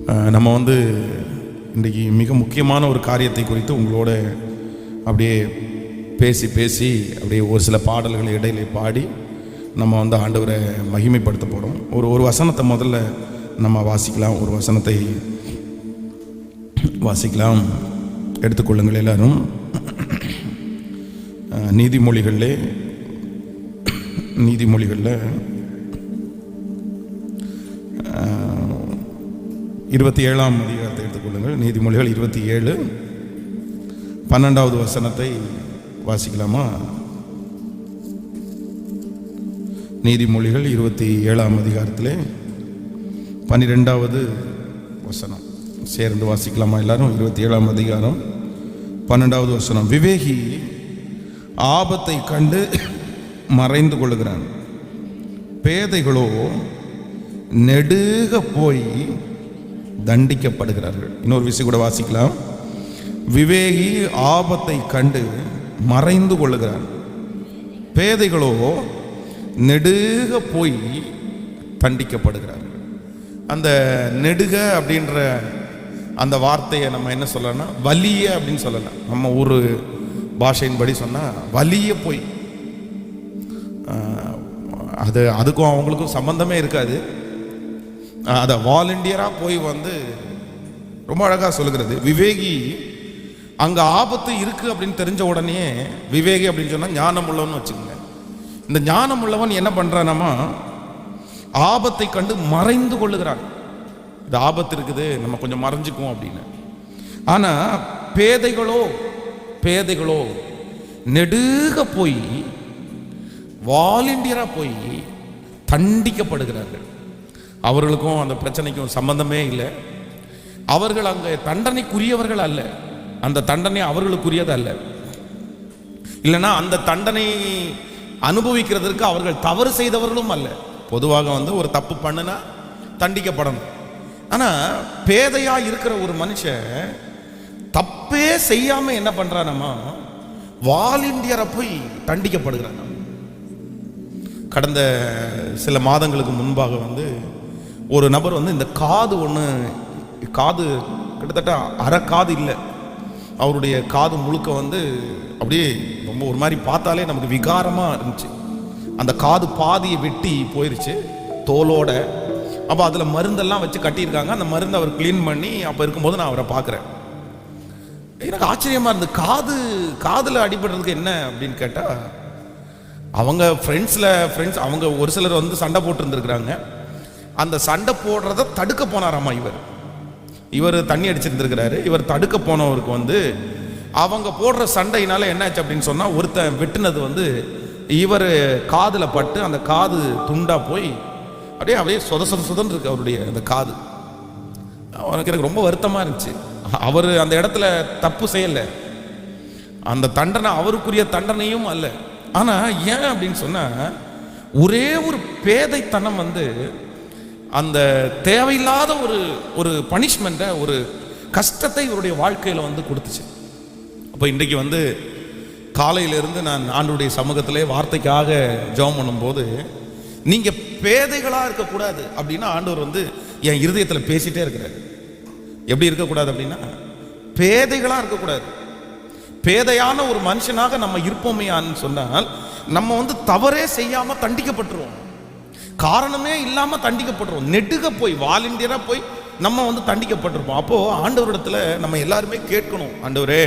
நம்ம இன்றைக்கி மிக முக்கியமான ஒரு காரியத்தை குறித்து உங்களோட அப்படியே பேசி அப்படியே ஒரு சில பாடல்களை இடையிலே பாடி நம்ம ஆண்டவரை மகிமைப்படுத்த போகிறோம். ஒரு வசனத்தை முதல்ல நம்ம வாசிக்கலாம். ஒரு வசனத்தை வாசிக்கலாம். எடுத்துக்கொள்ளுங்கள் எல்லாரும். நீதிமொழிகளில் 27ஆம் அதிகாரத்தை எடுத்துக்கொள்ளுங்கள். நீதிமொழிகள் 27 12வது வசனத்தை வாசிக்கலாமா? நீதிமொழிகள் 27ஆம் அதிகாரத்திலே 12வது வசனம் சேர்ந்து வாசிக்கலாமா எல்லாரும்? 27ஆம் அதிகாரம் 12வது வசனம். விவேகி ஆபத்தை கண்டு மறைந்து கொள்ளுகிறான், பேதைகளோ நெடுக போய் தண்டிக்கப்படுகிறார்கள். இன்னொரு விஷயம் கூட வாசிக்கலாம். விவேகி ஆபத்தை கண்டு மறைந்து கொள்ளுகிறான், பேதைகளோ நெடுக போய் தண்டிக்கப்படுகிறார்கள். அந்த நெடுக அப்படின்ற அந்த வார்த்தையை நம்ம என்ன சொல்லலாம்? வலிய அப்படின்னு சொல்லலாம். நம்ம ஊர் பாஷையின்படி சொன்னால் வலிய போய், அதுக்கும் அவங்களுக்கும் சம்பந்தமே இருக்காது. அதை வாலண்டியராக போய் ரொம்ப அழகாக சொல்லுகிறது. விவேகி அங்கே ஆபத்து இருக்குது அப்படின்னு தெரிஞ்ச உடனே, விவேகி அப்படின்னு சொன்னால் ஞானம் உள்ளவன் வச்சுக்கோங்க. இந்த ஞானம் உள்ளவன் என்ன பண்ணுறானாமா, ஆபத்தை கண்டு மறைந்து கொள்ளுகிறான். இது ஆபத்து இருக்குது, நம்ம கொஞ்சம் மறைஞ்சுக்குவோம் அப்படின்னு. ஆனால் பேதைகளோ நெடுக போய் வாலண்டியராக போய் தண்டிக்கப்படுகிறார்கள். அவர்களுக்கும் அந்த பிரச்சனைக்கும் சம்பந்தமே இல்லை. அவர்கள் அங்கே தண்டனைக்குரியவர்கள் அல்ல, அந்த தண்டனை அவர்களுக்குரியது அல்ல. இல்லைன்னா அந்த தண்டனை அனுபவிக்கிறதுக்கு அவர்கள் தவறு செய்தவர்களும் அல்ல. பொதுவாக ஒரு தப்பு பண்ணுனா தண்டிக்கப்படணும். ஆனால் பேதையாக இருக்கிற ஒரு மனுஷன் தப்பே செய்யாம என்ன பண்றானமா, வாலண்டியரா போய் தண்டிக்கப்படுகிறான். கடந்த சில மாதங்களுக்கு முன்பாக ஒரு நபர் இந்த காது கிட்டத்தட்ட அரை காது இல்லை, அவருடைய காது முழுக்க அப்படியே ரொம்ப ஒரு மாதிரி பார்த்தாலே நமக்கு விகாரமாக இருந்துச்சு. அந்த காது பாதியை வெட்டி போயிருச்சு தோலோட. அப்போ அதில் மருந்தெல்லாம் வச்சு கட்டியிருக்காங்க. அந்த மருந்து அவர் கிளீன் பண்ணி அப்போ இருக்கும்போது நான் அவரை பார்க்குறேன். எனக்கு ஆச்சரியமாக இருந்து, காதில் அடிபடுறதுக்கு என்ன அப்படின்னு கேட்டால், அவங்க ஃப்ரெண்ட்ஸ் அவங்க ஒரு சிலர் சண்டை போட்டுருந்துருக்குறாங்க. அந்த சண்டை போடுறத தடுக்க போனாராமா இவர் தண்ணி அடிச்சிருந்துருக்கிறாரு. இவர் தடுக்க போனவருக்கு அவங்க போடுற சண்டையினால என்னாச்சு அப்படின்னு சொன்னால், ஒருத்தன் வெட்டினது இவர் காதில் பட்டு அந்த காது துண்டா போய் அப்படியே சொதன்னு இருக்கு அவருடைய அந்த காது. எனக்கு ரொம்ப வருத்தமாக இருந்துச்சு. அவர் அந்த இடத்துல தப்பு செய்யலை, அந்த தண்டனை அவருக்குரிய தண்டனையும் அல்ல. ஆனால் ஏன் அப்படின்னு சொன்னால், ஒரே ஒரு பேதைத்தனம் அந்த தேவையில்லாத ஒரு பனிஷ்மெண்ட்டை, ஒரு கஷ்டத்தை இவருடைய வாழ்க்கையில் கொடுத்துச்சு. அப்போ இன்றைக்கு காலையிலிருந்து நான் ஆண்டவருடைய சமூகத்திலே வார்த்தைக்காக ஜெபம் பண்ணும்போது, நீங்கள் பேதைகளாக இருக்கக்கூடாது அப்படின்னா ஆண்டவர் என் இருதயத்தில் பேசிகிட்டே இருக்கிறார். எப்படி இருக்கக்கூடாது அப்படின்னா, பேதைகளாக இருக்கக்கூடாது. பேதையான ஒரு மனுஷனாக நம்ம இருப்போமையான்னு சொன்னால், நம்ம தவறே செய்யாமல் தண்டிக்கப்பட்டுருவோம், காரணமே இல்லாமல் தண்டிக்கப்படுறோம். நெடுக போய் வாலண்டியராக போய் நம்ம தண்டிக்கப்பட்டிருப்போம். அப்போது ஆண்டவரிடத்துல நம்ம எல்லாருமே கேட்கணும், ஆண்டவரே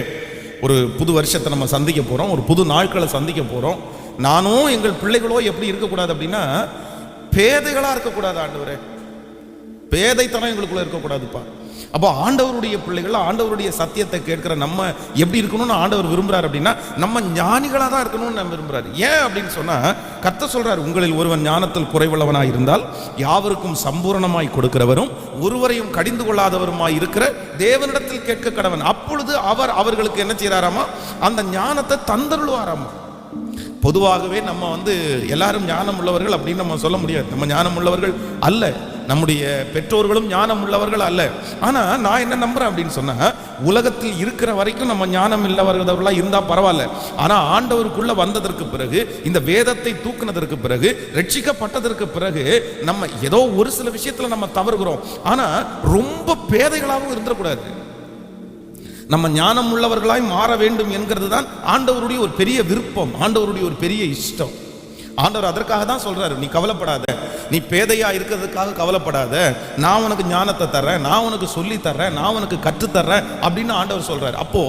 ஒரு புது வருஷத்தை நம்ம சந்திக்க போகிறோம், ஒரு புது நாட்களை சந்திக்க போகிறோம். நானும் எங்கள் பிள்ளைகளோ எப்படி இருக்கக்கூடாது அப்படின்னா, பேதைகளாக இருக்கக்கூடாது ஆண்டவரே, பேதைத்தனம் எங்களுக்குள்ள இருக்கக்கூடாதுப்பா. அப்போ ஆண்டவருடைய பிள்ளைகள், ஆண்டவருடைய சத்தியத்தை கேட்கிற நம்ம எப்படி இருக்கணும்னு ஆண்டவர் விரும்புறாரு அப்படின்னா, நம்ம ஞானிகளாக தான் இருக்கணும்னு நம்ம விரும்புறாரு. ஏன் அப்படின்னு சொன்னால், கர்த்தர் சொல்றாரு, உங்களில் ஒருவன் ஞானத்தில் குறைவுள்ளவனாய் இருந்தால் யாவருக்கும் சம்பூரணமாய் கொடுக்கிறவரும் ஒருவரையும் கடிந்து கொள்ளாதவருமாய் இருக்கிற தேவனிடத்தில் கேட்க கடவன், அப்பொழுது அவர் அவர்களுக்கு என்ன செய்யறாராமா, அந்த ஞானத்தை தந்தருள்வாராமா. பொதுவாகவே நம்ம எல்லாரும் ஞானம் உள்ளவர்கள் அப்படின்னு நம்ம சொல்ல முடியாது. நம்ம ஞானம் உள்ளவர்கள் அல்ல. நம்முடைய பெற்றோர்களும் ஞானம் உள்ளவர்கள் அல்ல. ஆனா நான் என்ன நம்புறேன் அப்படின்னு சொன்னா, உலகத்தில் இருக்கிற வரைக்கும் நம்ம ஞானம் இல்லவர்களா இருந்தா பரவாயில்ல. ஆனா ஆண்டவருக்குள்ள வந்ததற்கு பிறகு, இந்த வேதத்தை தூக்குனதற்கு பிறகு, ரட்சிக்கப்பட்டதற்கு பிறகு நம்ம ஏதோ ஒரு சில விஷயத்துல நம்ம தவறுகிறோம். ஆனா ரொம்ப பேதைகளாகவும் இருந்துடக்கூடாது. நம்ம ஞானம் உள்ளவர்களாய் மாற வேண்டும் என்கிறது தான் ஆண்டவருடைய ஒரு பெரிய விருப்பம், ஆண்டவருடைய ஒரு பெரிய இஷ்டம். ஆண்டவர் அதற்காக தான் சொல்றாரு, நீ கவலைப்படாத, நீ பேதையா இருக்கிறதுக்காக கவலைப்படாத, நான் உனக்கு ஞானத்தை தர்றேன், நான் உனக்கு சொல்லி தர்றேன், நான் உனக்கு கற்றுத்தர்றேன் அப்படின்னு ஆண்டவர் சொல்றாரு. அப்போ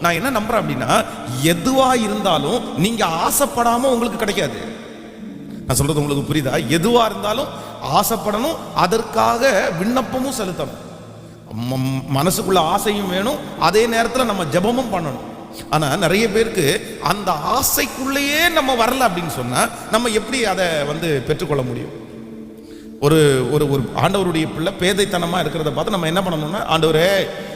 நான் என்ன நம்புறேன் அப்படின்னா, எதுவா இருந்தாலும் நீங்க ஆசைப்படாம உங்களுக்கு கிடைக்காது. நான் சொல்றது உங்களுக்கு புரியுதா? எதுவா இருந்தாலும் ஆசைப்படணும், அதற்காக விண்ணப்பமும் செலுத்தணும். மனசுக்குள்ள ஆசையும் வேணும், அதே நேரத்தில் நம்ம ஜெபமும் பண்ணணும். ஆனா நிறைய பேருக்கு அந்த ஆசைக்குள்ளேயே நம்ம வரல அப்படின்னு சொன்னா நம்ம எப்படி அதை பெற்றுக்கொள்ள முடியும்? ஒரு ஒரு ஒரு ஆண்டவருடைய பிள்ளை பேதைத்தனமா இருக்கிறத பார்த்து நம்ம என்ன பண்ணணும்னா, ஆண்டவரே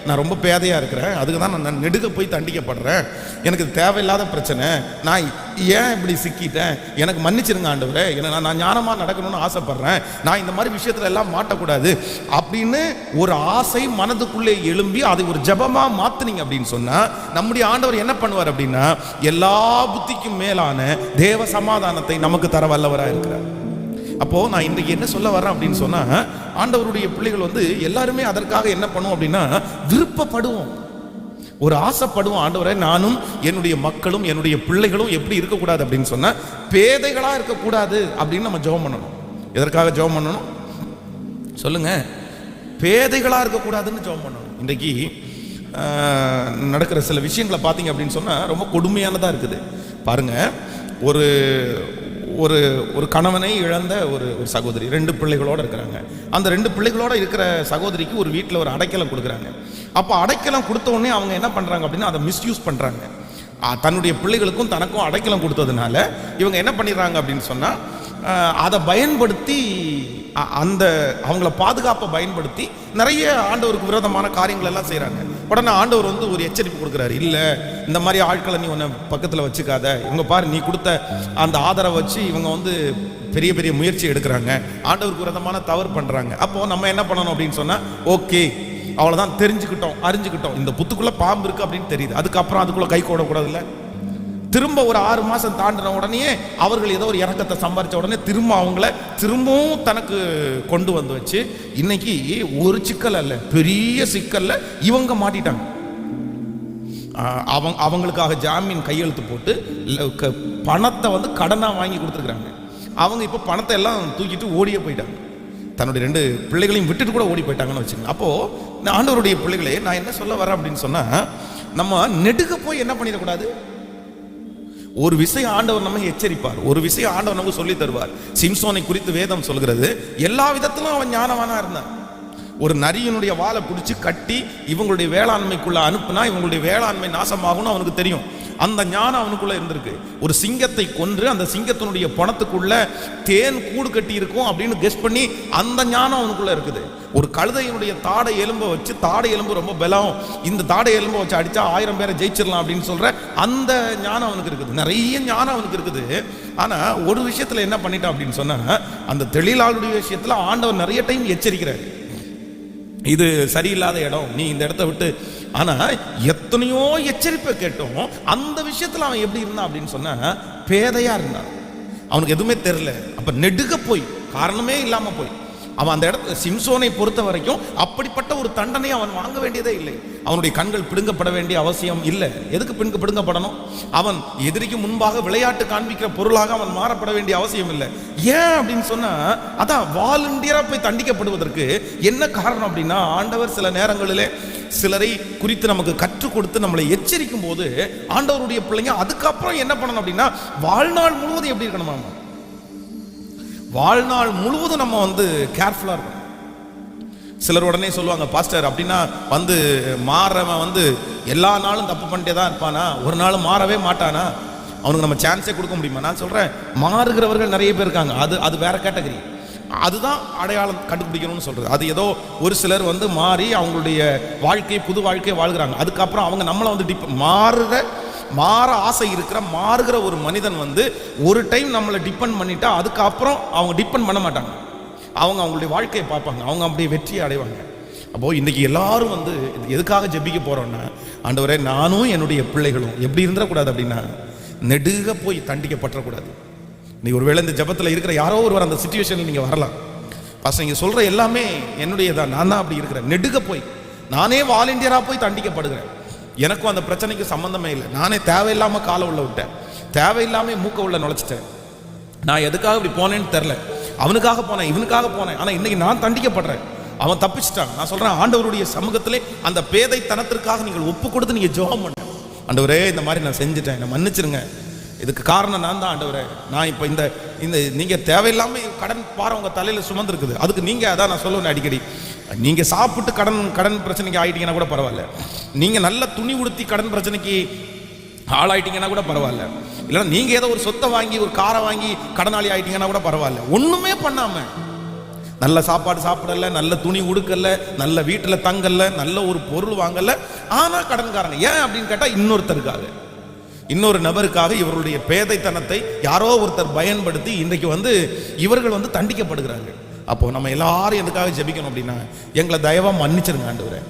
நான் ரொம்ப பேதையா இருக்கிறேன், அதுக்கு தான் நான் நெடுக போய் தண்டிக்கப்படுறேன், எனக்கு தேவையில்லாத பிரச்சனை, நான் ஏன் இப்படி சிக்கிட்டேன், எனக்கு மன்னிச்சிருங்க ஆண்டவரே, நான் ஞானமா நடக்கணும்னு ஆசைப்படுறேன், நான் இந்த மாதிரி விஷயத்துல எல்லாம் மாட்டக்கூடாது அப்படின்னு ஒரு ஆசை மனதுக்குள்ளே எழும்பி அதை ஒரு ஜெபமா மாத்துனீங்க அப்படின்னு சொன்னா, நம்முடைய ஆண்டவர் என்ன பண்ணுவார் அப்படின்னா, எல்லா புத்திக்கும் மேலான தேவ சமாதானத்தை நமக்கு தர வல்லவராக இருக்கிறார். அப்போ நான் இன்றைக்கு என்ன சொல்ல வரேன் அப்படின்னு சொன்னா, ஆண்டவருடைய பிள்ளைகள் எல்லாருமே அதற்காக என்ன பண்ணுவோம் அப்படின்னா, விருப்பப்படுவோம், ஒரு ஆசைப்படுவோம். ஆண்டவரே நானும் என்னுடைய மக்களும் என்னுடைய பிள்ளைகளும் எப்படி இருக்கக்கூடாது அப்படின்னு சொன்னா, பேதைகளா இருக்கக்கூடாது அப்படின்னு நம்ம ஜெபம் பண்ணணும். எதற்காக ஜெபம் பண்ணணும் சொல்லுங்க? பேதைகளா இருக்கக்கூடாதுன்னு ஜெபம் பண்ணணும். இன்றைக்கு நடக்கிற சில விஷயங்களை பார்த்தீங்க அப்படின்னு சொன்னா ரொம்ப கொடுமையானதா இருக்குது. பாருங்க, ஒரு ஒரு ஒரு கணவனை இழந்த ஒரு சகோதரி 2 பிள்ளைகளோடு இருக்கிறாங்க. அந்த 2 பிள்ளைகளோடு இருக்கிற சகோதரிக்கு ஒரு வீட்டில் ஒரு அடைக்கலம் கொடுக்குறாங்க. அப்போ அடைக்கலம் கொடுத்த உடனே அவங்க என்ன பண்ணுறாங்க அப்படின்னா, அதை மிஸ்யூஸ் பண்ணுறாங்க. தன்னுடைய பிள்ளைகளுக்கும் தனக்கும் அடைக்கலம் கொடுத்ததுனால இவங்க என்ன பண்ணிடுறாங்க அப்படின்னு சொன்னால், அதை பயன்படுத்தி அந்த அவங்கள பாதுகாப்பை பயன்படுத்தி நிறைய ஆண்டவருக்கு விரோதமான காரியங்கள் எல்லாம் செய்கிறாங்க. உடனே ஆண்டவர் ஒரு எச்சரிப்பு கொடுக்குறாரு, இல்லை இந்த மாதிரி ஆட்களை நீ உன்னை பக்கத்தில் வச்சுக்காத, இவங்க பாரு நீ கொடுத்த அந்த ஆதரவை வச்சு இவங்க பெரிய பெரிய முயற்சி எடுக்கிறாங்க, ஆண்டவருக்கு விரோதமான தவறு பண்ணுறாங்க. அப்போது நம்ம என்ன பண்ணணும் அப்படின்னு சொன்னால், ஓகே அவ்வளோதான், தெரிஞ்சுக்கிட்டோம், அறிஞ்சுக்கிட்டோம், இந்த புத்துக்குள்ளே பாம்பு இருக்குது அப்படின்னு தெரியுது, அதுக்கப்புறம் அதுக்குள்ளே கை கூடக்கூடாதுல்ல. திரும்ப ஒரு 6 மாதம் தாண்டின உடனே அவர்கள் ஏதோ ஒரு இறக்கத்தை சம்பாதிச்ச உடனே திரும்ப அவங்கள திரும்பவும் தனக்கு கொண்டு வச்சு இன்னைக்கு ஒரு சிக்கல் அல்ல, பெரிய சிக்கல்ல இவங்க மாட்டிட்டாங்க. அவங்களுக்காக ஜாமீன் கையெழுத்து போட்டு பணத்தை கடனா வாங்கி கொடுத்துருக்குறாங்க. அவங்க இப்போ பணத்தை எல்லாம் தூக்கிட்டு ஓடியே போயிட்டாங்க, தன்னுடைய 2 பிள்ளைகளையும் விட்டுட்டு கூட ஓடி போயிட்டாங்கன்னு வச்சுக்கோங்க. அப்போ ஆண்டவருடைய பிள்ளைகளே, நான் என்ன சொல்ல வரேன் அப்படின்னு சொன்னா, நம்ம நெடுக போய் என்ன பண்ணிடக்கூடாது. ஒரு விஷயம் ஆண்டவர் நம்ம எச்சரிப்பார், ஒரு விஷயம் ஆண்டவர் நமக்கு சொல்லி தருவார். சிம்சோனை குறித்து வேதம் சொல்கிறது, எல்லா விதத்திலும் அவன் ஞானவானா இருந்தான். ஒரு நரியினுடைய வாழை பிடிச்சி கட்டி இவங்களுடைய வேளாண்மைக்குள்ள அனுப்புனா இவங்களுடைய வேளாண்மை நாசமாகும்னு அவனுக்கு தெரியும். அந்த ஞானம் அவனுக்குள்ள இருந்திருக்கு. ஒரு சிங்கத்தை கொன்று அந்த சிங்கத்தினுடைய பணத்துக்குள்ள தேன் கூடு கட்டி இருக்கும் அப்படின்னு கெஸ் பண்ணி அந்த ஞானம் அவனுக்குள்ள இருக்குது. ஒரு கழுதையினுடைய தாடை எலும்பை வச்சு, தாடை எலும்பு ரொம்ப பலம், இந்த தாடை எலும்பை வச்சு அடிச்சா 1000 பேரை ஜெயிச்சிடலாம் அப்படின்னு சொல்ற அந்த ஞானம் அவனுக்கு இருக்குது. நிறைய ஞானம் அவனுக்கு இருக்குது. ஆனா ஒரு விஷயத்துல என்ன பண்ணிட்டான் அப்படின்னு சொன்னா, அந்த தொழிலாளருடைய விஷயத்துல ஆண்டவர் நிறைய டைம் எச்சரிக்கிறார், இது சரியில்லாத இடம், நீ இந்த இடத்த விட்டு. ஆனா எத்தனையோ எச்சரிப்பை கேட்டோம், அந்த விஷயத்துல அவன் எப்படி இருந்தான் அப்படின்னு சொன்னா, பேதையா இருந்தான், அவனுக்கு எதுவுமே தெரியல. அப்ப நெடுக போய், காரணமே இல்லாம போய் அவன் அந்த இடத்துல, சிம்சோனை பொறுத்த வரைக்கும் அப்படிப்பட்ட ஒரு தண்டனை அவன் வாங்க வேண்டியதே இல்லை. அவனுடைய கண்கள் பிடுங்கப்பட வேண்டிய அவசியம் இல்லை. எதுக்கு பிடுங்கப்படணும்? அவன் எதிரிக்கு முன்பாக விளையாட்டு காண்பிக்கிற பொருளாக அவன் மாறப்பட வேண்டிய அவசியம் இல்லை. ஏன் அப்படின்னு சொன்னா, அதான் வாலண்டியரா போய் தண்டிக்கப்படுவதற்கு என்ன காரணம் அப்படின்னா, ஆண்டவர் சில நேரங்களிலே சிலரை குறித்து நமக்கு கற்றுக் கொடுத்து நம்மளை எச்சரிக்கும் போது, ஆண்டவருடைய பிள்ளைங்க அதுக்கப்புறம் என்ன பண்ணணும் அப்படின்னா, வாழ்நாள் முழுவதும் எப்படி இருக்கணுமா, வாழ்நாள் முழுவதும் நம்ம கேர்ஃபுல்லா இருக்கணும். சிலர் உடனே சொல்லுவாங்க, பாஸ்டர் அப்படின்னா மாறவன் எல்லா நாளும் தப்பு பண்ணிட்டே தான் இருப்பானா, ஒரு நாள் மாறவே மாட்டானா, அவனுக்கு நம்ம சான்ஸே கொடுக்க முடியுமா? நான் சொல்றேன், மாறுகிறவர்கள் நிறைய பேர் இருக்காங்க, அது வேற கேட்டகரி. அதுதான் அடையாளம் கண்டுபிடிக்கணும்னு சொல்றது. அது ஏதோ ஒரு சிலர் மாறி அவங்களுடைய வாழ்க்கையை, புது வாழ்க்கையை வாழ்கிறாங்க, அதுக்கப்புறம் அவங்க நம்மளை மாற ஆசை இருக்கிற மாறுகிற ஒரு மனிதன் ஒரு டைம் நம்மளை டிபெண்ட் பண்ணிட்டா அதுக்கப்புறம் அவங்க டிபெண்ட் பண்ண மாட்டாங்க. அவங்க அவங்களுடைய வாழ்க்கையை பார்ப்பாங்க, அவங்க அப்படியே வெற்றியை அடைவாங்க. அப்போது இன்றைக்கி எல்லாரும் வந்து எதுக்காக ஜெபிக்க போகிறோன்னா, ஆண்டவரே நானும் என்னுடைய பிள்ளைகளும் எப்படி இருந்துடக்கூடாது அப்படின்னா நெடுக போய் தண்டிக்கப்பட்டக்கூடாது. இன்றைக்கி ஒருவேளை இந்த ஜெபத்தில் இருக்கிற யாரோ ஒருவர் அந்த சுச்சுவேஷனில் நீங்கள் வரலாம். ஃபஸ்ட் நீங்கள் சொல்கிற எல்லாமே என்னுடைய தான், நான் தான் அப்படி இருக்கிறேன். நெடுக போய் நானே வாலண்டியராக போய் தண்டிக்கப்படுகிறேன். எனக்கும் அந்த பிரச்சனைக்கு சம்மந்தமே இல்லை. நானே தேவையில்லாமல் காலை உள்ள விட்டேன், தேவையில்லாமல் மூக்க உள்ள நுழைச்சிட்டேன். நான் எதுக்காக இப்படி போனேன்னு தெரில, அவனுக்காக போனேன், இவனுக்காக போனேன். ஆனால் இன்னைக்கு நான் தண்டிக்கப்படுறேன். அவன் தப்பிச்சிட்டான். நான் சொல்கிறேன், ஆண்டவருடைய சமூகத்திலே அந்த பேதைத்தனத்திற்காக நீங்கள் ஒப்பு கொடுத்து நீங்கள் ஜெபம் பண்ண, ஆண்டவரே இந்த மாதிரி நான் செஞ்சுட்டேன், என்னை மன்னிச்சிருங்க, இதுக்கு காரணம் நான் தான் ஆண்டவரே. நான் இப்போ இந்த இந்த நீங்கள் தேவையில்லாமல் கடன் பாறை உங்கள் தலையில் சுமந்துருக்குது, அதுக்கு நீங்கள் அதான் நான் சொல்லுவேன் அடிக்கடி, நீங்கள் சாப்பிட்டு கடன் பிரச்சனைக்கு ஆகிட்டீங்கன்னா கூட பரவாயில்ல, நீங்கள் நல்ல துணி உடுத்தி கடன் பிரச்சனைக்கு ஆளாயிட்டீங்கன்னா கூட பரவாயில்ல, இல்லைன்னா நீங்கள் ஏதோ ஒரு சொத்தை வாங்கி ஒரு காரை வாங்கி கடனாளி ஆகிட்டீங்கன்னா கூட பரவாயில்ல. ஒன்றுமே பண்ணாமல் நல்ல சாப்பாடு சாப்பிடல, நல்ல துணி உடுக்கல, நல்ல வீட்டில் தங்கல, நல்ல ஒரு பொருள் வாங்கல, ஆனால் கடன்காரங்க. ஏன் அப்படின்னு கேட்டால் இன்னொருத்தருக்காக, இன்னொரு நபருக்காக இவருடைய பேதைத்தனத்தை யாரோ ஒருத்தர் பயன்படுத்தி இன்றைக்கு வந்து இவர்கள் வந்து தண்டிக்கப்படுகிறாங்க. அப்போ நம்ம எல்லாரும் எதுக்காக ஜெபிக்கணும் அப்படின்னா, எங்களை தயவா மன்னிச்சிருங்க ஆண்டவரே.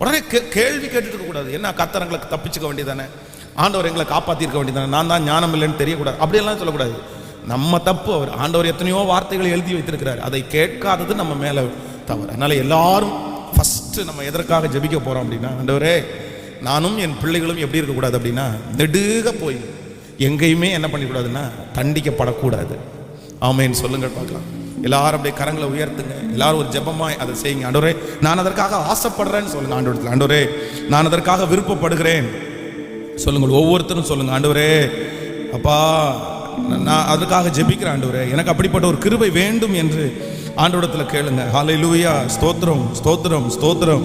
உடனே கேள்வி கேட்டுட்டு கூடாது, என்ன கர்த்தரங்களுக்கு தப்பிச்சுக்க வேண்டியதானே, ஆண்டவர் எங்களை காப்பாற்றிருக்க வேண்டியதானே, நான் தான் ஞானம் இல்லைன்னு தெரியக்கூடாது, அப்படியெல்லாம் சொல்லக்கூடாது. நம்ம தப்பு. அவர் ஆண்டவர் எத்தனையோ வார்த்தைகளை எழுதி வைத்திருக்கிறார், அதை கேட்காதது நம்ம மேலே தவறு. அதனால எல்லாரும் ஃபஸ்ட்டு நம்ம எதற்காக ஜெபிக்க போகிறோம் அப்படின்னா, ஆண்டவரே நானும் என் பிள்ளைகளும் எப்படி இருக்கக்கூடாது அப்படின்னா நெடுக போய் எங்கேயுமே என்ன பண்ணிக்கூடாதுன்னா தண்டிக்கப்படக்கூடாது. ஆமேன்னு சொல்லுங்கள் பார்க்கலாம். எல்லாரும் அப்படியே கரங்களை உயர்த்துங்க, எல்லாரும் ஒரு ஜெபமாய் அதை செய்யுங்க. ஆண்டவரே நான் அதற்காக ஆசைப்படுறேன்னு சொல்லுங்க. ஆண்டவரத்தில் ஆண்டவரே நான் அதற்காக விருப்பப்படுகிறேன் சொல்லுங்கள். ஒவ்வொருத்தரும் சொல்லுங்க, ஆண்டவரே அப்பா நான் அதற்காக ஜெபிக்கிறேன், ஆண்டவரே எனக்கு அப்படிப்பட்ட ஒரு கிருபை வேண்டும் என்று ஆண்டவரத்தில் கேளுங்க. ஹல்லேலூயா, ஸ்தோத்திரம் ஸ்தோத்திரம் ஸ்தோத்திரம்.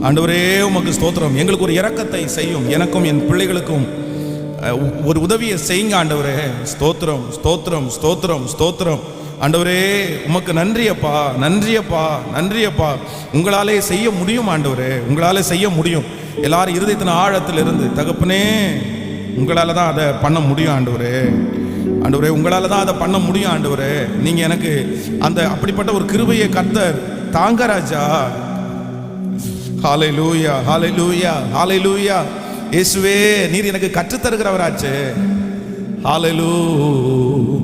ஆண்டவரே உமக்கு ஸ்தோத்திரம். எங்களுக்கு ஒரு இரக்கத்தை செய்யும், எனக்கும் என் பிள்ளைகளுக்கும் ஒரு உதவியை செய்யுங்க ஆண்டவரே. ஸ்தோத்திரம் ஸ்தோத்திரம் ஸ்தோத்திரம் ஸ்தோத்திரம். ஆண்டவரே உமக்கு நன்றியப்பா நன்றியப்பா நன்றியப்பா. உங்களாலே செய்ய முடியும் ஆண்டவரே, உங்களாலே செய்ய முடியும். எல்லாரும் இருதயத்தின் ஆழத்தில் இருந்து, தகப்பனே உங்களால் தான் அதை பண்ண முடியும் ஆண்டவரே, ஆண்டவரே உங்களால் தான் அதை பண்ண முடியும் ஆண்டவரே. நீங்கள் எனக்கு அந்த அப்படிப்பட்ட ஒரு கிருபையை கர்த்தர் தாங்க ராஜா. ஹல்லேலூயா ஹல்லேலூயா ஹல்லேலூயா. இயேசுவே நீர் எனக்கு கற்றுத்தருகிறவராச்சே. ஹல்லேலூயா.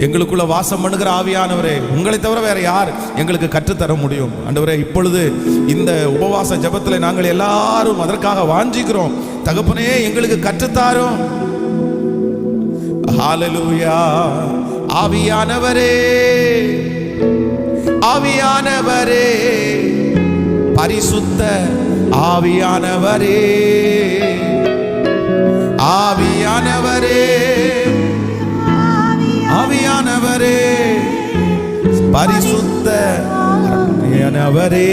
எங்களுக்குள்ள வாசம் பண்ணுகிற ஆவியானவரே, உங்களை தவிர வேற யார் எங்களுக்கு கற்றுத்தர முடியும் ஆண்டவரே. இப்பொழுது இந்த உபவாச ஜெபத்தில் நாங்கள் எல்லாரும் அதற்காக வாஞ்சிக்கிறோம். தகப்பனே எங்களுக்கு கற்றுத்தாரும். ஹல்லேலூயா. ஆவியானவரே ஆவியானவரே பரிசுத்த ஆவியானவரே ஆவியானவரே ஆவியானவரே பரிசுத்த ஆவியானவரே.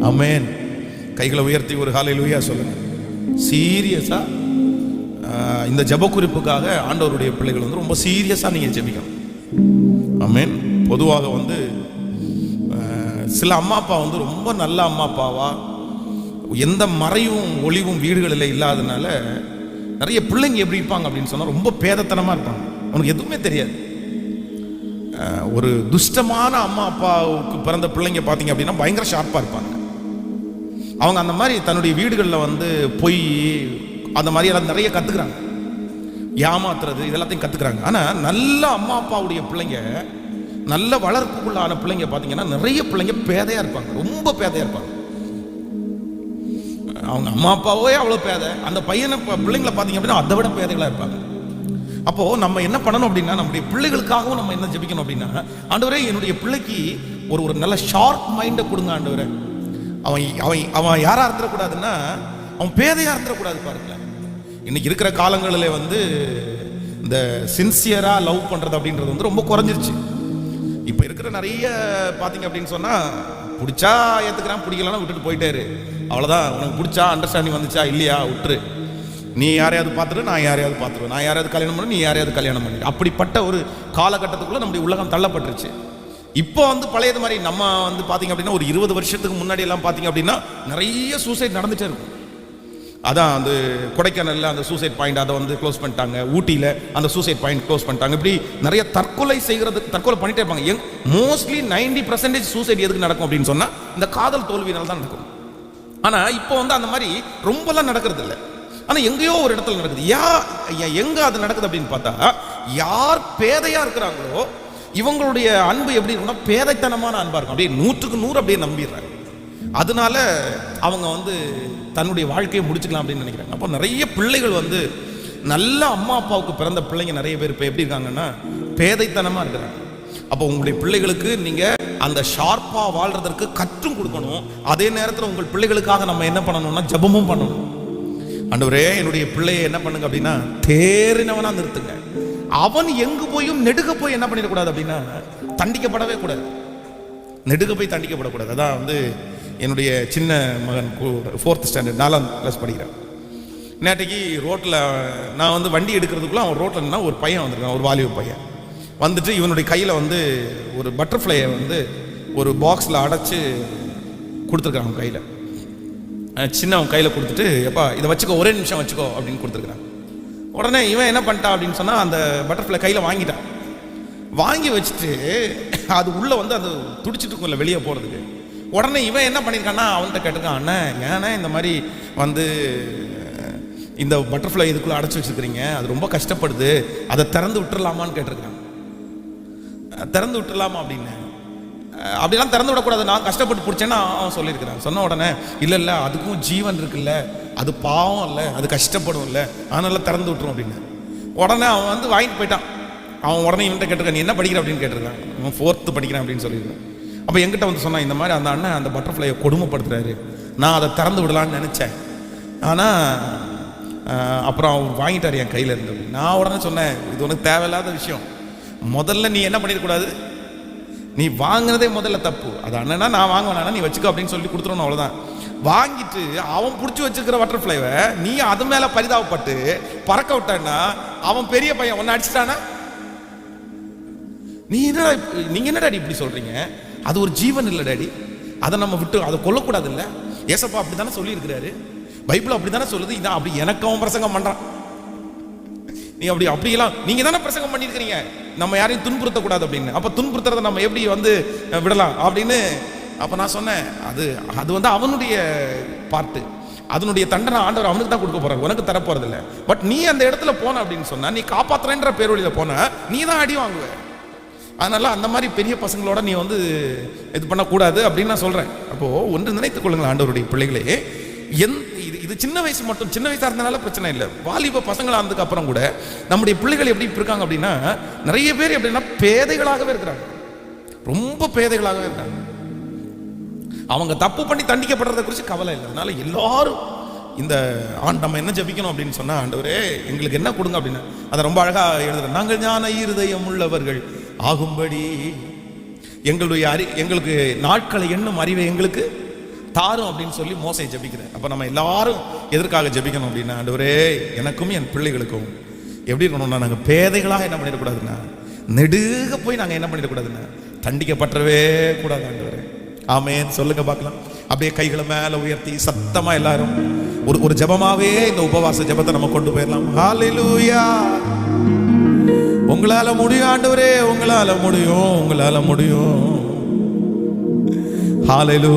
ஆமென். கைகளை உயர்த்தி ஒரு ஹல்லேலூயா சொல்லுங்க. சீரியஸா இந்த ஜெப குறிப்புக்காக ஆண்டவருடைய பிள்ளைகள் வந்து ரொம்ப சீரியஸா நீங்க ஜெபிக்கணும். ஆமென். பொதுவாக வந்து சில அம்மா அப்பா வந்து ரொம்ப நல்ல அம்மா அப்பாவா, எந்த மறையும் ஒளிவும் வீடுகளில் இல்லாதனால நிறைய பிள்ளைங்க எப்படி இருப்பாங்க அப்படின்னு சொன்னால் ரொம்ப பேதத்தனமாக இருப்பாங்க, அவனுக்கு எதுவுமே தெரியாது. ஒரு துஷ்டமான அம்மா அப்பாவுக்கு பிறந்த பிள்ளைங்க பார்த்தீங்க அப்படின்னா பயங்கர ஷார்ப்பாக இருப்பாங்க. அவங்க அந்த மாதிரி தன்னுடைய வீடுகளில் வந்து பொய் அந்த மாதிரி எல்லாம் நிறைய கற்றுக்குறாங்க, ஏமாத்துறது இதெல்லாத்தையும் கற்றுக்குறாங்க. ஆனால் நல்ல அம்மா அப்பாவுடைய பிள்ளைங்க, நல்ல வளர்ப்புக்குள்ளான பிள்ளைங்க பார்த்தீங்கன்னா நிறைய பிள்ளைங்க பேதையாக இருப்பாங்க, ரொம்ப பேதையாக இருப்பாங்க. அவங்க அம்மா அப்பாவே அவ்வளோ பேதை, அந்த பையனை பிள்ளைங்களை பார்த்தீங்க அப்படின்னா அதை விட பேதைகளாக இருப்பாங்க. அப்போது நம்ம என்ன பண்ணணும் அப்படின்னா, நம்முடைய பிள்ளைகளுக்காகவும் நம்ம என்ன ஜெபிக்கணும் அப்படின்னா, ஆண்டவரே என்னுடைய பிள்ளைக்கு ஒரு நல்ல ஷார்ப் மைண்டை கொடுங்க ஆண்டவரே. அவன் அவன் அவன் யாராக இருந்துடக்கூடாதுன்னா, அவன் பேதையாக இருந்துடக்கூடாது. பாருங்க இன்னைக்கு இருக்கிற காலங்களில் வந்து இந்த சின்சியராக லவ் பண்ணுறது அப்படின்றது வந்து ரொம்ப குறைஞ்சிருச்சு. இப்போ இருக்கிற நிறைய பார்த்தீங்க அப்படின்னு சொன்னால், பிடிச்சா ஏற்றுக்கிறான், பிடிக்கலன்னா விட்டுட்டு போயிட்டாரு, அவ்வளோதான். உனக்கு பிடிச்சா அண்டர்ஸ்டாண்டிங் வந்துச்சா இல்லையா விட்டுரு, நீ யாரையாவது பார்த்துட்டு நான் யாரையாவது பார்த்துருவேன், நான் யாரையாவது கல்யாணம் பண்ணி நீ யாரையாவது கல்யாணம் பண்ணி, அப்படிப்பட்ட ஒரு காலகட்டத்துக்குள்ளே நம்முடைய உலகம் தள்ளப்பட்டுருச்சு. இப்போ வந்து பழையது மாதிரி நம்ம வந்து பார்த்தீங்க அப்படின்னா ஒரு 20 வருஷத்துக்கு முன்னாடி எல்லாம் பார்த்தீங்க அப்படின்னா நிறைய சூசைட் நடந்துகிட்டே இருக்கும். அதான் அந்த கொடைக்கானலில் அந்த சூசைட் பாயிண்ட் அதை வந்து க்ளோஸ் பண்ணிட்டாங்க, ஊட்டியில் அந்த சூசைட் பாயிண்ட் க்ளோஸ் பண்ணிட்டாங்க. இப்படி நிறைய தற்கொலை பண்ணிட்டே இருப்பாங்க. மோஸ்ட்லி 90% சூசைட் எதுக்கு நடக்கும் அப்படின்னு சொன்னால் இந்த காதல் தோல்வியினால் தான் நடக்கும். ஆனால் இப்போ வந்து அந்த மாதிரி ரொம்பலாம் நடக்கிறது இல்லை. ஆனால் எங்கேயோ ஒரு இடத்துல நடக்குது. எங்கே அது நடக்குது அப்படின்னு பார்த்தா, யார் பேதையாக இருக்கிறாங்களோ இவங்களுடைய அன்பு எப்படி இருக்குன்னா பேதைத்தனமான அன்பாக இருக்கும். அப்படியே 100க்கு 100 அப்படியே நம்பிடுறாங்க. அதனால அவங்க வந்து தன்னுடைய வாழ்க்கையை முடிச்சுக்கலாம் அப்படின்னு நினைக்கிறாங்க. அப்போ நிறைய பிள்ளைகள் வந்து நல்ல அம்மா அப்பாவுக்கு பிறந்த பிள்ளைங்க நிறைய பேர் இப்போ எப்படி இருக்காங்கன்னா பேதைத்தனமாக இருக்கிறாங்க. அப்போ உங்களுடைய பிள்ளைகளுக்கு நீங்கள் அந்த ஷார்ப்பாக வாழ்றதற்கு கற்றும் கொடுக்கணும். அதே நேரத்தில் உங்கள் பிள்ளைகளுக்காக நம்ம என்ன பண்ணணும்னா ஜெபமும் பண்ணணும். ஆண்டவரே என்னுடைய பிள்ளையை என்ன பண்ணுங்க அப்படின்னா தேறினவனா நிறுத்துங்க. அவன் எங்கு போயும் நெடுக போய் என்ன பண்ணிடக்கூடாது அப்படின்னா தண்டிக்கப்படவே கூடாது, நெடுக போய் தண்டிக்கப்படக்கூடாது. அதான் வந்து என்னுடைய சின்ன மகன் 4th ஸ்டாண்டர்ட் 4ஆம் கிளாஸ் படிக்கிறேன். நேற்றைக்கு ரோட்டில் நான் வந்து வண்டி எடுக்கிறதுக்குள்ள அவன் ரோட்டில் நின்னா ஒரு பையன் வந்திருக்கான், ஒரு வாலிப பையன் வந்துட்டு இவனுடைய கையில் வந்து ஒரு பட்டர்ஃப்ளையை வந்து ஒரு பாக்ஸில் அடைச்சி கொடுத்துருக்கான். அவன் கையில் சின்னவன் கையில் கொடுத்துட்டு எப்பா இதை வச்சுக்கோ, ஒரே நிமிஷம் வச்சுக்கோ அப்படின்னு கொடுத்துருக்குறான். உடனே இவன் என்ன பண்ணிட்டான் அப்படின்னு சொன்னால் அந்த பட்டர்ஃப்ளை கையில் வாங்கிட்டான். வாங்கி வச்சுட்டு அது உள்ளே வந்து அது துடிச்சிட்டு இருக்கும்ல வெளியே போகிறதுக்கு. உடனே இவன் என்ன பண்ணியிருக்கான்னா அவன்கிட்ட கேட்டிருக்கான், அண்ணன் ஏன்னா இந்த மாதிரி வந்து இந்த பட்டர்ஃப்ளை இதுக்குள்ளே அடைச்சி வச்சுருக்கிறீங்க, அது ரொம்ப கஷ்டப்படுது, அதை திறந்து விட்டுறலாமான்னு கேட்டிருக்கான். திறந்து விட்டுறலாமா அப்படின்னு. அப்படிலாம் திறந்து விடக்கூடாது, நான் கஷ்டப்பட்டு பிடிச்சேன்னா அவன் சொல்லியிருக்கிறான். சொன்ன உடனே இல்லை அதுக்கும் ஜீவன் இருக்குல்ல, அது பாவம் இல்லை, அது கஷ்டப்படும் இல்லை, அதனால திறந்து விட்டுரும் அப்படின்னு. உடனே அவன் வந்து வாங்கிட்டு போயிட்டான். அவன் உடனே இவன்கிட்ட கேட்டிருக்கான், நீ என்ன படிக்கிற அப்படின்னு கேட்டிருக்கான். அவன் 4th படிக்கிறேன் அப்படின்னு சொல்லியிருக்கான். அப்போ என்கிட்ட வந்து சொன்னான், இந்த மாதிரி அந்த அண்ணன் அந்த பட்டர்ஃப்ளையை கொடுமைப்படுத்துறாரு, நான் அதை திறந்து விடலான்னு நினச்சேன், ஆனால் அப்புறம் அவன் வாங்கிட்டார் என் கையில் இருந்து. நான் உடனே சொன்னேன், இது உனக்கு தேவையில்லாத விஷயம், முதல்ல நீ என்ன பண்ணிடக்கூடாது, நீ வாங்கினதே முதல்ல தப்பு. அது அண்ணனா நான் வாங்குவேனா நீ வச்சுக்கோ அப்படின்னு சொல்லி கொடுத்துருவோம், அவ்வளோதான். வாங்கிட்டு அவன் பிடிச்சி வச்சிருக்கிற பட்டர்ஃப்ளைவை நீ அது மேலே பரிதாபப்பட்டு பறக்க விட்டான்னா அவன் பெரிய பையன் ஒன்று அடிச்சிட்டானா, நீங்க என்ன டாடி இப்படி சொல்றீங்க, அது ஒரு ஜீவன் இல்லை டாடி, அதை நம்ம விட்டு அதை கொல்லக்கூடாது இல்லை, ஏசப்பா அப்படி தானே சொல்லி இருக்கிறாரு, பைபிள் அப்படி தானே சொல்லுது, இதான் அப்படி எனக்கு அவன் பிரசங்கம் பண்றான், நீ அப்படியெல்லாம் நீங்க தானே பிரசங்கம் பண்ணியிருக்கிறீங்க நம்ம யாரையும் துன்புறுத்தக்கூடாது அப்படின்னு. அப்ப துன்புறுத்துறதை நம்ம எப்படி வந்து விடலாம் அப்படின்னு. அப்ப நான் சொன்னேன், அது வந்து அவனுடைய பார்ட்டு, அதனுடைய தண்டனை ஆண்டவர் அவனுக்கு தான் கொடுக்க போறாரு, உனக்கு தர போறது இல்லை. பட் நீ அந்த இடத்துல போன அப்படின்னு சொன்னா, நீ காப்பாத்துறேன்ற பேரொழியில போன நீ தான் அடி வாங்குவ. அதனால அந்த மாதிரி பெரிய பசங்களோட நீ வந்து இது பண்ணக்கூடாது அப்படின்னு நான் சொல்றேன். அப்போ ஒன்று நினைத்துக் கொள்ளுங்கள் ஆண்டவருடைய பிள்ளைகளே, இது சின்ன வயசு மட்டும், சின்ன வயசா இருந்தனால பிரச்சனை இல்லை, வாலிப பசங்கள் ஆனதுக்கு அப்புறம் கூட நம்முடைய பிள்ளைகள் எப்படி இருக்காங்க அப்படின்னா, நிறைய பேர் எப்படின்னா பேதைகளாகவே இருக்கிறாங்க, ரொம்ப பேதைகளாகவே இருக்காங்க. அவங்க தப்பு பண்ணி தண்டிக்கப்படுறதை குறித்து கவலை இல்லை. அதனால எல்லாரும் இந்த நம்ம என்ன ஜபிக்கணும் அப்படின்னு சொன்னா, ஆண்டவரே எங்களுக்கு என்ன கொடுங்க அப்படின்னு. அதை ரொம்ப அழகா எழுதுறேன், நாங்கள் ஞான இருதயம் உள்ளவர்கள் ஆகும்படி எங்களுக்கு நாட்களை எண்ணும் அறிவை எங்களுக்கு தாரும் அப்படின்னு சொல்லி மோசை ஜபிக்கிறேன். அப்ப நம்ம எல்லாரும் எதற்காக ஜபிக்கணும் அப்படின்னா, ஆண்டவரே எனக்கும் என் பிள்ளைகளுக்கும் எப்படி இருக்கணும்னா, நாங்கள் பேதைகளாக என்ன பண்ணிடக்கூடாதுன்னா, நெடுக போய் நாங்கள் என்ன பண்ணிடக்கூடாதுன்னா தண்டிக்கப்பட்டவே கூடாது ஆண்டவரே. ஆமேன் சொல்லுங்க பார்க்கலாம். அப்படியே கைகளை மேல உயர்த்தி சத்தமா எல்லாரும் ஒரு ஜபமாவே இந்த உபவாச ஜபத்தை நம்ம கொண்டு போயிடலாம். ஹல்லேலூயா. உங்களால முடியும் ஆண்டவரே, உங்களால முடியும், உங்களால முடியும். ஹல்லேலூயா.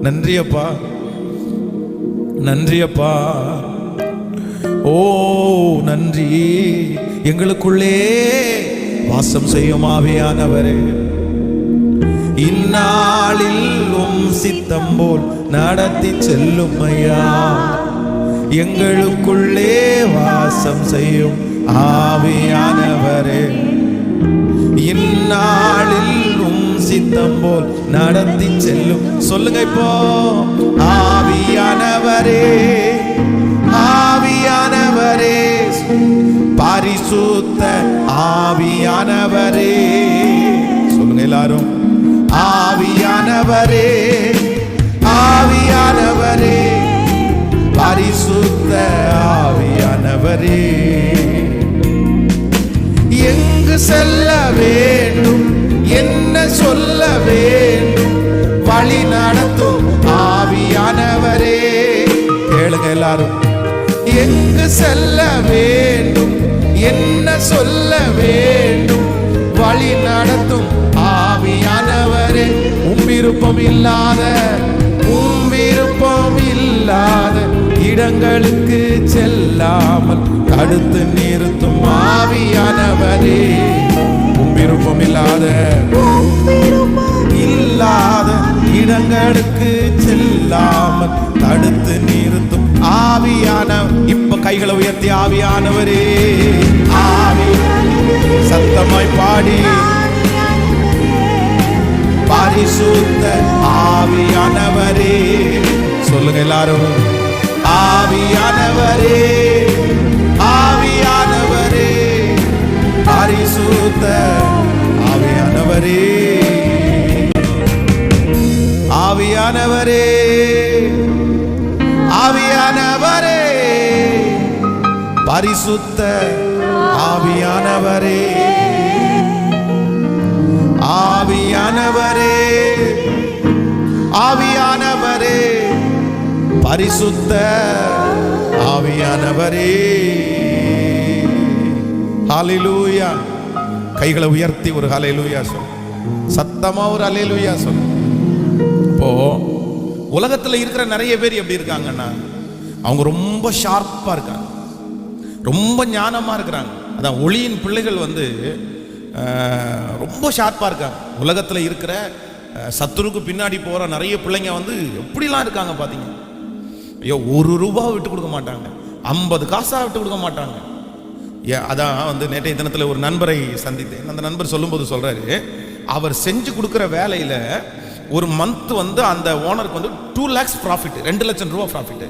நன்றி அப்பா, நன்றி அப்பா, ஓ நன்றி. எங்களுக்குள்ளே வாசம் செய்யும் ஆவியானவரே, இந்நாளில் உம் சித்தம் போல் நடத்தி செல்லும் ஐயா. எங்களுக்குள்ளே வாசம் செய்யும் ஆவியானவரே, இந்நாளில் உம் சித்தம் போல் நடத்தி செல்லும். சொல்லுங்க இப்போ, ஆவியானவரே, ஆவியானவரே, பரிசுத்த ஆவியானவரே. சொல்லுங்க எல்லாரும், ஆவியானவரே, ஆவியானவரே, பரிசுத்த ஆவியானவரே. எங்கு செல்ல வேண்டும், என்ன சொல்ல வேண்டும், வழி நடத்தும் ஆவியானவரே. எல்லாரும். எங்கு செல்ல வேண்டும், என்ன சொல்ல வேண்டும், வழி நடத்தும் ஆவியானவரே. விருப்பம் இல்லாத இடங்களுக்கு செல்லாமல் தடுத்து நிறுத்தும் ஆவியானவரே. விருப்பம் இல்லாத இடங்களுக்கு செல்லாமல் தடுத்து நிறுத்தும் ஆவியான. இப்ப கைகளை உயர்த்தி ஆவியானவரே, ஆவி சத்தமாய் பாடி பரிசுத்த ஆவியானவரே சொல்லுங்க எல்லாரும். ஆவியானவரே, ஆவியானவரே, பரிசுத்த ஆவியானவரே, ஆவியானவரே, ஆவியானவரே, பரிசுத்த ஆவியானவரே, ஆவியானவரே, ஆவியானவரே, பரிசுத்த ஆவியானவரே. ஹல்லேலூயா. கைகளை உயர்த்தி ஒரு ஹல்லேலூயா சொல். சத்தமா ஒரு ஹல்லேலூயா சொல். இப்போ உலகத்துல இருக்கிற நிறைய பேர் எப்படி இருக்காங்கன்னா, அவங்க ரொம்ப ஷார்ப்பா இருக்காங்க, ரொம்ப ஞானமா இருக்கிறாங்க. அதான் ஒளியின் பிள்ளைகள் ரொம்ப ஷார்ப்பா இருக்காங்க. உலகத்துல இருக்கிற சத்துருக்கு பின்னாடி போற நிறைய பிள்ளைங்க எப்படிலாம் இருக்காங்க பாத்தீங்க. ஐயோ, ₹1 விட்டு கொடுக்க மாட்டாங்க, 50 காசா விட்டு கொடுக்க மாட்டாங்க. அதான் நேற்றைய தினத்துல ஒரு நண்பரை சந்தித்தேன். அந்த நண்பர் சொல்லும்போது சொல்றாரு, அவர் செஞ்சு கொடுக்குற வேலையில ஒரு மந்த் அந்த ஓனருக்கு 2 lakhs ப்ராஃபிட், ₹2 லட்சம் ப்ராஃபிட்.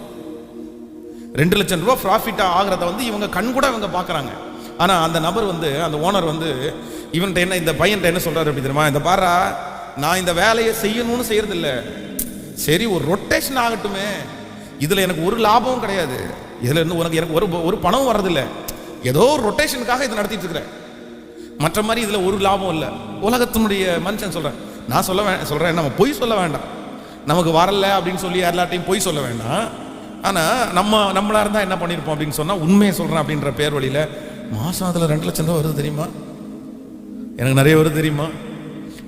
₹2 லட்சம் ப்ராஃபிட் ஆகிறத இவங்க கண் கூட இவங்க பாக்குறாங்க. ஆனா அந்த நபர் அந்த ஓனர் இவன்கிட்ட என்ன, இந்த பையன்கிட்ட என்ன சொல்றாரு அப்படி தெரியுமா, இந்த பாரா, நான் இந்த வேலையை செய்யணும்னு செய்யறது இல்லை, சரி ஒரு ரொட்டேஷன் ஆகட்டுமே, இதுல எனக்கு ஒரு லாபமும் கிடையாது, இதுல இருந்து உனக்கு எனக்கு ஒரு பணம் வர்றதில்லை, ஏதோ ஒரு ரொட்டேஷனுக்காக இதை நடத்திட்டு இருக்கிறேன், மற்ற மாதிரி இதுல ஒரு லாபம் இல்லை. உலகத்தினுடைய மனுஷன் சொல்றேன். நான் சொல்றேன், நம்ம பொய் சொல்ல வேண்டாம், நமக்கு வரல அப்படின்னு சொல்லி எல்லாத்தையும் பொய் சொல்ல வேண்டாம். ஆனா நம்மளா இருந்தா என்ன பண்ணிருப்போம் அப்படின்னு சொன்னா, உண்மையை சொல்றேன் அப்படின்ற பேர் வழியில, மாசம் அதுல ₹2 லட்சம் வருது தெரியுமா, எனக்கு நிறைய வருது தெரியுமா.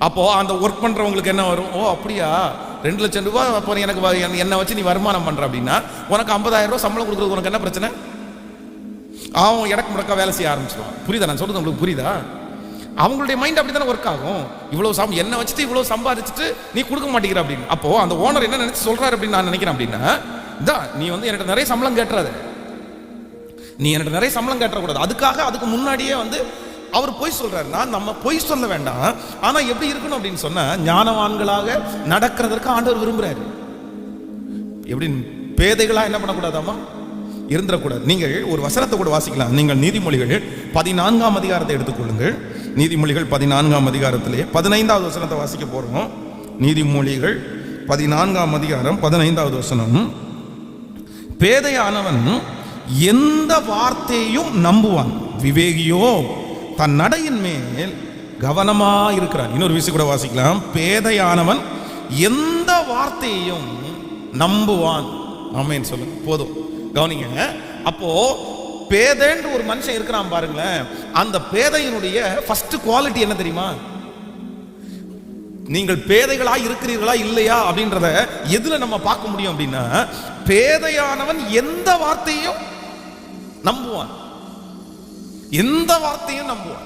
அப்போ அந்த ஒர்க் பண்றவங்களுக்கு என்ன வரும், ஓ அப்படியா, ₹2 லட்சம் அப்போ எனக்கு என்ன வச்சு நீ வருமானம் பண்ற அப்படின்னா, உனக்கு ₹50,000 சம்பளம் கொடுக்குறது உனக்கு என்ன பிரச்சனை? அவன் இடக்கு முடக்க வேலை செய்ய ஆரம்பிச்சிடுவான். புரியுதா நான் சொல்றது உங்களுக்கு? புரியுதா? அவங்களுடைய மைண்ட் அப்படி தானே ஒர்க் ஆகும். இவ்வளவு என்ன வச்சுட்டு இவ்வளவு சம்பாதிச்சுட்டு நீ கொடுக்க மாட்டேங்கிற அப்படின்னு. அப்போ அந்த ஓனர் என்ன நினைச்சு சொல்றாரு அப்படின்னு நான் நினைக்கிறேன் அப்படின்னா, நீ என்கிட்ட நிறைய சம்பளம் கேட்டுறாத, நீ என்கிட்ட நிறைய சம்பளம் கேட்டக்கூடாது, அதுக்கு முன்னாடியே அவர் பொய் சொல்றாரு. நம்ம பொய் சொல்ல வேண்டாம், ஆனா எப்படி இருக்கணும் அப்படின்னு சொன்னா, ஞானவான்களாக நடக்கிறதற்கு ஆண்டவர் விரும்புறாரு. எப்படி பேதைகளா என்ன பண்ணக்கூடாதாமா இருந்துடக்கூடாது. நீங்கள் ஒரு வசனத்தை கூட வாசிக்கலாம். நீங்கள் நீதிமொழிகள் 14ஆம் அதிகாரத்தை எடுத்துக்கொள்ளுங்கள். நீதிமொழிகள் 14ஆம் அதிகாரத்திலே 15வது வசனத்தை வாசிக்க போறோம். நீதிமொழிகள் 14ஆம் அதிகாரம் 15வது வசனம். பேதையானவன் எந்த வார்த்தையும் நம்புவான், விவேகியோ தன் நடையின் மேல் கவனமா இருக்கிறான். இன்னொரு விஷயம் கூட வாசிக்கலாம். பேதையானவன் எந்த வார்த்தையையும் நம்புவான். ஆமென் சொல்லுங்க. போதும், கவனிங்க. அப்போ பேதைன்ற ஒரு மனுஷன் இருக்கிறான் பாருங்களேன், அந்த பேதையினுடைய ஃபர்ஸ்ட் குவாலிட்டி என்ன தெரியுமா? நீங்கள் பேதைகளா இருக்கிறீர்களா இல்லையா அப்படின்றத எதுல நம்ம பார்க்க முடியும் அப்படின்னா, பேதையானவன் எந்த வார்த்தையும் நம்புவான், எந்த வார்த்தையும் நம்புவான்.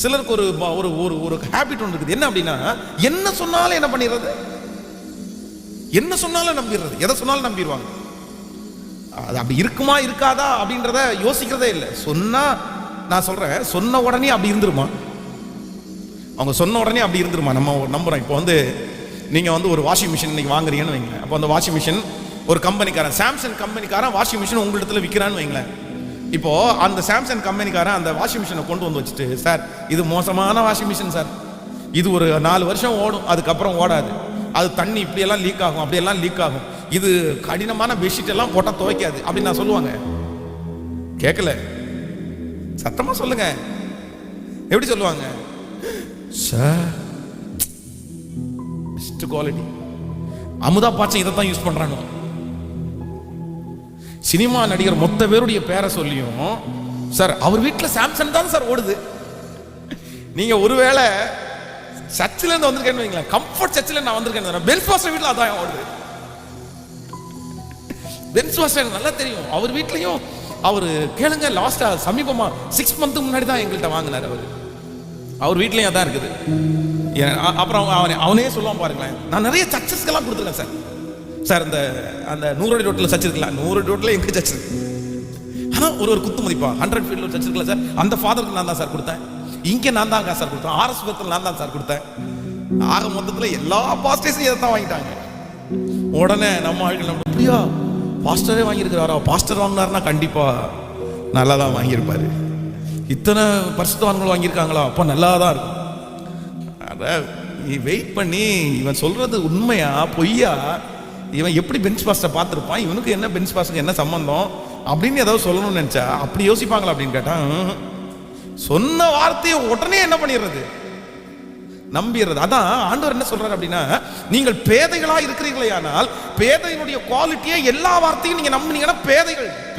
சிலருக்கு ஒரு ஹேபிட் ஒன்று இருக்குது. என்ன அப்படின்னா, என்ன சொன்னாலும் என்ன பண்ணிடுறது, என்ன சொன்னாலும் நம்பிடுறது, எதை சொன்னாலும் நம்பிடுவாங்க. அது அப்படி இருக்குமா இருக்காதா அப்படின்றத யோசிக்கிறதே இல்லை. சொன்னா, நான் சொல்றேன், சொன்ன உடனே அப்படி இருந்துருமா, அவங்க சொன்ன உடனே அப்படி இருந்துருமா, நம்ம நம்புறோம். இப்போ நீங்க ஒரு வாஷிங் மிஷின் இன்னைக்கு வாங்குறீங்கன்னு வைங்களேன். அப்போ அந்த வாஷிங் மிஷின் ஒரு கம்பெனிக்காரன், சாம்சங் கம்பெனிக்காரன் வாஷிங் மிஷின் உங்களிடத்துல விற்கிறான்னு வைங்களேன். இப்போ அந்த சாம்சங் கம்பெனிக்காரன் அந்த வாஷிங் மிஷினை கொண்டு வச்சுட்டு, சார் இது மோசமான வாஷிங் மிஷின் சார், இது ஒரு 4 வருஷம் ஓடும், அதுக்கப்புறம் ஓடாது, அது தண்ணி இப்படியெல்லாம் லீக் ஆகும், அப்படியெல்லாம் லீக் ஆகும், இது கடினமான பெட்ஷீட் எல்லாம் போட்டா துவைக்காது அப்படின்னு நான் சொல்லுவாங்க. கேட்கல, சத்தமா சொல்லுங்க. எப்படி சொல்லுவாங்க? சார் பெஸ்ட் குவாலிட்டி, அமுதா பாச்சம் இதை தான் யூஸ் பண்றானோ. சினிமா நடிகர் மொத்த பேருடைய பேரை சொல்லியும் சார் அவர் வீட்டில் சாம்சங் தான் சார் ஓடுது. நீங்க ஒருவேளை சர்ச்சில் இருந்து வந்திருக்கேன்னு வைங்களேன், கம்ஃபர்ட் சர்ச்சில் நான் வந்திருக்கேன், பென்ஸ் பாஸ்டர் வீட்டில் அதான் ஓடுது. பென்ஸ் பாஸ்டர் நல்லா தெரியும். அவர் வீட்லையும் அவர் கேளுங்க, லாஸ்டா சமீபமா 6 months முன்னாடி தான் எங்கள்கிட்ட வாங்கினார். அவர் வீட்லையும் அதான் இருக்குது. அப்புறம் அவனே சொல்லுவான் பாருங்களேன், நான் நிறைய சர்ச்சஸ்க்கெல்லாம் கொடுத்துருக்கேன் சார். சார் அந்த 100 அடி ரோட்டில் சர்ச் இருக்கலாம், 100 அடி ரோட்டில் எங்க சர்ச் இருக்கு. ஆனால் ஒரு குத்து மதிப்பா 100 feet ஒரு சர்ச் இருக்குல்ல சார், அந்த ஃபாதருக்கு நான் தான் சார் கொடுத்தேன். இங்கே நான் தான் சார் கொடுத்தேன். RS பத்தில் நான் தான் சார் கொடுத்தேன். ஆக மொத்தத்தில் எல்லா பாஸ்டர்ஸையும் இதை தான் வாங்கிட்டாங்க. உடனே நம்ம ஆட்கள் அப்படியா பாஸ்டரே வாங்கியிருக்கிறாரா, பாஸ்டர் வாங்கினாருன்னா கண்டிப்பா நல்லா தான் வாங்கியிருப்பாரு. இத்தனை பரிசுத்தவான்கள் வாங்கியிருக்காங்களா, அப்போ நல்லா தான் இருக்கும். அதான் நீ வெயிட் பண்ணி இவன் சொல்றது உண்மையா பொய்யா, இவன் எப்படி பென்ச் பாஸ்டர் பார்த்துருப்பான், இவனுக்கு என்ன பென்ச் பாஸ்டருக்கு என்ன சம்பந்தம் அப்படின்னு ஏதாவது சொல்லணும்னு நினைச்சா அப்படி யோசிப்பாங்களா அப்படின்னு கேட்டான். சொன்ன வார்த்தையை உடனே என்ன பண்ணிடுறது, நம்பிடுறது. அதான் ஆண்டவர் என்ன சொல்றாரு அப்படின்னா, நீங்கள் பேதைகளா இருக்கிறீர்களே, ஆனால் பேதையினுடைய குவாலிட்டியை எல்லா வார்த்தையும் நீங்க நம்பினீங்கன்னா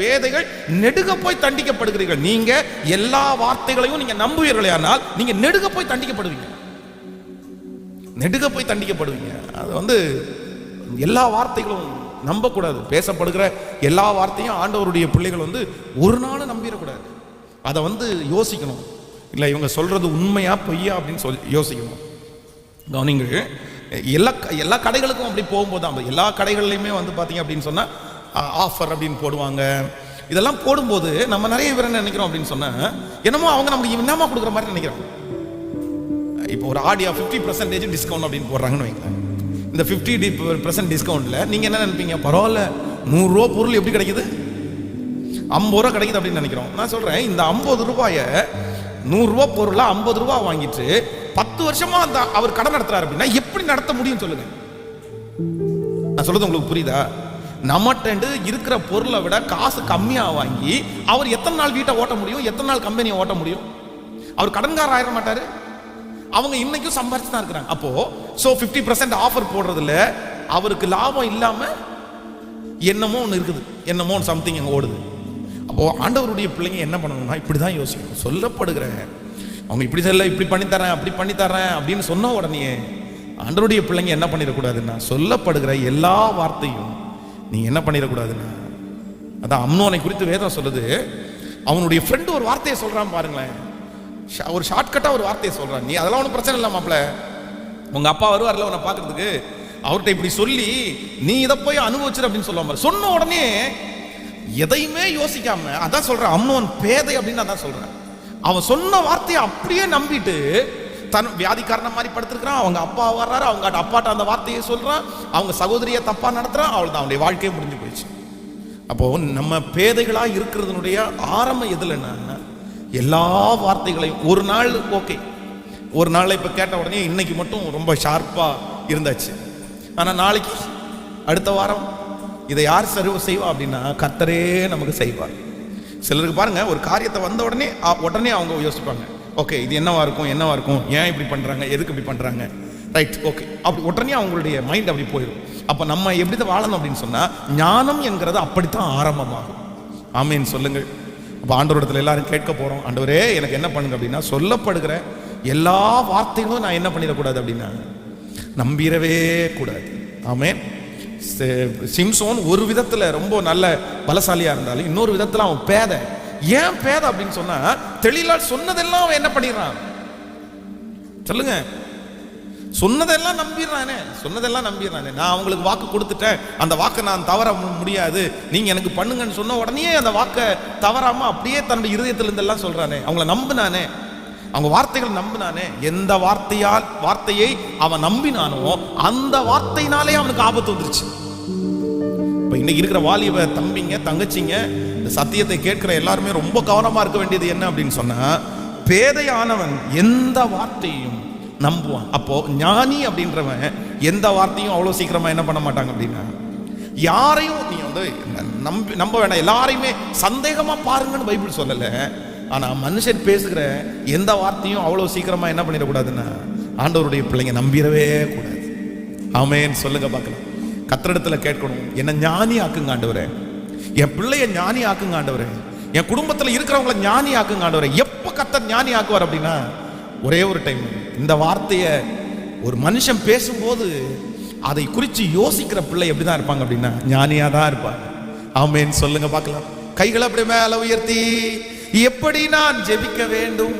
பேதைகள் நெடுக போய் தண்டிக்கப்படுகிறீர்கள். நீங்க எல்லா வார்த்தைகளையும் நீங்க நம்புவீர்களே, ஆனால் நீங்க நெடுக போய் தண்டிக்கப்படுவீங்க. அது எல்லா வார்த்தைகளும் நம்பக்கூடாது. பேசப்படுகிற எல்லா வார்த்தையும் ஆண்டவருடைய பிள்ளைகள் ஒரு நாள் நம்பிடக்கூடாது. அதை யோசிக்கணும். இல்லை இவங்க சொல்றது உண்மையா பொய்யா அப்படின்னு சொல்லி யோசிக்கணும். கவனிங்கள், எல்லா கடைகளுக்கும் அப்படி போகும்போது தான், எல்லா கடைகள்லையுமே பார்த்தீங்க அப்படின்னு சொன்னால் ஆஃபர் அப்படின்னு போடுவாங்க. இதெல்லாம் போடும்போது நம்ம நிறைய பேர் என்ன நினைக்கிறோம் அப்படின்னு சொன்னால், என்னமோ அவங்க நமக்கு என்னமா கொடுக்குற மாதிரி நினைக்கிறோம். இப்போ ஒரு ஆடியா 50% டிஸ்கவுண்ட் அப்படின்னு போடுறாங்கன்னு வைங்களேன். இந்த 50% டிஸ்கவுண்ட்ல நீங்க என்ன நினைப்பீங்க, பரவாயில்ல 100 ரூபா பொருள் எப்படி கிடைக்குது, 50 ரூபா கிடைக்குது அப்படின்னு நினைக்கிறோம். நான் சொல்றேன், இந்த 50 ரூபாயை 100 ரூபா பொருளா 50 ரூபா வாங்கிட்டு 10 வருஷமா அந்த அவர் கடன் நடத்துறாரு அப்படின்னா எப்படி நடத்த முடியும் சொல்லுங்க. நான் சொல்றது உங்களுக்கு புரியுதா? நம்மகிட்ட இருக்கிற பொருளை விட காசு கம்மியா வாங்கி அவர் எத்தனை நாள் வீட்டை ஓட்ட முடியும், எத்தனை நாள் கம்பெனியை ஓட்ட முடியும்? அவர் கடன்காரர் ஆயிட மாட்டாரு. அவங்க இன்னைக்கும் சம்பாரிச்சு தான் இருக்கிறாங்க. அப்போ 50% ஆஃபர் போடுறதுல அவருக்கு லாபம் இல்லாம என்னமோ ஒன்று இருக்குது, என்னமோ சம்திங் அங்கே ஓடுது. அப்போ ஆண்டவருடைய பிள்ளைங்க என்ன பண்ணணும்னா இப்படிதான் யோசிக்கணும். சொல்லப்படுகிற அவங்க இப்படி சொல்ல, இப்படி பண்ணித்தரேன் அப்படி பண்ணித்தரேன் அப்படின்னு சொன்ன உடனே ஆண்டவருடைய பிள்ளைங்க என்ன பண்ணிடக்கூடாதுன்னா, சொல்லப்படுகிற எல்லா வார்த்தையும் நீ என்ன பண்ணிடக்கூடாதுன்னா, அதான் அம்னோனை குறித்து வேதம் சொல்லுது. அவனுடைய ஃப்ரெண்டு ஒரு வார்த்தையை சொல்றான் பாருங்களேன், ஒரு ஷார்ட்கட்டா ஒரு வார்த்தையை சொல்றான். நீ அதெல்லாம் ஒன்றும் பிரச்சனை இல்லை மாப்பிள்ள, உங்க அப்பா வருவார்ல உன்னை பார்க்கறதுக்கு, அவர்கிட்ட இப்படி சொல்லி நீ இதை போய் அனுபவிச்சிரு அப்படின்னு சொல்லுவாங்க. சொன்ன உடனே எதையுமே யோசிக்காம அதான் சொல்றேன், அம்னோன் பேதை அப்படின்னு அதான் சொல்றேன். அவன் சொன்ன வார்த்தையை அப்படியே நம்பிட்டு தன் வியாதிக்காரன மாதிரி படுத்திருக்கிறான். அவங்க அப்பா வர்றாரு, அவங்க அப்பாட்ட அந்த வார்த்தையை சொல்றான், அவங்க சகோதரியை தப்பா நடத்துறான். அவள்தான் அவனுடைய வாழ்க்கையை முடிஞ்சு போயிடுச்சு. அப்போ நம்ம பேதைகளா இருக்கிறதுனுடைய ஆரம்பம் எதுலன்னா, எல்லா வார்த்தைகளையும் ஒரு நாள் ஓகே, ஒரு நாள் இப்ப கேட்ட உடனே இன்னைக்கு மட்டும் ரொம்ப ஷார்ப்பா இருந்தாச்சு. ஆனா நாளைக்கு அடுத்த வாரம் இதை யார் சர்வ செய்வா அப்படின்னா கர்த்தரே நமக்கு செய்வார். சிலருக்கு பாருங்க, ஒரு காரியத்தை வந்த உடனே அவங்க யோசிப்பாங்க, ஓகே இது என்னவா இருக்கும், ஏன் இப்படி பண்றாங்க, எதுக்கு இப்படி பண்றாங்க, ரைட் ஓகே, அப்படி உடனே அவங்களுடைய மைண்ட் அப்படி போயிடும். அப்ப நம்ம எப்படிதான் வாழணும் அப்படின்னு சொன்னா, ஞானம் என்கிறது அப்படித்தான் ஆரம்பமாகும். ஆமேன் சொல்லுங்கள். அப்ப ஆண்டவரிடத்துல எல்லாரும் கேட்க போறோம், ஆண்டவரே எனக்கு என்ன பண்ணுங்க அப்படின்னா, சொல்லப்படுகிற எல்லா வார்த்தைகளும் நான் என்ன பண்ணிடக்கூடாது அப்படின்னா நம்பிடவே கூடாது. ஆமேன். சிம்சோன் ஒரு விதத்துல ரொம்ப நல்ல பலசாலியா இருந்தாலும் இன்னொரு விதத்துல அவன் பேதை. ஏன் பேதை அப்படின்னு சொன்னா, தெளிலால் சொன்னதெல்லாம் அவன் என்ன பண்ணிடுறான் சொல்லுங்க, சொன்னதெல்லாம் நம்பிடுறானே. நான் அவங்களுக்கு வாக்கு கொடுத்துட்டேன், அந்த வாக்கை நான் தவற முடியாது, நீங்க எனக்கு பண்ணுங்கன்னு சொன்ன உடனே அந்த வாக்கை தவறாம அப்படியே தன்னுடைய இருதயத்திலிருந்து எல்லாம் சொல்றானே. அவங்கள நம்பினானே, அவங்க வார்த்தைகள் நம்பினானே. எந்த வார்த்தையை அவன் நம்பினானோ அந்த வார்த்தையினாலே அவனுக்கு ஆபத்து வந்துருச்சு. இப்ப இன்னைக்கு இருக்கிற வாலிப தம்பிங்க தங்கச்சிங்க, இந்த சத்தியத்தை கேட்கிற எல்லாருமே ரொம்ப கவனமா இருக்க வேண்டியது என்ன அப்படின்னு சொன்னா, பேதையானவன் எந்த வார்த்தையும் நம்புவான். அப்போ ஞானி அப்படின்றவன் எந்த வார்த்தையும் அவ்வளவு சீக்கிரமா என்ன பண்ண மாட்டாங்க அப்படின்னா, யாரையும் நீ நம்ப வேண்டாம், எல்லாரையுமே சந்தேகமா பாருங்கன்னு பைபிள் சொல்லல. ஆனா மனுஷன் பேசுகிற எந்த வார்த்தையும் அவ்வளவு சீக்கிரமா என்ன பண்ணிடக்கூடாதுன்னா ஆண்டவருடைய பிள்ளைங்க நம்பிடவே கூடாது. ஆமேன் சொல்லுங்க பார்க்கலாம். கர்த்தரிடத்துல கேட்கணும், என்ன ஞானி ஆக்குங்க ஆண்டவரே, என் பிள்ளைய ஞானி ஆக்குங்க ஆண்டவரே, என் குடும்பத்தில் இருக்கிறவங்கள ஞானி ஆக்குங்க ஆண்டவரே. எப்ப கர்த்தர் ஞானி ஆக்குவார் அப்படின்னா, ஒரே ஒரு டைம் இந்த வார்த்தையை ஒரு மனுஷன் பேசும்போது அதை குறித்து யோசிக்கிற பிள்ளை எப்படிதான் இருப்பாங்க அப்படின்னா ஞானியா தான் இருப்பாங்க. ஆமென் சொல்லுங்க பார்க்கலாம். கைகளை அப்படி மேல உயர்த்தி, எப்படி நான் ஜெபிக்க வேண்டும்,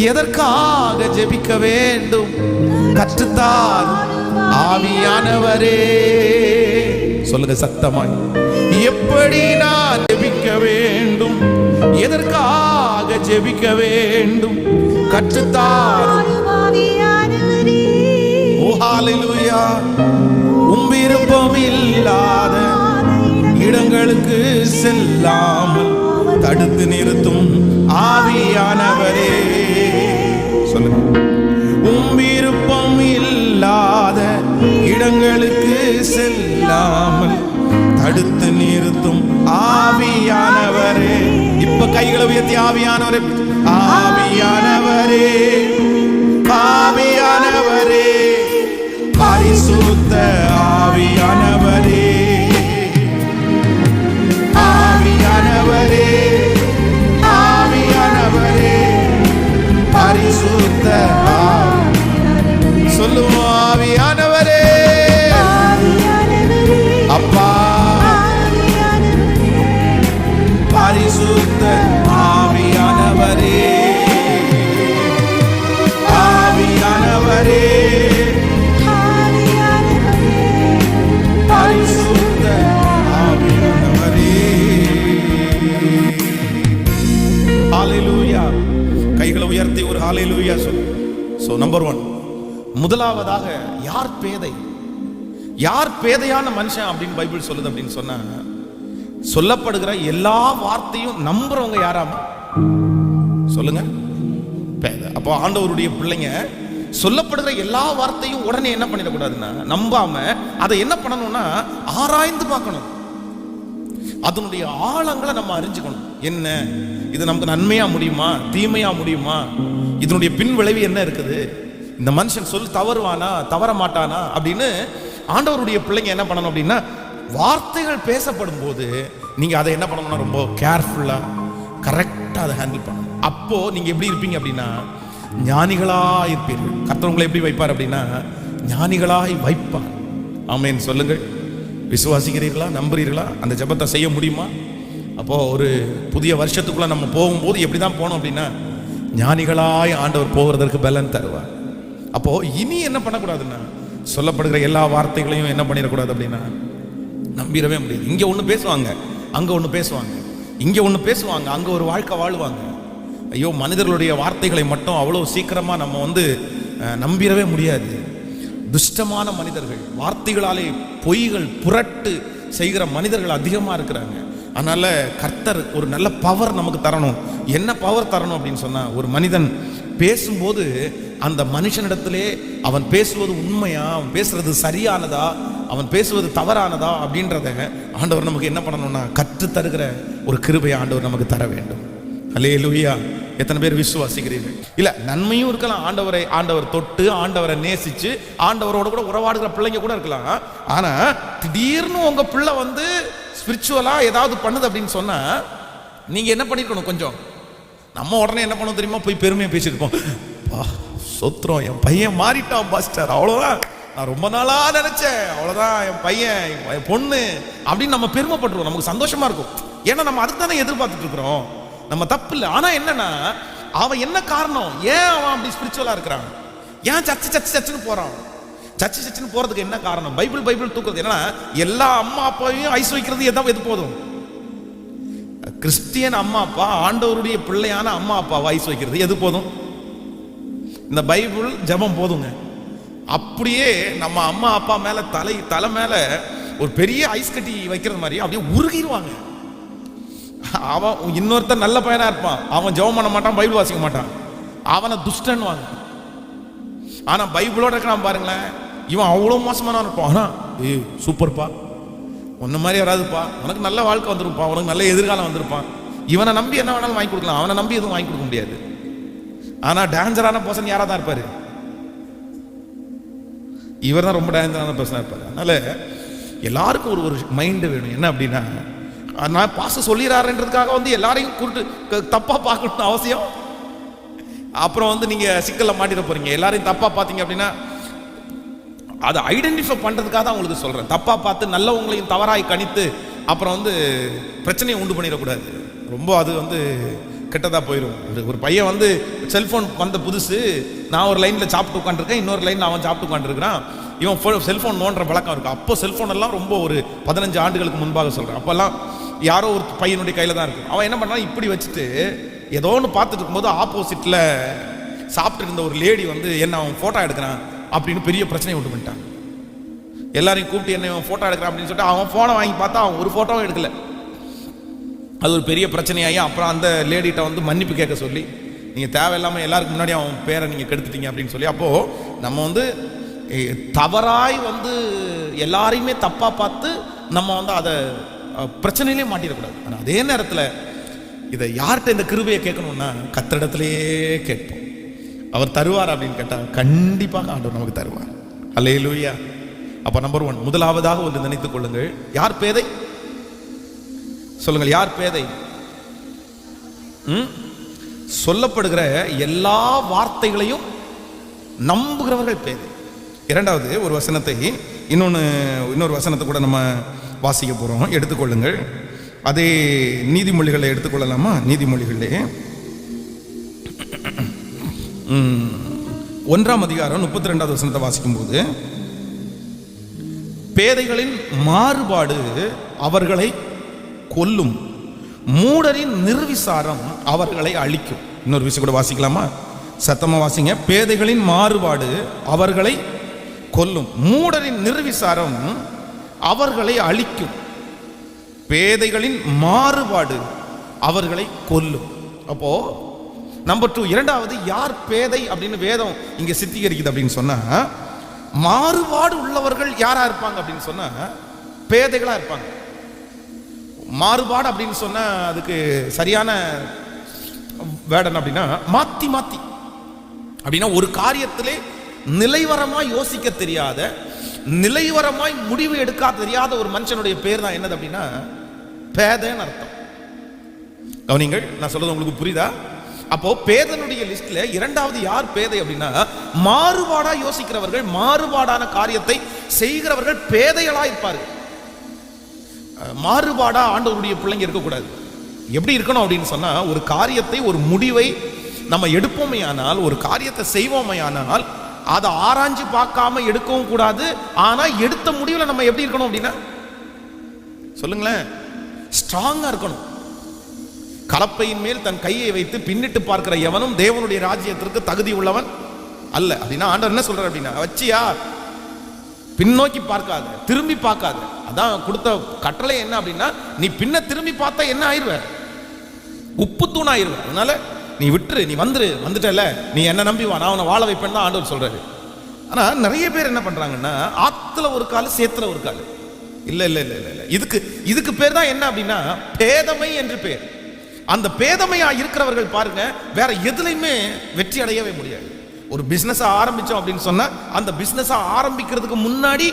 எதற்காக ஜெபிக்க வேண்டும் கற்றுத்தார் ஆவியானவரே. சொல்லுங்க சத்தமாய், எப்படி நான் ஜெபிக்க வேண்டும், எதற்காக ஜெபிக்க வேண்டும் கற்றுத்தார் ஆவியானவரே. ஓ ஹalleluya. விருப்பம் இல்லாத இடங்களுக்கு செல்லாமல் தடுத்து நிறுத்தும் ஆவியானவரே. சொல்லுங்க, விருப்பம் இல்லாத இடங்களுக்கு செல்லாமல் தடுத்து நிறுத்தும் ஆவியானவரே. இப்ப கைகளை உயர்த்தி ஆவியானவரே, ஆவியானவரே, ஆவியானவரே, பரிசுத்த ஆவியானவரே, ஆவியானவரே, ஆவியானவரே, பரிசுத்த சொல்லுவோம் ஆவியானவரே. அப்பா பரிசுத்த ஆவியானவரே, ஆவியானவரே, பரிசுத்த ஆவியானவரே. ஹalleluya. கைகளை உயர்த்தி ஒரு ஹalleluya சொல்லு. சோ நம்பர் 1, முதலாவதாக யார் பேதை, யார் பேதையான மனுஷன் அப்படின்னு பைபிள் சொல்லுது அப்படின்னு சொன்னா, சொல்லப்படுகிற எல்லா வார்த்தையும் நம்புறவங்க யாராம சொல்லுங்க, பேதை. அப்போ ஆண்டவருடைய பிள்ளைங்க சொல்லப்படுகிற எல்லா வார்த்தையும் உடனே என்ன பண்ணிடக்கூடாதுன்னா, நம்பாம அதை என்ன பண்ணணும்னா ஆராய்ந்து பார்க்கணும். அதனுடைய ஆழங்களை நம்ம அறிஞ்சுக்கணும். என்ன இது நமக்கு நன்மையா முடியுமா, தீமையா முடியுமா, இதனுடைய பின் விளைவு என்ன இருக்குது, இந்த மனுஷன் சொல் தவறுவானா தவற மாட்டானா அப்படின்னு ஆண்டவருடைய பிள்ளைங்க என்ன பண்ணணும் அப்படின்னா, வார்த்தைகள் பேசப்படும் போது நீங்க அதை என்ன பண்ணணும்னா ரொம்ப கேர்ஃபுல்லா கரெக்டா அதை ஹேண்டில் பண்ணணும். அப்போ நீங்க எப்படி இருப்பீங்க அப்படின்னா ஞானிகளா இருப்பீர்கள். கர்த்தர் உங்களை எப்படி வைப்பார் அப்படின்னா ஞானிகளாய் வைப்பார். ஆமென் சொல்லுங்கள். விசுவாசிக்கிறீர்களா, நம்புறீர்களா? அந்த ஜெபத்தை செய்ய முடியுமா? அப்போ ஒரு புதிய வருஷத்துக்குள்ள நம்ம போகும்போது எப்படிதான் போனோம் அப்படின்னா ஞானிகளாய் ஆண்டவர் போகிறதற்கு பலன் தருவார். அப்போ இனி என்ன பண்ணக்கூடாதுன்னா, சொல்லப்படுகிற எல்லா வார்த்தைகளையும் என்ன பண்ணிடக்கூடாது அப்படின்னா நம்பிடவே முடியாது. இங்க ஒண்ணு பேசுவாங்க, அங்க ஒண்ணு பேசுவாங்க, இங்க ஒண்ணு பேசுவாங்க, அங்க ஒரு வாழ்க்கை வாழுவாங்க. ஐயோ, மனிதர்களுடைய வார்த்தைகளை மட்டும் அவ்வளவு சீக்கிரமா நம்ம நம்பிடவே முடியாது. துஷ்டமான மனிதர்கள், வார்த்தைகளாலே பொய்கள் புரட்டு செய்கிற மனிதர்கள் அதிகமா இருக்கிறாங்க. அதனால கர்த்தர் ஒரு நல்ல பவர் நமக்கு தரணும். என்ன பவர் தரணும் அப்படின்னு சொன்னா, ஒரு மனிதன் பேசும்போது அந்த மனுஷனிடத்திலே அவன் பேசுவது உண்மையா, அவன் பேசுறது சரியானதா, அவன் பேசுவது தவறானதா அப்படின்றத ஆண்டவர் நமக்கு என்ன பண்ணணும்னா கற்று தருகிற ஒரு கிருபையை ஆண்டவர் நமக்கு தர வேண்டும். அல்லேலூயா. எத்தனை பேர் விசுவாசிக்கிறீர்கள்? இல்ல, நன்மையும் இருக்கலாம். ஆண்டவர் தொட்டு ஆண்டவரை நேசிச்சு ஆண்டவரோட கூட உறவாடுகிற பிள்ளைங்க கூட இருக்கலாம். ஆனா திடீர்னு உங்க பிள்ளை ஸ்பிரிச்சுவலா ஏதாவது பண்ணுது அப்படின்னு சொன்னா நீங்க என்ன பண்ணிருக்கணும்? கொஞ்சம் நம்ம உடனே என்ன பண்ணணும் தெரியுமா? போய் பெருமையா பேசிருப்போம். சொத்துறோம், என் பையன் மாறிட்டான் பாஸ்டர், அவ்வளவுதான், நான் ரொம்ப நாளா நினைச்சேன், அவ்வளவுதான், என் பையன் என் பொண்ணு அப்படின்னு நம்ம பெருமைப்பட்டுருவோம். நமக்கு சந்தோஷமா இருக்கும். ஏன்னா நம்ம அதுக்கு தானே எதிர்பார்த்துட்டு இருக்கிறோம். நம்ம தப்பு இல்லை. ஆனா என்னன்னா, அவன் என்ன காரணம், ஏன் அவன் அப்படி ஸ்பிரிச்சுவலா இருக்கிறான், ஏன் சச்சுன்னு போறான்? சச்சுன்னு போறதுக்கு என்ன காரணம்? பைபிள் தூக்குறது என்னன்னா, எல்லா அம்மா அப்பாவையும் ஐஸ் வைக்கிறது எது போதும்? கிறிஸ்டியன் அம்மா அப்பா, ஆண்டவருடைய பிள்ளையான அம்மா அப்பாவை ஐஸ் வைக்கிறது எது போதும்? இந்த பைபிள் ஜெபம் போதுங்க. அப்படியே நம்ம அம்மா அப்பா மேல தலை மேல ஒரு பெரிய ஐஸ் கட்டி வைக்கிறது மாதிரி அப்படியே உருகிடுவாங்க. அவன் இன்னொருத்தர் நல்ல பையனா இருப்பான், அவன் ஜெபம் பண்ண மாட்டான், பைபிள் வாசிக்க மாட்டான், அவனை துஷ்டன் வாங்க. ஆனா பைபிளோட இருக்கிறான் பாருங்களேன், இவன் அவ்வளவு மோசமான இருப்பான். ஆனா சூப்பர்ப்பா, உன்ன மாதிரி வராதுப்பா, உனக்கு நல்ல வாழ்க்கை வந்திருப்பான், உனக்கு நல்ல எதிர்காலம் வந்திருப்பான். இவனை நம்பி என்ன வேணாலும் வாங்கி கொடுக்கலாம், அவனை நம்பி எதுவும் வாங்கி கொடுக்க முடியாது. ஆனா டேஞ்சரான பர்சன் யாரா தான் இருப்பாரு? இவர் தான் ரொம்ப டேஞ்சரான பர்சனா இருப்பாரு. அதனால எல்லாருக்கும் ஒரு மைண்ட் வேணும். என்ன அப்படின்னா, நான் பாஸ்டர் சொல்லிடுறாருன்றதுக்காக வந்து எல்லாரையும் கூப்பிட்டு தப்பா பார்க்கணும்னு அவசியம். அப்புறம் வந்து நீங்க சிக்கல்ல மாட்டிட போறீங்க. எல்லாரையும் தப்பா பார்த்தீங்க அப்படின்னா அதை ஐடென்டிஃபை பண்றதுக்காக தான் உங்களுக்கு சொல்றேன். தப்பா பார்த்து நல்லவங்களையும் தவறாய் கணித்து அப்புறம் வந்து பிரச்சனையை உண்டு பண்ணிடக்கூடாது. ரொம்ப அது வந்து கெட்டதா போயிடும். ஒரு பையன் வந்து செல்போன் வந்த புதுசு, நான் ஒரு லைன்ல சாப்பிட்டு உட்காந்துருக்கேன், இன்னொரு லைன்ல அவன் சாப்பிட்டு உட்காந்துருக்கான். இவன் செல்போன் நோன்ற பழக்கம் இருக்கு. அப்போ செல்போன் எல்லாம் ரொம்ப ஒரு 15 ஆண்டுகளுக்கு முன்பாக சொல்றேன். அப்பெல்லாம் யாரோ ஒரு பையனுடைய கையில தான் இருக்கும். அவன் என்ன பண்றான், இப்படி வச்சுட்டு ஏதோ ஒன்று பார்த்துட்டு இருக்கும்போது ஆப்போசிட்ல சாப்பிட்டு இருந்த ஒரு லேடி வந்து என்ன அவன் போட்டோ எடுக்கிறான் அப்படின்னு பெரிய பிரச்சனையை உண்டு பண்ணிட்டான். எல்லாரையும் கூப்பிட்டு என்ன அவன் போட்டோ எடுக்கிறான் அப்படின்னு சொல்லிட்டு அவன் போனை வாங்கி பார்த்தா அவன் ஒரு போட்டோவும் எடுக்கல. அது ஒரு பெரிய பிரச்சனையாகி அப்புறம் அந்த லேடிகிட்ட வந்து மன்னிப்பு கேட்க சொல்லி, நீங்கள் தேவையில்லாமல் எல்லாருக்கும் முன்னாடி அவன் பேரை நீங்கள் கெடுத்துட்டீங்க அப்படின்னு சொல்லி. அப்போது நம்ம வந்து தவறாய் வந்து எல்லாரையுமே தப்பாக பார்த்து நம்ம வந்து அதை பிரச்சனையிலே மாட்டிடக்கூடாது. ஆனால் அதே நேரத்தில் இதை யார்கிட்ட இந்த கிருபையை கேட்கணும்னா கர்த்தரிடத்திலேயே கேட்போம். அவர் தருவார் அப்படின்னு கேட்டால் கண்டிப்பாக ஆண்டவர் நமக்கு தருவார். அல்லேலூயா. அப்போ நம்பர் 1, முதலாவதாக ஒன்று நினைத்துக் கொள்ளுங்கள். யார் பேதை சொல்லுங்கள், யார் பேதை? சொல்லப்படுகிற எல்லா வார்த்தைகளையும் நம்புகிறவர்கள் பேதை. இரண்டாவது ஒரு வசனத்தை இன்னொரு வசனத்தை கூட நம்ம வாசிக்க போறோம். எடுத்துக்கொள்ளுங்கள். அதே நீதிமொழிகளை எடுத்துக்கொள்ளலாமா? நீதிமொழிகளே 1ஆம் அதிகாரம் 32வது வசனத்தை வாசிக்கும் போது, பேதைகளின் மாறுபாடு அவர்களை கொல்லும், மூடரின் நிர்விசாரம் அவர்களை அழிக்கும். இன்னொரு விஷயம் கூட வாசிக்கலாமா? சத்தமா வாசிங்க. பேதைகளின் மாறுபாடு அவர்களை கொல்லும், மூடரின் நிர்விசாரம் அவர்களை அழிக்கும். பேதைகளின் மாறுபாடு அவர்களை கொல்லும். அப்போ நம்பர் 2, இரண்டாவது யார் பேதை அப்படின்னு வேதம் இங்க சித்தீகரிக்குது அப்படின்னு சொன்னா, மாறுபாடு உள்ளவர்கள் யாரா இருப்பாங்க அப்படின்னு சொன்னா பேதைகளா இருப்பாங்க. மாறுபாடு அப்படின்னு சொன்னா அதுக்கு சரியான வேர்டன் அப்படின்னா மாத்தி மாத்தி அப்படின்னா ஒரு காரியத்திலே நிலைவரமாய் யோசிக்க தெரியாத, நிலைவரமாய் முடிவு எடுக்க தெரியாத ஒரு மனுஷனுடைய பேர் தான் என்னது அப்படின்னா பேதைன்னு அர்த்தம். கவனிங்கள், நான் சொல்றது உங்களுக்கு புரியுதா? அப்போ பேதனுடைய லிஸ்ட்ல இரண்டாவது யார் பேதை அப்படின்னா மாறுபாடா யோசிக்கிறவர்கள், மாறுபாடான காரியத்தை செய்கிறவர்கள் பேதைகளா இருப்பார்கள். மாறுபாடா ஆண்டவருடைய பிள்ளைங்க இருக்கக்கூடாது. எப்படி இருக்கணும் அப்படின்னு சொன்னா, ஒரு காரியத்தை, ஒரு முடிவை நம்ம எடுப்போமே ஆனால், ஒரு காரியத்தை செய்வோமே ஆனால் அதை ஆராய்ஞ்சு பார்க்காம எடுக்கவும் கூடாது. ஆனா எடுத்த முடிவுல நம்ம எப்படி இருக்கணும் அப்படின்னா சொல்லுங்களேன், ஸ்ட்ராங்கா இருக்கணும். கலப்பையின் மேல் தன் கையை வைத்து பின்னிட்டு பார்க்கிற எவனும் தேவனுடைய ராஜ்யத்திற்கு தகுதி உள்ளவன் அல்ல அப்படின்னா ஆண்டவர் என்ன சொல்றார் அப்படின்னா, வச்சியா பின்னோக்கி பார்க்காத, திரும்பி பார்க்காத. அதான் கொடுத்த கட்டளை என்ன அப்படின்னா, நீ பின்ன திரும்பி பார்த்தா என்ன ஆயிருவ? உப்பு தூண் ஆயிருவ. அதனால நீ விட்டுரு, நீ வந்துட்டல, நீ என்ன நம்பி வா, நான் உன்னை வாழ வைப்பேன்னு தான் ஆண்டவர் சொல்றாரு. ஆனா நிறைய பேர் என்ன பண்றாங்கன்னா, ஆத்துல ஒரு கால் சேத்துல ஒரு கால். இல்ல இல்ல இல்ல இல்ல, இதுக்கு பேர் தான் என்ன அப்படின்னா பேதமை என்று பேர். அந்த பேதமையா இருக்கிறவர்கள் பாருங்க, வேற எதுலையுமே வெற்றி அடையவே முடியாது. ஒரு பிசினஸ் ஆரம்பிச்சோம் அப்படின்னு சொன்னா அந்த பிசினஸ் ஆரம்பிக்கிறதுக்கு முன்னாடி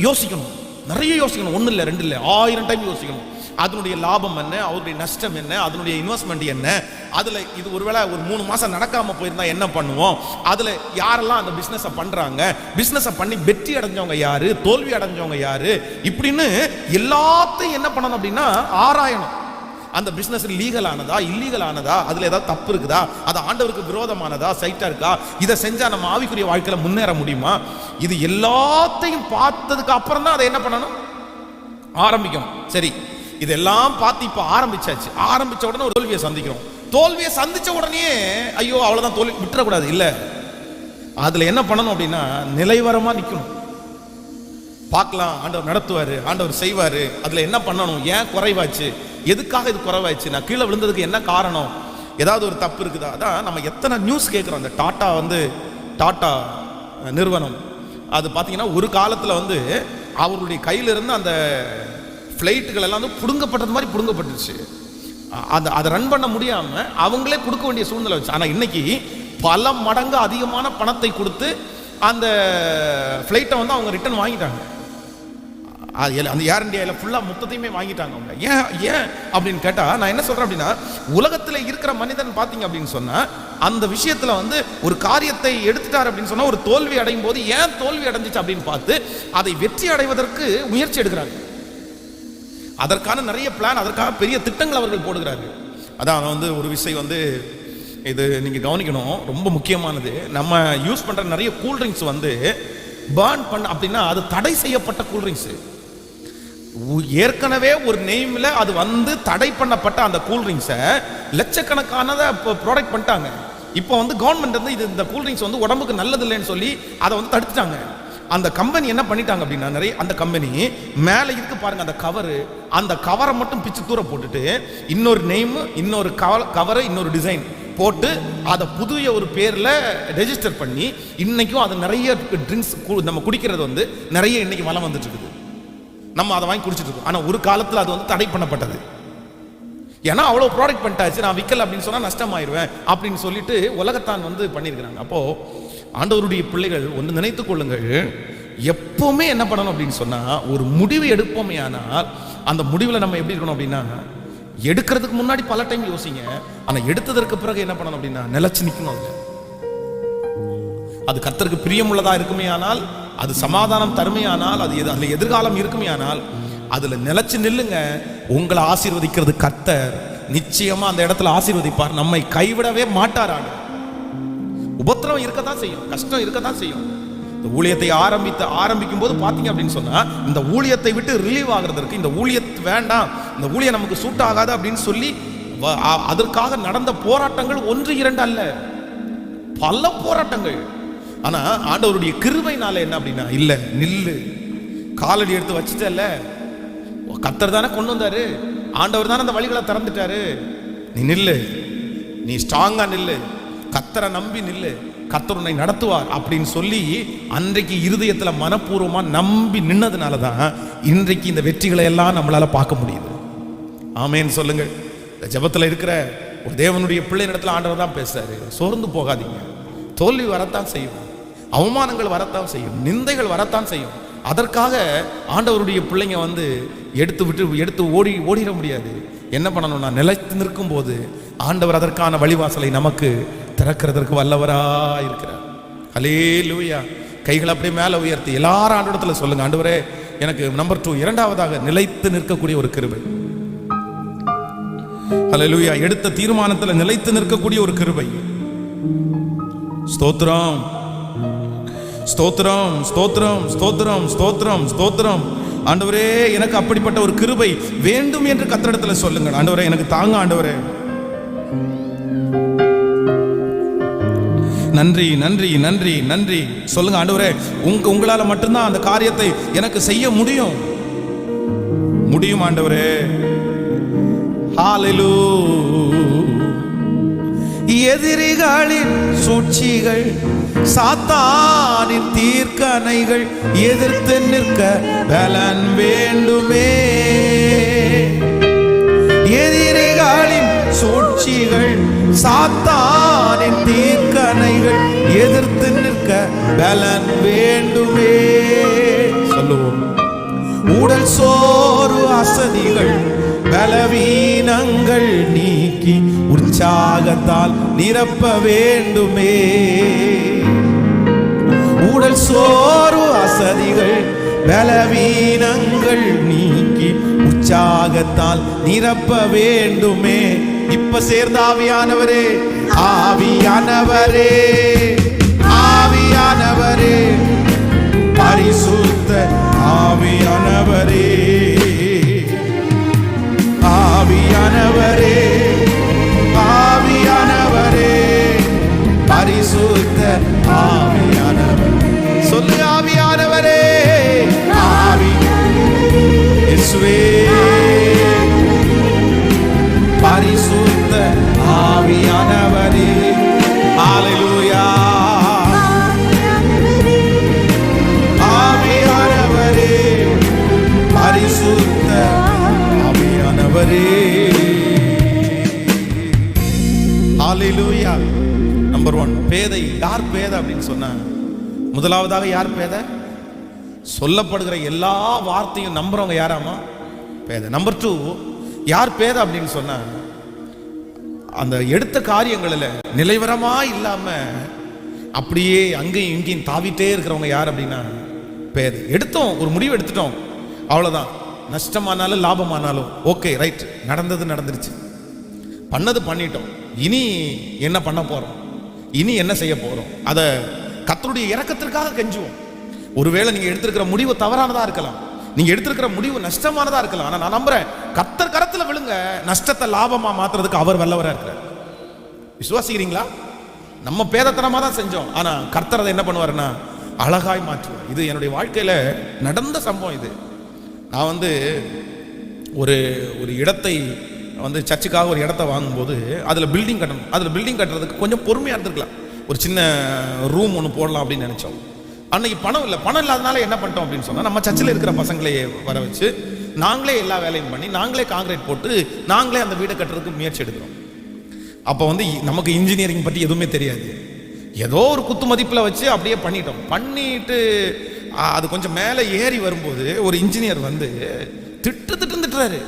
யோசிக்கணும், நிறைய யோசிக்கணும். 1 இல்லை 2 இல்லை 1000 டைம் யோசிக்கணும். அதனுடைய லாபம் என்ன, அவருடைய நஷ்டம் என்ன, அதனுடைய இன்வெஸ்ட்மெண்ட் என்ன, அதுல இது ஒருவேளை ஒரு 3 மாசம் நடக்காம போயிருந்தா என்ன பண்ணுவோம், அதுல யாரெல்லாம் அந்த பிசினஸ் பண்றாங்க, பிசினஸ் பண்ணி வெற்றி அடைஞ்சவங்க யாரு, தோல்வி அடைஞ்சவங்க யாரு, இப்படின்னு எல்லாத்தையும் என்ன பண்ணணும் அப்படின்னா ஆராயணும். அந்த பிசினஸ் லீகல் ஆனதா, இல்லீகல் ஆனதா, அதுல ஏதாவது தப்பு இருக்குதா, அது ஆண்டவருக்கு விரோதமானதா, சைட்டா இருக்கா, இதை செஞ்சா நம்ம ஆவிக்குரிய வாழ்க்கையில முன்னேற முடியுமா, இது எல்லாத்தையும் பார்த்ததுக்கு அப்புறம் தான் அதை என்ன பண்ணணும், ஆரம்பிக்கணும். சரி, இதெல்லாம் பார்த்து இப்ப ஆரம்பிச்சாச்சு. ஆரம்பிச்ச உடனே ஒரு தோல்வியை சந்திக்கிறோம். தோல்வியை சந்திச்ச உடனே ஐயோ அவ்வளவுதான், தோல்வி விட்டுறக்கூடாது. இல்ல, அதுல என்ன பண்ணணும் அப்படின்னா நிலைவரமா நிக்கணும். பார்க்கலாம், ஆண்டவர் நடத்துவாரு, ஆண்டவர் செய்வாரு. அதுல என்ன பண்ணணும், ஏன் குறைவாச்சு, எதுக்காக இது குறைவாச்சு, நான் கீழே விழுந்ததுக்கு என்ன காரணம், ஏதாவது ஒரு தப்பு இருக்குதா. அதான் நம்ம எத்தனை நியூஸ் கேட்கிறோம். அந்த டாடா நிறுவனம் அது பார்த்தீங்கன்னா ஒரு காலத்தில் வந்து அவருடைய கையில இருந்து அந்த ஃப்ளைட்டுகள் எல்லாம் வந்து புடுங்கப்பட்டது மாதிரி புடுங்கப்பட்டுருச்சு. அதை ரன் பண்ண முடியாம அவங்களே கொடுக்க வேண்டிய சூழ்நிலை வச்சு. ஆனால் இன்னைக்கு பல மடங்கு அதிகமான பணத்தை கொடுத்து அந்த ஃப்ளைட்டை வந்து அவங்க ரிட்டர்ன் வாங்கிட்டாங்க. அந்த ஏர் இந்தியாவில் ஃபுல்லாக மொத்தத்தையுமே வாங்கிட்டாங்க அவங்க. ஏன் ஏன் அப்படின்னு கேட்டால், நான் என்ன சொல்கிறேன் அப்படின்னா, உலகத்தில் இருக்கிற மனிதன் பார்த்தீங்க அப்படின்னு சொன்னால், அந்த விஷயத்தில் வந்து ஒரு காரியத்தை எடுத்துட்டார் அப்படின்னு சொன்னால், ஒரு தோல்வி அடையும் போது ஏன் தோல்வி அடைஞ்சிச்சு அப்படின்னு பார்த்து அதை வெற்றி அடைவதற்கு முயற்சி எடுக்கிறாங்க. அதற்கான நிறைய பிளான், அதற்காக பெரிய திட்டங்கள் அவர்கள் போடுகிறார்கள். அதான் வந்து ஒரு விஷயம் வந்து இது நீங்கள் கவனிக்கணும், ரொம்ப முக்கியமானது. நம்ம யூஸ் பண்ணுற நிறைய கூல்ட்ரிங்க்ஸ் வந்து பர்ன் பண்ண அப்படின்னா அது தடை செய்யப்பட்ட கூல்ட்ரிங்க்ஸு. ஏற்கனவே ஒரு நெய்மில் அது வந்து தடை பண்ணப்பட்ட அந்த கூல்ட்ரிங்க்ஸை லட்சக்கணக்கானதை இப்போ ப்ராடக்ட் பண்ணிட்டாங்க. இப்போ வந்து கவர்மெண்ட் வந்து இது இந்த கூல்ட்ரிங்க்ஸ் வந்து உடம்புக்கு நல்லது இல்லைன்னு சொல்லி அதை வந்து தடுத்துட்டாங்க. அந்த கம்பெனி என்ன பண்ணிட்டாங்க அப்படின்னா, நிறைய அந்த கம்பெனி மேலே இருக்கு பாருங்க அந்த கவரு, அந்த கவரை மட்டும் பிச்சு தூர போட்டுட்டு இன்னொரு நெய்ம், இன்னொரு கவரை, இன்னொரு டிசைன் போட்டு அதை புதிய ஒரு பேரில் ரெஜிஸ்டர் பண்ணி இன்னைக்கும் அது நிறைய ட்ரிங்க்ஸ் நம்ம குடிக்கிறது வந்து நிறைய இன்னைக்கு வளம் வந்துட்டு இருக்குது. நம்ம அதை வாங்கி குடிச்சிட்டு இருக்கோம். ஆனால் ஒரு காலத்தில் அது வந்து தடை பண்ணப்பட்டது. ஏன்னா அவ்வளோ ப்ராடக்ட் பண்ணிட்டாச்சு, நான் விற்கல அப்படின்னு சொன்னால் நஷ்டமாயிருவேன் அப்படின்னு சொல்லிட்டு உலகத்தான் வந்து பண்ணியிருக்கிறாங்க. அப்போது ஆண்டவருடைய பிள்ளைகள் ஒன்று நினைத்து கொள்ளுங்கள், எப்பவுமே என்ன பண்ணணும் அப்படின்னு சொன்னால், ஒரு முடிவு எடுப்போமே ஆனால் அந்த முடிவில் நம்ம எப்படி இருக்கணும் அப்படின்னா, எடுக்கிறதுக்கு முன்னாடி பல டைம் யோசிங்க, ஆனால் எடுத்ததற்கு பிறகு என்ன பண்ணணும் அப்படின்னா நிலைச்சு நிற்கணும். அது கர்த்தருக்கு பிரியமுள்ளதா இருக்குமே ஆனால், அது சமாதானம் தருமையானால், அது அதில் எதிர்காலம் இருக்குமே ஆனால் அதுல நிலைச்சு நில்லுங்க. உங்களை ஆசீர்வதிக்கிறது கர்த்தர். நிச்சயமா அந்த இடத்துல ஆசீர்வதிப்பார். நம்மை கைவிடவே மாட்டார். உபத்திரவம் இருக்கத்தான் செய்யும், கஷ்டம் இருக்கத்தான் செய்யும். இந்த ஊழியத்தை ஆரம்பிக்கும் போது பார்த்தீங்க அப்படின்னு சொன்னா, இந்த ஊழியத்தை விட்டு ரிலீவ் ஆகிறதுக்கு, இந்த ஊழியத்தை வேண்டாம், இந்த ஊழியம் நமக்கு சூட் ஆகாது அப்படின்னு சொல்லி அதற்காக நடந்த போராட்டங்கள் 1-2 அல்ல, பல போராட்டங்கள். ஆனா ஆண்டவருடைய கிருபையினால என்ன அப்படின்னா, இல்ல நில்லு, காலடி எடுத்து வச்சுட்டல, கர்த்தர் தானே கொண்டு வந்தாரு, ஆண்டவர் தானே அந்த வழிகளை திறந்துட்டாரு, நீ நில்லு, நீ ஸ்ட்ராங்கா நில்லு, கர்த்தரை நம்பி நில்லு, கர்த்தர் உன்னை நடத்துவார் அப்படின்னு சொல்லி அன்றைக்கு இருதயத்தில் மனப்பூர்வமா நம்பி நின்னதுனால தான் இன்றைக்கு இந்த வெற்றிகளை எல்லாம் நம்மளால பார்க்க முடியுது. ஆமேன்னு சொல்லுங்க. இந்த ஜெபத்தில் இருக்கிற ஒரு தேவனுடைய பிள்ளை இடத்துல ஆண்டவர் தான் பேசுறாரு, சோர்ந்து போகாதீங்க. தோல்வி வரத்தான் செய்யும், அவமானங்கள் வரத்தான் செய்யும், நிந்தைகள் வரத்தான் செய்யும். அதற்காக ஆண்டவருடைய பிள்ளைங்க வந்து எடுத்து ஓடிட முடியாது. என்ன பண்ணணும்னா, நிலைத்து நிற்கும் போது ஆண்டவர் அதற்கான வழிவாசலை நமக்கு திறக்கிறதற்கு வல்லவரா இருக்கிறார். ஹல்லேலூயா. கைகளை அப்படியே மேலே உயர்த்தி எல்லாரும் ஆண்டவரத்தில் சொல்லுங்க, ஆண்டவரே எனக்கு நம்பர் 2 இரண்டாவதாக நிலைத்து நிற்கக்கூடிய ஒரு கிருபை. ஹல்லேலூயா. எடுத்த தீர்மானத்தில் நிலைத்து நிற்கக்கூடிய ஒரு கிருபை. ஸ்தோத்திரம், ஸ்தோத்திரம், ஸ்தோத்திரம், ஸ்தோத்திரம், ஸ்தோத்திரம், ஸ்தோத்திரம். ஆண்டவரே எனக்கு அப்படிப்பட்ட ஒரு கிருபை வேண்டும் என்று கர்த்தரிடத்தில் சொல்லுங்க. ஆண்டவரே எனக்கு தாங்க, ஆண்டவரே நன்றி, நன்றி, நன்றி, நன்றி சொல்லுங்க. ஆண்டவரே உங்களால மட்டும்தான் அந்த காரியத்தை எனக்கு செய்ய முடியும் ஆண்டவரே. ஹல்லேலூயா. எதிரிகளின் சூழ்ச்சிகள், சாத்தானின் தீர்க்கணைகள் எதிர்த்து நிற்க பலன் வேண்டுமே. எதிரிகளின் சூழ்ச்சிகள், சாத்தானின் தீர்க்கணைகள் எதிர்த்து நிற்க பலன் வேண்டுமே. சொல்லுவோம். உடல் சோறு அசதிகள் பலவீனங்கள் நீக்கி உற்சாகத்தால் நிரப்ப வேண்டுமே. உடல் சோறு அசதிகள் பலவீனங்கள் நீக்கி உற்சாகத்தால் நிரப்ப வேண்டுமே. இப்ப சேர்ந்த ஆவியானவரே, ஆவியானவரே, ஆவியானவரே, பரிசுத்த ஆவியானவரே, ஆவியானவரே, ஆவியானவரே, பரிசுத்த ஆவியானவரே. சொல்லு ஆவியானவரே, இயேசுவே, பரிசுத்த ஆவியானவரே. ஹல்லேலூயா. ஆவியானவரே, பரிசுத்த ஆவியானவரே. ஹல்லேலூயா. நம்பர் 1 பேதை. யார் பேதை அப்படின்னு சொன்னா, முதலாவதாக யார் பேதை? சொல்லப்படுகிற எல்லா வார்த்தையும் நம்புறவங்க யாராமா? பேதை. நம்பர் 2, யார் பேதை அப்படின்னு சொன்னா, அந்த எடுத்த காரியங்களில் நிலைவரமா இல்லாம அப்படியே அங்கேயும் இங்கேயும் தாவிட்டே இருக்கிறவங்க யார் அப்படின்னா பேதை. எடுத்தோம், ஒரு முடிவு எடுத்துட்டோம், அவ்வளோதான். நஷ்டமானாலும் லாபமானாலும் ஓகே, ரைட், நடந்தது நடந்துருச்சு, பண்ணது பண்ணிட்டோம், இனி என்ன பண்ண போறோம், இனி என்ன செய்ய போறோம், அதை கர்த்தருடைய இரக்கத்திற்காக கெஞ்சுவோம். ஒருவேளை நீங்க எடுத்திருக்கிற முடிவு தவறானதா இருக்கலாம், நீங்க எடுத்திருக்கிற முடிவு நஷ்டமானதா இருக்கலாம். ஆனா நான் நம்புறேன், கர்த்தர் கரத்துல விழுங்க, நஷ்டத்தை லாபமா மாத்துறதுக்கு அவர் வல்லவரா இருக்கிறார். விசுவாசிக்கிறீங்களா? நம்ம பேதத்தனமா தான் செஞ்சோம், ஆனா கர்த்தர் அதை என்ன பண்ணுவாருன்னா அழகாய் மாற்றுவார். இது என்னுடைய வாழ்க்கையில நடந்த சம்பவம். இது நான் வந்து ஒரு இடத்தை சர்ச்சுக்காக ஒரு இடத்தை வாங்கும்போது அதில் பில்டிங் கட்டணும். அதில் பில்டிங் கட்டுறதுக்கு கொஞ்சம் பொறுமையாக இருந்திருக்கலாம். ஒரு சின்ன ரூம் ஒன்று போடலாம் அப்படின்னு நினச்சோம். அன்னைக்கு பணம் இல்லை. பணம் இல்லாதனால என்ன பண்ணிட்டோம் அப்படின்னு சொன்னால், நம்ம சர்ச்சில் இருக்கிற பசங்களையே வர வச்சு நாங்களே எல்லா வேலையும் பண்ணி நாங்களே காங்கிரீட் போட்டு நாங்களே அந்த வீடை கட்டுறதுக்கு முயற்சி எடுக்கிறோம். அப்போ நமக்கு இன்ஜினியரிங் பற்றி எதுவுமே தெரியாது. ஏதோ ஒரு குத்து மதிப்பில் வச்சு அப்படியே பண்ணிட்டோம். பண்ணிட்டு அது கொஞ்சம் மேலே ஏறி வரும்போது ஒரு இன்ஜினியர் திட்டுறாரு.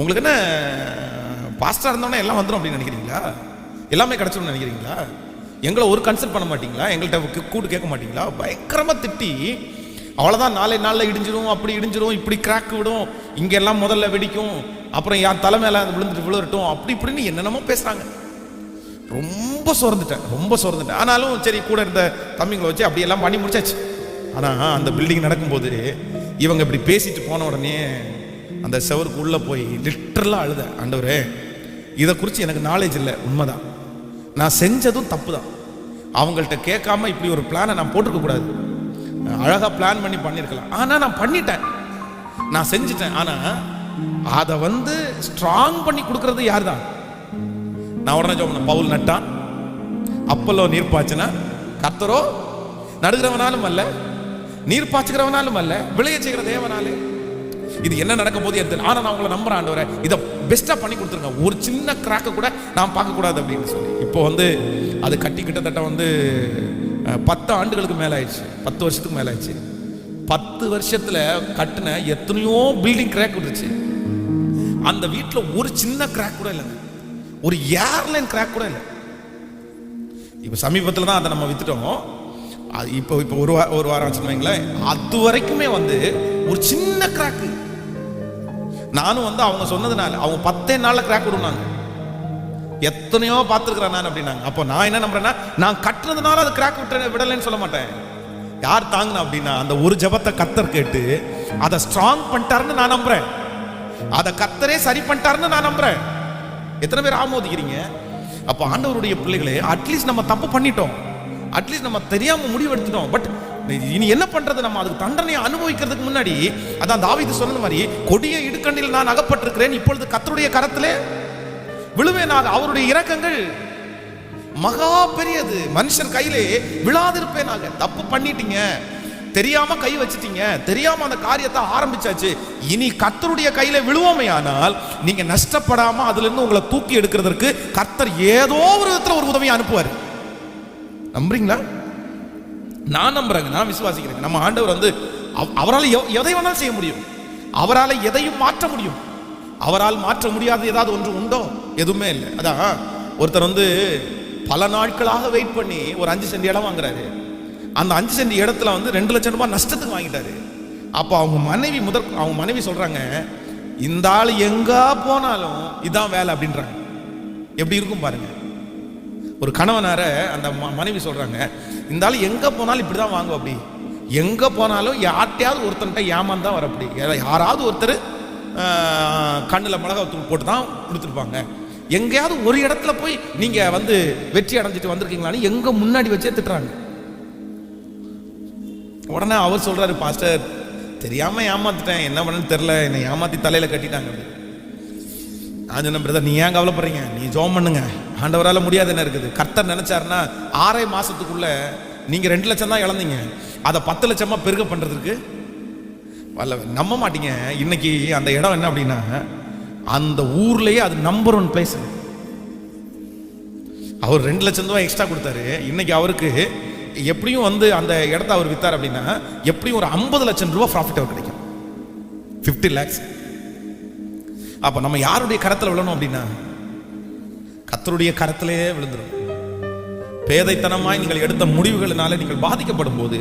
உங்களுக்கு என்ன பாஸ்டா இருந்தோன்னா எல்லாம் வந்துடும் அப்படின்னு நினைக்கிறீங்களா? எல்லாமே கிடைச்சிடும் நினைக்கிறீங்களா? எங்களை ஒரு கன்சல்ட் பண்ண மாட்டீங்களா? எங்கள்கிட்ட கூட்டு கேட்க மாட்டீங்களா? பயங்கரமாக திட்டி, அவ்வளோதான், நாளில் இடிஞ்சிடும், அப்படி இடிஞ்சிடும், இப்படி கிராக் விடும், இங்கெல்லாம் முதல்ல வெடிக்கும், அப்புறம் யார் தலை மேலே விழுந்துட்டும், அப்படி இப்படின்னு என்னென்னமோ பேசுகிறாங்க. ரொம்ப சோர்ந்துட்டேன். ஆனாலும் சரி, கூட இருந்த தம்பிங்களை வச்சு அப்படியெல்லாம் பண்ணி முடிச்சாச்சு. ஆனால் அந்த பில்டிங் நடக்கும்போது இவங்க இப்படி பேசிட்டு போன உடனே அந்த செவருக்கு உள்ளே போய் லிட்டரலாக அழுத. ஆண்டவரே, இதை குறித்து எனக்கு நாலேஜ் இல்லை, உண்மைதான், நான் செஞ்சதும் தப்பு தான், அவங்கள்ட்ட கேட்காம இப்படி ஒரு பிளானை நான் போட்டிருக்க கூடாது, அழகாக பிளான் பண்ணியிருக்கலாம், ஆனால் நான் பண்ணிட்டேன், நான் செஞ்சுட்டேன். ஆனால் அதை ஸ்ட்ராங் பண்ணி கொடுக்கறது யார் தான்? நான் உடனே சொன்னேன், பவுல் நட்டான், அப்பல்லோ நீர் பாய்ச்சினா, கர்த்தரோ நடுகிறவனாலும் அல்ல, நீர் பாய்ச்சுகிறவனாலும் அல்ல, விளைய செய்கிற தேவனாலே. இது என்ன நடக்க போது எனக்கு, ஆனா நான் உங்களை நம்புறேன் ஆண்டவரே, இதை பெஸ்டா பண்ணி கொடுத்துருங்க, ஒரு சின்ன கிராக்க கூட நான் பார்க்க கூடாது அப்படின்னு சொல்லி. இப்போ அது கட்டி கிட்டத்தட்ட 10 ஆண்டுகளுக்கு மேல ஆயிடுச்சு, 10 வருஷத்துக்கு மேல ஆயிடுச்சு. 10 வருஷத்துல கட்டின எத்தனையோ பில்டிங் கிராக் விட்டுருச்சு. அந்த வீட்டுல ஒரு சின்ன கிராக் கூட இல்லைங்க, ஒரு ஏர்லைன் கிராக் கூட இல்லை. இப்ப சமீபத்தில் தான் அதை நம்ம வித்துட்டோம். இப்போ ஒரு வாரம் ஆச்சுன்னு வைங்களேன், அது வரைக்குமே ஒரு சின்ன கிராக்கு. நானும் அவங்க சொன்னதுனால, அவங்க 10 நாள்ல கிராக் விடுனாங்க, எத்தனையோ பார்த்துருக்கிறேன் நான் அப்படின்னாங்க. அப்போ நான் என்ன நம்புறேன்னா, நான் கட்டுறதுனால அது கிராக் விடலைன்னு சொல்ல மாட்டேன். யார் தாங்கினா அப்படின்னா, அந்த ஒரு ஜபத்தை கர்த்தர் கேட்டு அதை ஸ்ட்ராங் பண்ணிட்டாருன்னு நான் நம்புறேன், அதை கர்த்தரே சரி பண்ணிட்டாருன்னு நான் நம்புறேன். எத்தனை பேர் ஆமோதிக்கிறீங்க? அப்போ ஆண்டவருடைய பிள்ளைகளே, அட்லீஸ்ட் நம்ம தப்பு பண்ணிட்டோம், அட்லீஸ்ட் நம்ம தெரியாம முடிவு எடுத்துட்டோம், பட் இனி என்ன பண்றது? நம்ம அதுக்கு தண்டனையை அனுபவிக்கிறதுக்கு முன்னாடி, அதான் தாவீது சொன்னது மாதிரி, கொடிய இடுக்கண்ணில் நான் அகப்பட்டிருக்கிறேன், இப்பொழுது கர்த்தருடைய கரத்திலே விழுவேனாக, அவருடைய இரக்கங்கள் மகா பெரியது, மனுஷன் கையிலே விழாதிருப்பேனாக. தப்பு பண்ணிட்டீங்க, தெரியாம கை வச்சிட்டீங்க, தெரியாம அந்த காரியத்தை ஆரம்பிச்சாச்சு, இனி கர்த்தருடைய கையில விழுவோமே, ஆனால் நீங்க நஷ்டப்படாம அதுல இருந்து உங்களை தூக்கி எடுக்கிறதுக்கு கர்த்தர் ஏதோ ஒரு விதத்துல ஒரு உதவியை அனுப்புவார். நம்புறீங்களா? நான் நம்புறேங்க, நான் விசுவாசிக்கிறேன். நம்ம ஆண்டவர் அவரால் எதை வேணாலும் செய்ய முடியும், அவரால் எதையும் மாற்ற முடியும். அவரால் மாற்ற முடியாத ஏதாவது ஒன்று உண்டோ? எதுவுமே இல்லை. அதான் ஒருத்தர் பல நாட்களாக வெயிட் பண்ணி ஒரு 5 சென்ட் இடம் வாங்குறாரு. அந்த 5 சென்ட் இடத்துல 2 லட்சம் ரூபாய் நஷ்டத்துக்கு வாங்கிட்டாரு. அப்போ அவங்க மனைவி சொல்றாங்க, இந்த ஆள் எங்க போனாலும் இதான் வேலை அப்படின்றாங்க. எப்படி இருக்கும் பாருங்க. ஒரு கணவனார அந்த மனைவி சொல்றாங்க, இந்த ஆள் எங்க போனாலும் இப்படிதான் வாங்குவோம், அப்படி எங்க போனாலும் யார்ட்டையாவது ஒருத்தன்ட்ட ஏமாந்தான் வர, அப்படி யாராவது ஒருத்தர் கண்ணில் மிளகாய் தூள் போட்டு தான் கொடுத்துருப்பாங்க. எங்கேயாவது ஒரு இடத்துல போய் நீங்க வெற்றி அடைஞ்சிட்டு வந்திருக்கீங்களான்னு எங்க முன்னாடி வச்சே திட்டுறாங்க. உடனே அவர் சொல்றாரு, பாஸ்டர் தெரியாம ஏமாத்திட்டேன், என்ன பண்ணு தெரியல, என்னை ஏமாத்தி தலையில கட்டிட்டாங்க. நான் சொன்ன, பிரதர் நீ ஏன் கவலைப்படுறீங்க, நீ ஜெபம் பண்ணுங்க, ஆண்டவரால முடியாது என்ன இருக்குது. கர்த்தர் நினைச்சாருன்னா 6 மாசத்துக்குள்ள நீங்க 2 லட்சம் தான் இழந்தீங்க, அதை 10 லட்சமா பெருக பண்றதுக்கு நம்ப மாட்டீங்க. இன்னைக்கு அந்த இடம் என்ன அப்படின்னா, அந்த ஊர்லயே அது நம்பர் 1 பிளேஸ். அவர் 2 லட்சம் ரூபாய் எக்ஸ்ட்ரா கொடுத்தாரு. இன்னைக்கு அவருக்கு எப்படியும் வந்து அந்த இடத்த அவர் வித்தார் அப்படின்னா எப்படியும் ஒரு 50 லட்சம் ரூபாய் ப்ராஃபிட் அவர் கிடைக்கும். 50 lakhs. அப்ப நம்ம யாருடைய கரத்தில் விழணும் அப்படின்னா கர்த்தருடைய கரத்திலே விழுந்துடும். பேதைத்தனமாய் நீங்கள் எடுத்த முடிவுகளினால நீங்கள் பாதிக்கப்படும் போது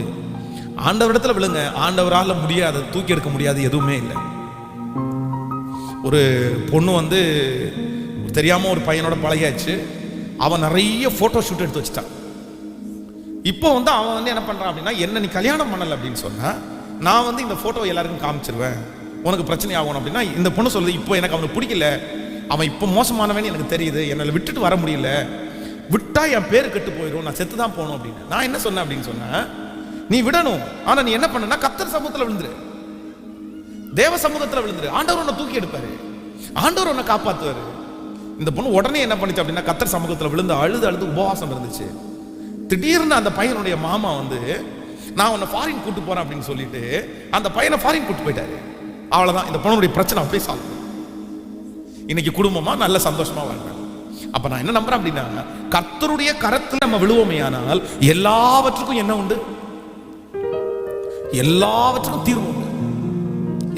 ஆண்டவரிடத்துல விழுங்க. ஆண்டவரால் முடியாது, தூக்கி எடுக்க முடியாது, எதுவுமே இல்லை. ஒரு பொண்ணு வந்து தெரியாம ஒரு பையனோட பழகியாச்சு. அவன் நிறைய போட்டோ ஷூட் எடுத்து வச்சுட்டான். இப்போ வந்து அவன் வந்து என்ன பண்றான் அப்படின்னா, என்ன நீ கல்யாணம் பண்ணல அப்படின்னு சொன்னா நான் வந்து இந்த போட்டோவை எல்லாருக்கும் காமிச்சிருவேன், உனக்கு பிரச்சனை ஆகணும் அப்படின்னா இந்த பொண்ணு சொல்லுது, இப்போ எனக்கு அவனுக்கு பிடிக்கல, அவன் இப்போ மோசமானவன் எனக்கு தெரியுது, என்னால் விட்டுட்டு வர முடியல, விட்டா என் பேரு கெட்டு போயிடும், நான் செத்து தான் போகணும் அப்படின்னு. நான் என்ன சொன்னேன் அப்படின்னு சொன்னா, நீ விடணும், ஆனா நீ என்ன பண்ணனா கர்த்தர் சமூகத்தில் விழுந்துரு, தேவ சமூகத்தில் விழுந்துரு, ஆண்டவர் உன்னை தூக்கி எடுப்பாரு, ஆண்டவர் உன்னை காப்பாத்துவாரு. இந்த பொண்ணு உடனே என்ன பண்ணிச்சு அப்படின்னா கர்த்தர் சமூகத்தில் விழுந்து அழுது உபவாசம் இருந்துச்சு. திடீர்னு அந்த பையனுடைய மாமா வந்து நான் உன்னை ஃபாரின் கூட்டு போறேன் அப்படின்னு சொல்லிட்டு அந்த பையனை ஃபாரின் கூட்டு போயிட்டாரு. அவ்வளவுதான், இந்த பொண்ணுடைய பிரச்சனை அப்படியே சால்வ். இன்னைக்கு குடும்பமா நல்ல சந்தோஷமா வாழ்றாங்க. அப்ப நான் என்ன நம்புறேன் அப்படின்னா, கர்த்தருடைய கரத்தில் நம்ம விழுவோமே ஆனால் எல்லாவற்றுக்கும் என்ன உண்டு? எல்லாவற்றுக்கும் தீர்வு உண்டு.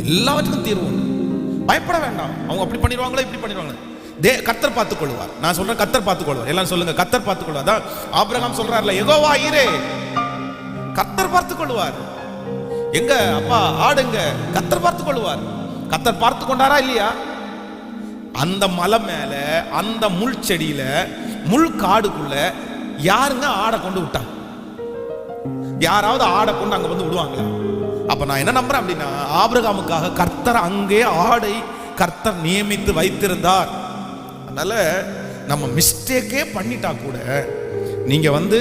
எல்லாவற்றுக்கும் தீர்வு உண்டு. பயப்பட வேண்டாம். அவங்க அப்படி பண்ணிடுவாங்களோ இப்படி பண்ணிடுவாங்க, கர்த்தர் பார்த்துக் கொள்வார். நான் சொல்றேன் கர்த்தர் பார்த்துக் கொள்வார். எல்லாம் சொல்லுங்க கர்த்தர் பார்த்துக் கொள்வார். தான் ஆபிரகாம் சொல்றாருல, யெகோவா ஈரே, கர்த்தர் பார்த்துக் கொள்வார். எங்க அப்பா ஆடுங்க, கர்த்தர் பார்த்துக் கொள்வார். கர்த்தர் பார்த்து கொண்டாரா இல்லையா? அந்த மலை மேல அந்த முள் செடியில முள் காடுக்குள்ள யாருங்க ஆடை கொண்டு விட்டாங்க? யாராவது ஆடை கொண்டு அங்க வந்து விடுவாங்களா? அப்ப நான் என்ன நம்புறேன் அப்படின்னா, ஆபிரகாமுக்காக கர்த்தர் அங்கே ஆடை கர்த்தர் நியமித்து வைத்திருந்தார். அதனால நம்ம மிஸ்டேக்கே பண்ணிட்டா கூட நீங்க வந்து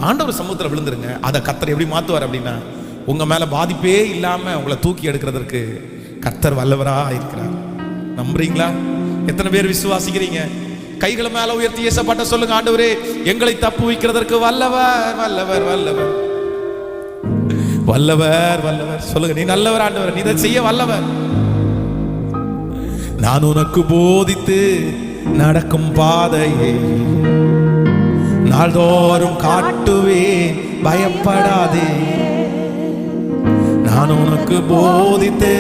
ஆண்டவர் சமூகத்தில் விழுந்துருங்க. அதை கர்த்தர் எப்படி மாத்துவார் அப்படின்னா, உங்க மேல பாதிப்பே இல்லாம உங்களை தூக்கி எடுக்கிறதற்கு கர்த்தர் வல்லவரா இருக்கிறார். நம்புறீங்களா? எத்தனை பேர் விசுவாசிக்கிறீங்க? கைகளை மேல உயர்த்தி இயேசுப்பட்ட சொல்லுங்க, ஆண்டவரே எங்களை தப்பு வைக்கிறதற்கு வல்லவர் வல்லவர் வல்லவர் வல்லவர் வல்லவர். சொல்லுங்க, நீ நல்லவர் ஆண்டவர், நீ இதை செய்ய வல்லவர். நான் உனக்கு போதித்து நடக்கும் பாதையை நாள்தோறும் காட்டுவேன், பயப்படாதே. நான் உனக்கு போதித்து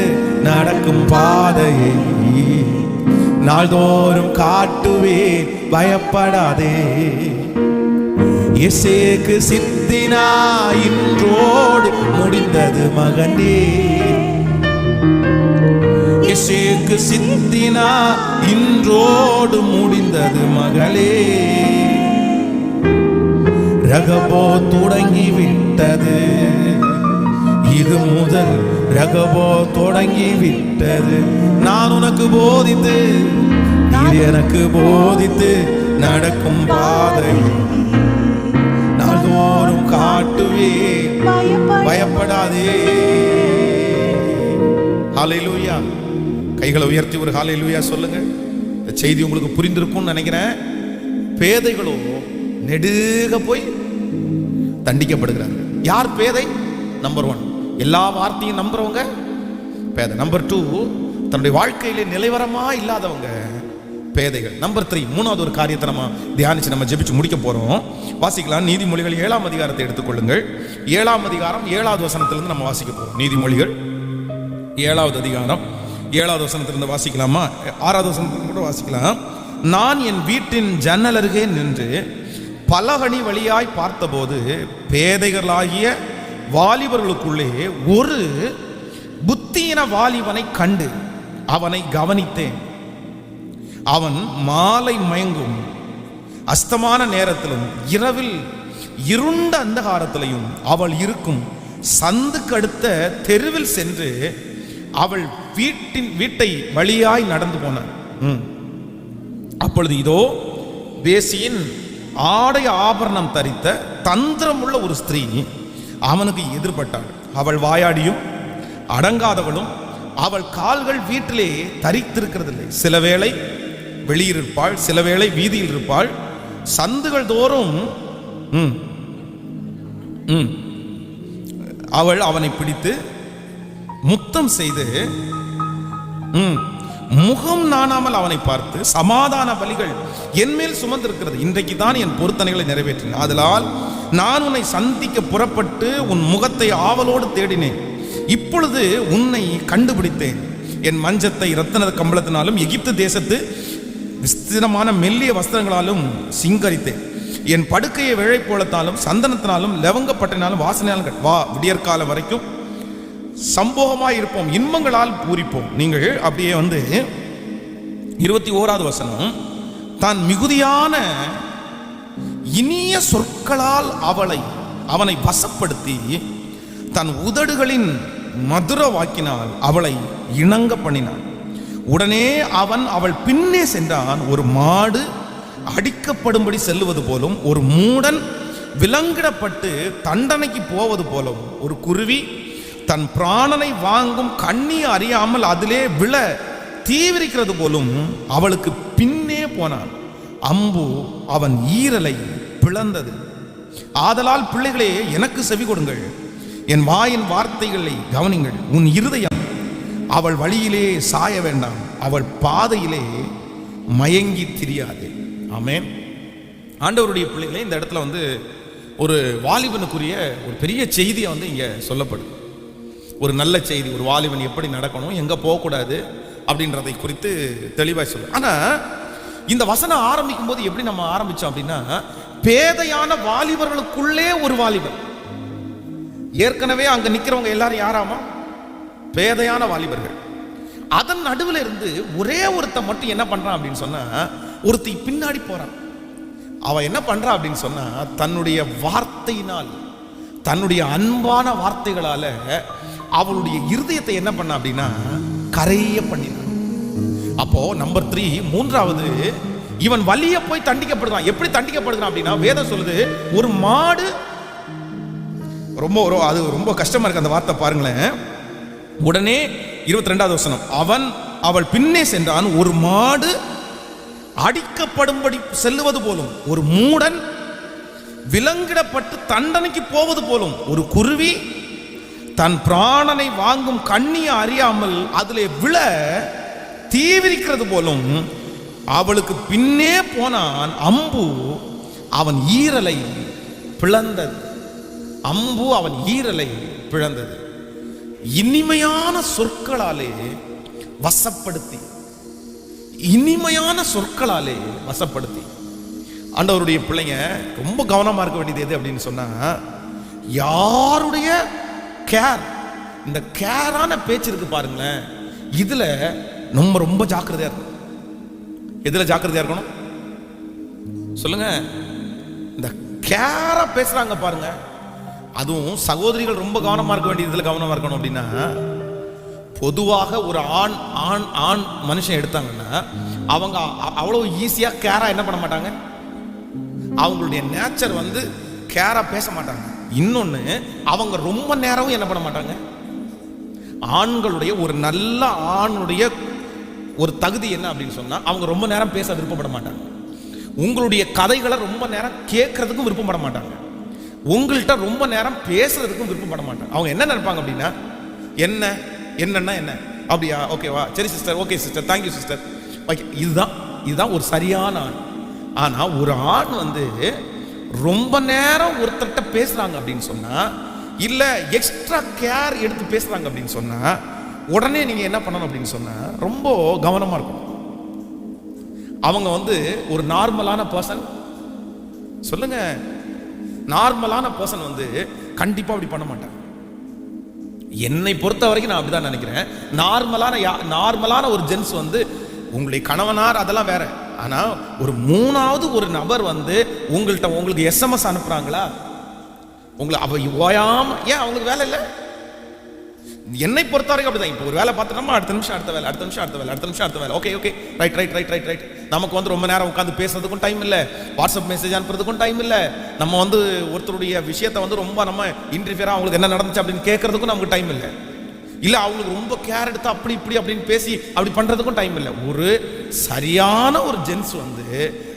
நடக்கும் பாதையை நாள்தோறும் காட்டுவேன், பயப்படாதே. இயேசுவுக்கு சித்தினா இன்றோடு முடிந்தது மகனே, இயேசுவுக்கு சித்தினா இன்றோடு முடிந்தது மகளே. ரகபோ தொடங்கி விட்டது, இது முதல் ரகபோ தொடங்கி விட்டது. நான் உனக்கு போதித்து, இது எனக்கு போதித்து நடக்கும் பாதை நாள்தோறும் காட்டுவேன், பயப்படாதே. ஹல்லேலூயா. கைகளை உயர்த்தி ஒரு ஹல்லேலூயா சொல்லுங்க. இந்த செய்தி உங்களுக்கு புரிந்திருக்கும்னு நினைக்கிறேன். பேதைகளோ நெடுக போய் தண்டிக்கப்படுகிறாங்க. யார் பேதை? நம்பர் 1, எல்லா வார்த்தையும் நம்புறவங்க பேதை. நம்பர் 2, தன்னுடைய வாழ்க்கையிலே நிலைவரமா இல்லாதவங்க பேதைகள். நம்பர் 3, மூணாவது ஒரு காரியத்தை நம்ம தியானிச்சு நம்ம ஜெபிச்சு முடிக்க போறோம். வாசிக்கலாம். நீதிமொழிகள் 7ஆம் அதிகாரத்தை எடுத்துக்கொள்ளுங்கள். 7ஆம் அதிகாரம் 7வது வசனத்திலிருந்து நம்ம வாசிக்க போறோம். நீதிமொழிகள் 7வது அதிகாரம் 7வது வசனத்திலிருந்து வாசிக்கலாமா? 6வது வசனத்திலிருந்து கூட வாசிக்கலாம். நான் என் வீட்டின் ஜன்னல் அருகே நின்று பலகணி வழியாய் பார்த்தபோது பேதைகளாகிய வாலிபர்களுக்குள்ளே ஒரு புத்தியின வாலிபனை கண்டு அவனை கவனித்தேன். அவன் மாலை மயங்கும் அஸ்தமான நேரத்திலும் இரவில் இருண்ட அந்தகாரத்திலையும் அவள் இருக்கும் சந்துக்கு அடுத்த தெருவில் சென்று அவள் வீட்டை வழியாய் நடந்து போனான். அப்பொழுது இதோ வேசியின் ஆடை ஆபரணம் தரித்த தந்திரமுள்ள ஒரு ஸ்திரீ அவனுக்கு எதிர்பட்டாள். அவள் வாயாடியும் அடங்காதவளும், அவள் கால்கள் வீட்டிலே தரித்திருக்கிறதில்லை. சில வேளை வெளியிருப்பாள், சில வேளை வீதியில் இருப்பாள். சந்துகள் தோறும் அவள் அவனை பிடித்து முத்தம் செய்து முகம் நாணாமல் அவனை பார்த்து, சமாதான பலிகள் என்மேல் சுமந்திருக்கிறது, இன்றைக்கு தான் என் பொருத்தனைகளை நிறைவேற்றினேன். ஆதலால் நான் உன்னை சந்திக்க புறப்பட்டு உன் முகத்தை ஆவலோடு தேடினேன். இப்பொழுது உன்னை கண்டுபிடித்தேன். என் மஞ்சத்தை இரத்தின கம்பளத்தினாலும் எகிப்து தேசத்து விஸ்திரமான மெல்லிய வஸ்திரங்களாலும் சிங்கரித்தேன். என் படுக்கையை விழைப்போலத்தாலும் சந்தனத்தினாலும் லவங்கப்பட்டினாலும் வாசனையாலும் வா, விடியற்காலம் வரைக்கும் சம்போகமாய் இருப்போம், இன்பங்களால் பூரிப்போம். நீங்கள் அப்படியே 21வது வசனம், தான் மிகுதியான இனிய சொற்களால் அவனை வசப்படுத்தி தன் உதடுகளின் மதுர வாக்கினால் அவளை இணங்க பண்ணினான். உடனே அவள் பின்னே சென்றான். ஒரு மாடு அடிக்கப்படும்படி செல்லுவது போலும், ஒரு மூடன் விலங்கிடப்பட்டு தண்டனைக்கு போவது போலும், ஒரு குருவி தன் பிராணனை வாங்கும் கண்ணியை அறியாமல் அதிலே விழ தீவிரிக்கிறது போலும் அவளுக்கு பின்னே போனான். அம்பு அவன் ஈரலை பிளந்தது. ஆதலால் பிள்ளைகளே, எனக்கு செவி கொடுங்கள், என் வாயின் வார்த்தைகளை கவனிங்கள். உன் இருதயம் அவள் வழியிலே சாய வேண்டாம், அவள் பாதையிலே மயங்கி திரியாது. ஆமென். ஆண்டவருடைய பிள்ளைகளே, இந்த இடத்துல ஒரு வாலிபனுக்குரிய ஒரு பெரிய செய்தியை இங்கே சொல்லப்படுது. ஒரு நல்ல செய்தி. ஒரு வாலிபன் எப்படி நடக்கணும், எங்கே போகக்கூடாது அப்படின்றதை குறித்து தெளிவாக சொல்லும். ஆனால் இந்த வசனம் ஆரம்பிக்கும் போது எப்படி நம்ம ஆரம்பித்தோம் அப்படின்னா, பேதையான வாலிபர்களுக்குள்ளே ஒரு வாலிபன். ஏற்கனவே அங்கே நிற்கிறவங்க எல்லாரும் யாராமா? பேதையான வாலிபர்கள். அதன் நடுவில் இருந்து ஒரே ஒருத்த மட்டும் என்ன பண்றான் அப்படின்னு சொன்னா, ஒருத்தி பின்னாடி போறான். அவ என்ன பண்றா அப்படின்னு சொன்னா, தன்னுடைய வார்த்தையினால், தன்னுடைய அன்பான வார்த்தைகளால அவளுடைய இருதயத்தை என்ன பண்ண அப்படின்னா கரைய பண்ணினான். அப்போ நம்பர் 3, மூன்றாவது, இவன் வலிய போய் தண்டிக்கப்படுறான். எப்படி தண்டிக்கப்படுறான் அப்படின்னா, வேதம் சொல்லுது, ஒரு மாடு, அது ரொம்ப கஷ்டமா இருக்கு அந்த வார்த்தை பாருங்களேன். உடனே 22வது வசனம், அவள் பின்னே சென்றான். ஒரு மாடு அடிக்கப்படும்படி செல்லுவது போலும், ஒரு மூடன் விலங்கிடப்பட்டு தண்டனைக்கு போவது போலும், ஒரு குருவி தன் பிராணனை வாங்கும் கண்ணியை அறியாமல் அதிலே விழ தீவிரிக்கிறது போலும் அவளுக்கு பின்னே போனான். அம்பு அவன் ஈரலை பிளந்தது. அம்பு அவன் ஈரலை பிளந்தது. இனிமையான சொற்களாலே வசப்படுத்தி, இனிமையான சொற்களாலே வசப்படுத்தி. ஆண்டவருடைய பிள்ளைங்க ரொம்ப கவனமா இருக்க வேண்டியது எது அப்படின்னு சொன்னா, யாருடைய கேர், இந்த கேரான பேச்சு இருக்கு பாருங்களேன், இதுல நம்ம ரொம்ப ஜாக்கிரதையா இருக்கணும். எதுல ஜாக்கிரதையா இருக்கணும் சொல்லுங்க? இந்த கேரா பேசுறாங்க பாருங்க, அதுவும் சகோதரிகள் ரொம்ப கவனமா இருக்க வேண்டியது. இதுல கவனமா இருக்கணும் அப்படின்னா, பொதுவாக ஒரு ஆண் மனுஷன் எடுத்தாங்கன்னா அவங்க அவ்வளவு ஈஸியா கேரா என்ன பண்ண மாட்டாங்க. அவங்களுடைய நேச்சர் கேரா பேச மாட்டாங்க. இன்னொன்னு, அவங்க ரொம்ப நேரம் என்ன பண்ண மாட்டாங்க. ஆண்களுடைய ஒரு நல்ல ஆணுடைய ஒரு தகுதி என்ன அப்படின்னு சொன்னா, அவங்க ரொம்ப நேரம் பேச விருப்பப்பட மாட்டாங்க. உங்களுடைய கதைகளை ரொம்ப நேரம் கேட்கறதுக்கும் விருப்பப்பட மாட்டாங்க. உங்கள்கிட்ட ரொம்ப நேரம் பேசுறதுக்கும் விருப்பப்பட மாட்டாங்க. அவங்க என்ன நினைப்பாங்க அப்படின்னா, என்னன்னா என்ன, அப்படியா, ஓகேவா, சரி sister, okay sister, thank you sister, okay. இதுதான் ஒரு சரியான ஆண். ஆனா ஒரு ஆண் ரொம்ப நேரம் ஒருத்தர்கிட்ட பேசுறாங்க அப்படின்னு சொன்னா, இல்ல எக்ஸ்ட்ரா கேர் எடுத்து பேசுறாங்க அப்படின்னு சொன்னா, உடனே நீங்க என்ன பண்ணணும் அப்படின்னு சொன்னா, ரொம்ப கவனமா இருக்கணும். அவங்க ஒரு நார்மலான பர்சன், சொல்லுங்க, நார்மலான பர்சன் கண்டிப்பா அப்படி பண்ண மாட்டாங்க. என்னை பொறுத்த வரைக்கும் நான் அப்படிதான் நினைக்கிறேன். நார்மலான ஒரு ஜென்ஸ் உங்களுடைய கணவனார் அதெல்லாம் வேற. ஆனா ஒரு மூணாவது ஒரு நபர் உங்களுக்கு எஸ்எம்எஸ் அனுப்புறாங்களா, உங்களை அவ ஓயாம, ஏன் அவங்களுக்கு வேலை இல்லை? என்னை பொறுத்த வரைக்கும் அப்படிதான். இப்போ ஒரு வேலை பார்த்துட்டோமா, அடுத்த நிமிஷம் அடுத்த வேலை, அடுத்த நிமிஷம் அடுத்த வேலை, அடுத்த நிமிஷம் அடுத்த வேலை. Okay okay, right right right right right. நமக்கு ரொம்ப நேரம் உட்காந்து பேசுறதுக்கும் டைம் இல்லை, வாட்ஸ்அப் மெசேஜ் அனுப்புறதுக்கும் டைம் இல்லை, நம்ம ஒருத்தருடைய விஷயத்தை ரொம்ப நம்ம இன்டர்ஃபியரா அவங்களுக்கு என்ன நடந்துச்சு அப்படின்னு கேட்கறதுக்கும் நமக்கு டைம் இல்லை. இல்லை அவங்களுக்கு ரொம்ப கேர் எடுத்து அப்படி இப்படி அப்படின்னு பேசி அப்படி பண்றதுக்கும் டைம் இல்லை. ஒரு சரியான ஒரு ஜென்ஸ்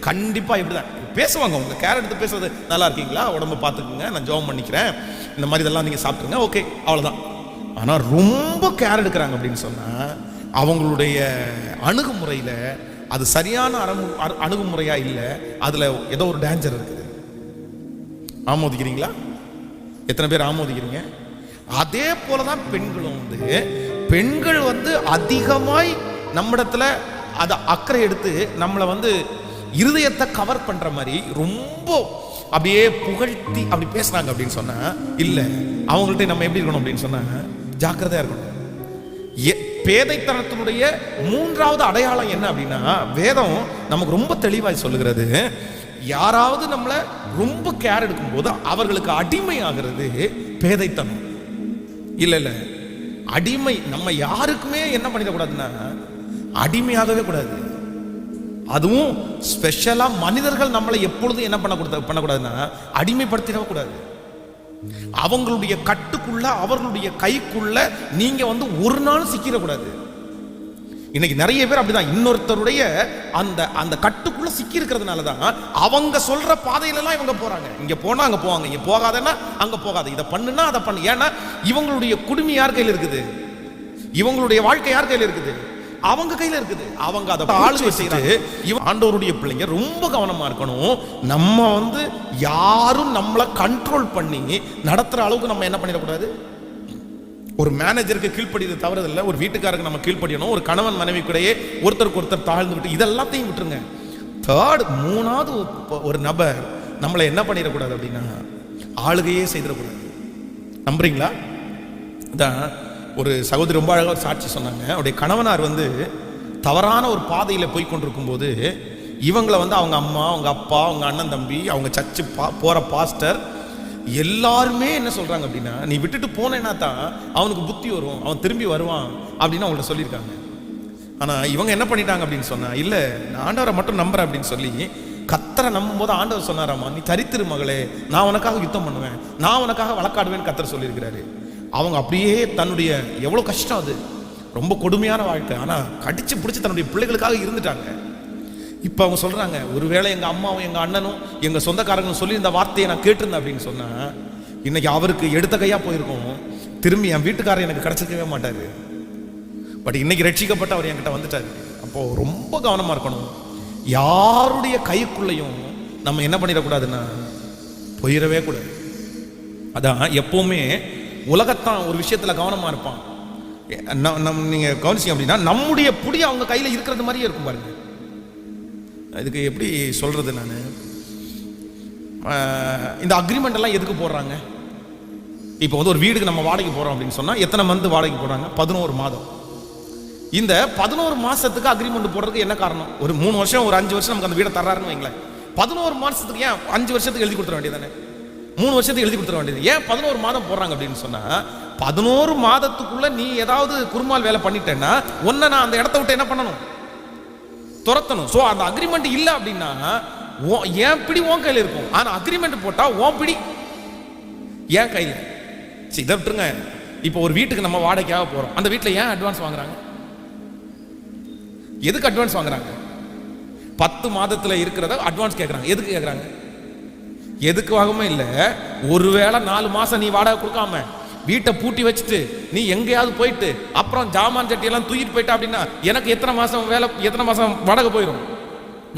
கண்டிப்பா இப்படிதான் பேசுவாங்க. உங்க கேர் எடுத்து பேசுறது, நல்லா இருக்கீங்களா, உடம்பு பார்த்துக்குங்க, நான் ஜெபம் பண்ணிக்கிறேன், இந்த மாதிரி இதெல்லாம் நீங்க சாப்பிட்டுருங்க, ஓகே, அவ்வளவுதான். ஆனா ரொம்ப கேர் எடுக்கிறாங்க அப்படின்னு சொன்னா, அவங்களுடைய அணுகுமுறையில் அது சரியான அணுகுமுறையா இல்லை, அதில் ஏதோ ஒரு டேஞ்சர் இருக்குது. ஆமோதிக்கிறீங்களா? எத்தனை பேர் ஆமோதிக்கிறீங்க? அதே போலதான் பெண்களும் பெண்கள் அதிகமாய் நம்மிடத்துல அதை அக்கறை எடுத்து நம்மளை இருதயத்தை கவர் பண்ற மாதிரி ரொம்ப அப்படியே புகழ்த்தி அப்படி பேசுறாங்க அப்படின்னு சொன்னா, இல்ல அவங்கள்ட்ட நம்ம எப்படி இருக்கணும் அப்படின்னு சொன்னா ஜாக்கிரதையா இருக்கணும். பேதைத்தனத்தினுடைய மூன்றாவது அடையாளம் என்ன அப்படின்னா, வேதம் நமக்கு ரொம்ப தெளிவாய் சொல்லுகிறது, யாராவது நம்மளை ரொம்ப கேர் எடுக்கும் போது அவர்களுக்கு அடிமை ஆகிறது பேதைத்தனம். இல்ல இல்ல, அடிமை நம்ம யாருக்குமே என்ன பண்ணிடக்கூடாதுன்னா அடிமையாகவே கூடாது. அதுவும் ஸ்பெஷலா மனிதர்கள் நம்மளை எப்பொழுதும் என்ன பண்ணக்கூடாதுன்னா அடிமைப்படுத்திடவே கூடாது. அவங்களுடைய கட்டுக்குள்ள அவர்களுடைய கைக்குள்ள நீங்க ஒரு நாள் சிக்கிடக்கூடாது. இன்னைக்கு நிறைய பேர் அப்படிதான் இன்னொருத்தருடைய அந்த அந்த கட்டுக்குள்ள சிக்கி இருக்கிறதுனால தான் அவங்க சொல்ற பாதையில எல்லாம் இவங்க போறாங்க. இங்க போனா அங்க போவாங்க, இங்க போகாதன்னா அங்க போகாது, இதை பண்ணுனா அதை பண்ணு. ஏன்னா இவங்களுடைய குடுமி யார் கையில் இருக்குது? இவங்களுடைய வாழ்க்கை யார் கையில் இருக்குது? அவங்க கையில இருக்குது. அவங்க அதை ஆளுகை செய்யறாங்க. இவன் ஆண்டவருடைய பிள்ளைங்க ரொம்ப கவனமா இருக்கணும். நம்ம யாரும் நம்மளை கண்ட்ரோல் பண்ணி நடத்துற அளவுக்கு நம்ம என்ன பண்ணிடக்கூடாது. ஒரு மேனேஜருக்கு கீழ்ப்படியது தவறதில்லை, ஒரு வீட்டுக்காரருக்கு நம்ம கீழ்ப்படியணும். ஒரு கணவன் மனைவி கூடயே ஒருத்தருக்கு ஒருத்தர் தாழ்ந்து விட்டு இதெல்லாத்தையும் விட்டுருங்க. மூணாவது ஒரு நபர் நம்மளை என்ன பண்ணிடக்கூடாது அப்படின்னா ஆளுகையே செய்திடக்கூடாது. நம்புறீங்களா? அதான் ஒரு சகோதரி ரொம்ப அழகாக ஒரு சாட்சி சொன்னாங்க. அவருடைய கணவனார் தவறான ஒரு பாதையில் போய் கொண்டிருக்கும் போது இவங்களை அவங்க அம்மா, அவங்க அப்பா, அவங்க அண்ணன் தம்பி, அவங்க சர்ச்சு போற பாஸ்டர் எல்லாருமே என்ன சொல்றாங்க அப்படின்னா, நீ விட்டுட்டு போனேன்னா தான் அவனுக்கு புத்தி வரும், அவன் திரும்பி வருவான் அப்படின்னு அவங்கள்ட்ட சொல்லியிருக்காங்க. ஆனா இவங்க என்ன பண்ணிட்டாங்க அப்படின்னு சொன்னா, இல்ல நான் ஆண்டவரை மட்டும் நம்புறேன் அப்படின்னு சொல்லி கத்தரை நம்பும் போது ஆண்டவர் சொன்னாராமா, நீ தரித்திரு மகளே, நான் உனக்காக யுத்தம் பண்ணுவேன், நான் உனக்காக வழக்காடுவேன் கத்தர் சொல்லியிருக்கிறாரு. அவங்க அப்படியே தன்னுடைய எவ்வளவு கஷ்டம், அது ரொம்ப கொடுமையான வாழ்க்கை, ஆனா கடிச்சு பிடிச்சி தன்னுடைய பிள்ளைகளுக்காக இருந்துட்டாங்க. இப்ப அவங்க சொல்றாங்க, ஒருவேளை எங்க அம்மாவும் எங்க அண்ணனும் எங்க சொந்தக்காரங்களும் சொல்லி இந்த வார்த்தையை நான் கேட்டிருந்தேன் அப்படின்னு சொன்னா இன்னைக்கு அவருக்கு எடுத்த கையா போயிருக்கும், திரும்பி என் வீட்டுக்காரர் எனக்கு கிடைச்சிருக்கவே மாட்டாரு. பட் இன்னைக்கு ரட்சிக்கப்பட்டு அவர் என்கிட்ட வந்துட்டாரு. அப்போ ரொம்ப கவனமா இருக்கணும். யாருடைய கைக்குள்ளையும் நம்ம என்ன பண்ணிடக்கூடாதுன்னா போயிடவே கூடாது. அதான் எப்பவுமே உலகத்தான் ஒரு விஷயத்துல கவனமா இருப்பான். நீங்க கவனிச்சீங்க அப்படின்னா நம்முடைய புடி அவங்க கையில இருக்கிறது மாதிரியே இருக்கும் பாருங்க. இதுக்கு எப்படி சொல்றது, நான் இந்த அக்ரிமெண்ட் எல்லாம் எதுக்கு போடுறாங்க? இப்போ ஒரு வீடுக்கு நம்ம வாடகை போறோம் அப்படின்னு சொன்னா எத்தனை மந்த் வாடகை போடுறாங்க? 11 மாதம். இந்த 11 மாசத்துக்கு அக்ரிமெண்ட் போடுறதுக்கு என்ன காரணம்? ஒரு 3 வருஷம் ஒரு 5 வருஷம் நமக்கு அந்த வீடை தர்றாருன்னு வைங்களேன். 11 மாசத்துக்கு ஏன் 5 வருஷத்துக்கு எழுதி கொடுத்துட வேண்டியதானே? 3 வருஷத்துக்கு எழுதி கொடுத்துட வேண்டியது ஏன் 11 மாதம் போடுறாங்க அப்படின்னு சொன்னா, 11 மாதத்துக்குள்ள நீ ஏதாவது குறுமால் வேலை பண்ணிட்டேன்னா ஒன்ன நான் அந்த இடத்த விட்டு என்ன பண்ணணும்? துரத்தணும். சோ அந்த அக்ரிமெண்ட் இல்ல அப்படின்னா ஏன் பிடி உன் கையில இருக்கும். ஆனா அக்ரிமெண்ட் போட்டா உன் பிடி ஏன் கையில. இதை விட்டுருங்க. இப்போ ஒரு வீட்டுக்கு நம்ம வாடகைக்காக போறோம். அந்த வீட்டுல ஏன் அட்வான்ஸ் வாங்குறாங்க? எதுக்கு அட்வான்ஸ் வாங்குறாங்க? 10 மாதத்துல இருக்கிறத அட்வான்ஸ் கேட்கறாங்க. எதுக்கு கேட்கறாங்க? எதுக்காகவுமே இல்ல. ஒருவேளை 4 மாசம் நீ வாடகை கொடுக்காம வீட்டை பூட்டி வச்சுட்டு நீ எங்கேயாவது போயிட்டு அப்புறம் ஜாமான் சட்டி எல்லாம் தூக்கிட்டு போயிட்டா அப்படின்னா எனக்கு எத்தனை மாசம் வாடகை போயிடும்?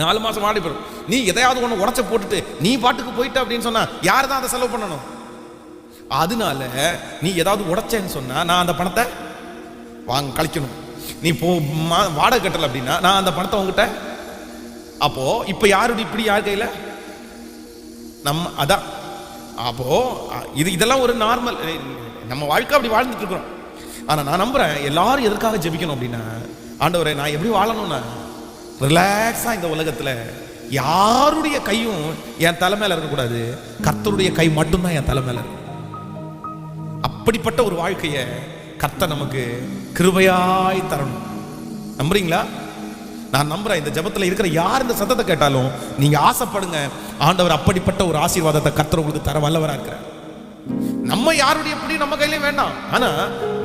4 மாசம் வாடகை போயிடும். நீ எதையாவது ஒண்ணு உடச்ச போட்டுட்டு நீ பாட்டுக்கு போயிட்ட அப்படின்னு சொன்னா யாரு தான் அதை செலவு பண்ணணும்? அதனால நீ ஏதாவது உடைச்சேன்னு சொன்னா நான் அந்த பணத்தை கழிக்கணும். நீ வாடகை கட்டல அப்படின்னா நான் அந்த பணத்தை உங்ககிட்ட. அப்போ இப்ப யாருடைய இப்படி யார் கையில? நம்ம அதான். அப்போ இதெல்லாம் ஒரு நார்மல் நம்ம வாழ்க்கை அப்படி வாழ்ந்துட்டு இருக்கிறோம். ஆனா நான் நம்புறேன் எல்லாரும் எதற்காக ஜெபிக்கணும் அப்படின்னா, ஆண்டவரே நான் எப்படி வாழணும்னா ரிலாக்ஸா இந்த உலகத்துல யாருடைய கையும் என் தலை மேல இருக்கக்கூடாது, கர்த்தருடைய கை மட்டும்தான் என் தலை மேல இருக்கும். அப்படிப்பட்ட ஒரு வாழ்க்கையை கர்த்தர் நமக்கு கிருபையாய் தரணும். நம்புறீங்களா? நான் நம்புறேன். இந்த ஜெபத்துல இருக்கிற யார் இந்த சத்தத்தை கேட்டாலும் நீங்க ஆசைப்படுங்க, ஆண்டவர் அப்படிப்பட்ட ஒரு ஆசீர்வாதத்தை கர்த்தர் உங்களுக்கு தர வல்லவரா இருக்கிறார். நம்ம யாருடைய பிடி நம்ம கையிலே வேண்டாம், ஆனா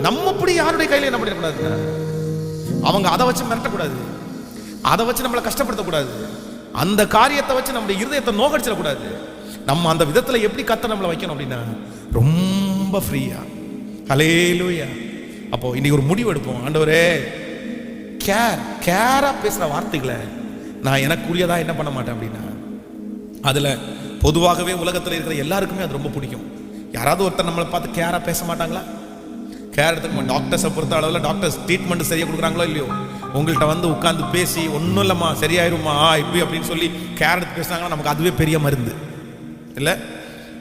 நம்ம பிடி யாருடைய கையில என்ன பண்ணிடக்கூடாது. அவங்க அதை வச்சு மிரட்டக்கூடாது, அதை வச்சு நம்மளை கஷ்டப்படுத்தக்கூடாது, அந்த காரியத்தை வச்சு நம்முடைய இருதயத்தை நோக்கடிச்சிடக்கூடாது. நம்ம அந்த விதத்துல எப்படி கர்த்தர் நம்மளை வைக்கணும் அப்படின்னா ரொம்ப ஃப்ரீயா. ஹல்லேலூயா. அப்போ இன்னைக்கு ஒரு முடிவு எடுப்போம். ஆண்டவரே கேரா பேசுற வார்த்தைகளை நான் எனக்குரியதா என்ன பண்ண மாட்டேன் அப்படின்னா, அதுல பொதுவாகவே உலகத்துல இருக்கிற எல்லாருக்குமே அது ரொம்ப பிடிக்கும். யாராவது ஒருத்தர் நம்மளை பார்த்து கேரா பேச மாட்டாங்களா? கேர் எடுத்துக்க மாட்டோம். டாக்டர்ஸை பொறுத்த அளவில் டாக்டர்ஸ் ட்ரீட்மெண்ட் சரியாக கொடுக்குறாங்களோ இல்லையோ, உங்கள்கிட்ட வந்து உட்காந்து பேசி ஒன்றும் இல்லைம்மா சரியாயிருமா இப்படி அப்படின்னு சொல்லி கேர் எடுத்து பேசினாங்கன்னா நமக்கு அதுவே பெரிய மருந்து இல்லை?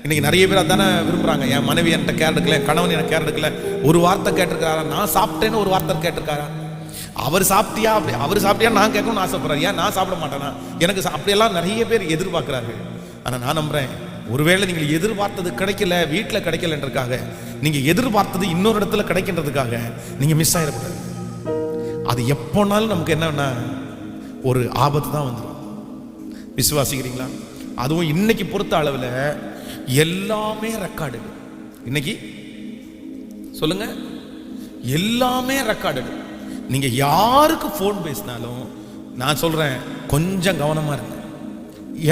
இன்னைக்கு நிறைய பேர் அதானே விரும்புகிறாங்க. என் மனைவி என்கிட்ட கேர் எடுக்கல, கணவன் எனக்கு கேர் எடுக்கல, ஒரு வார்த்தை கேட்டிருக்காரா, நான் சாப்பிட்டேன்னு ஒரு வார்த்தை கேட்டிருக்காரா, அவர் சாப்பிட்டியா அப்படி அவர் சாப்பிட்டியா நான் கேட்கணும்னு ஆசைப்படுறாரு. ஏன் நான் சாப்பிட மாட்டேனா? எனக்கு அப்படியெல்லாம் நிறைய பேர் எதிர்பார்க்குறாரு. ஆனால் நான் நம்புகிறேன், ஒருவேளை நீங்கள் எதிர்பார்த்தது கிடைக்கல, வீட்டில் கிடைக்கலன்றதுக்காக, நீங்கள் எதிர்பார்த்தது இன்னொரு இடத்துல கிடைக்கின்றதுக்காக நீங்கள் மிஸ் ஆகிடக்கூடாது. அது எப்போனாலும் நமக்கு என்னன்னா ஒரு ஆபத்து தான் வந்துடும். விசுவாசிக்கிறீங்களா? அதுவும் இன்னைக்கு பொறுத்த அளவில் எல்லாமே ரெக்கார்டு. இன்னைக்கு சொல்லுங்க, எல்லாமே ரெக்கார்டு. நீங்க யாருக்கு போன் பேசினாலும் நான் சொல்றேன், கொஞ்சம் கவனமா இருங்க.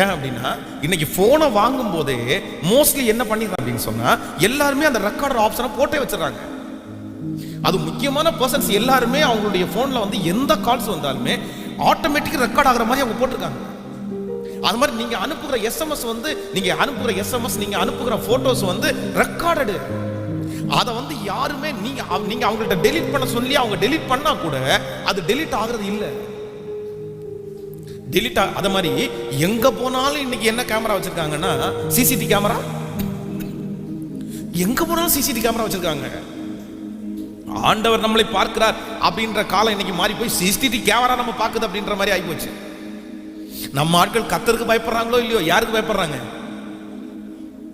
ஏன் அப்படின்னா, இன்னைக்கு போனை வாங்கும் போதே மோஸ்ட்லி என்ன பண்ணிடுறாங்க அப்படின்னு சொன்னா, எல்லாருமே அந்த ரெக்கார்டர் ஆப்ஷனை போட்டே வச்சிடறாங்க. அது முக்கியமான பர்சன்ஸ் எல்லாருமே அவங்களுடைய போன்ல வந்து எந்த கால்ஸ் வந்தாலுமே ஆட்டோமேட்டிக் ரெக்கார்ட் ஆகிற மாதிரி அவங்க போட்டிருக்காங்க. அது மாதிரி நீங்க அனுப்புகிற எஸ்எம்எஸ் வந்து, நீங்க அனுப்புகிற எஸ்எம்எஸ், நீங்க அனுப்புகிற போட்டோஸ் வந்து ரெக்கார்டடு. அதை வந்து யாருமே நீங்க அவங்கள்ட்ட டெலீட் பண்ண சொல்லி அவங்க டெலீட் பண்ணா கூட அது டெலீட் ஆகுறது இல்லை. டெலீட் அத மாதிரி எங்க போனாலும் இன்னைக்கு என்ன கேமரா வச்சிருக்காங்கன்னா, சிசிடிவி கேமரா. எங்க போனாலும் சிசிடிவி கேமரா வச்சிருக்காங்க. ஆண்டவர் நம்மளை பார்க்கிறார் அப்படின்ற காலம் இன்னைக்கு மாறி போய் சிசிடிவி கேமரா நம்ம பார்க்குது அப்படின்ற மாதிரி ஆகி போச்சு. நம்ம ஆட்கள் கர்த்தருக்கு பயப்படுறாங்களோ இல்லையோ, யாருக்கு பயப்படுறாங்க?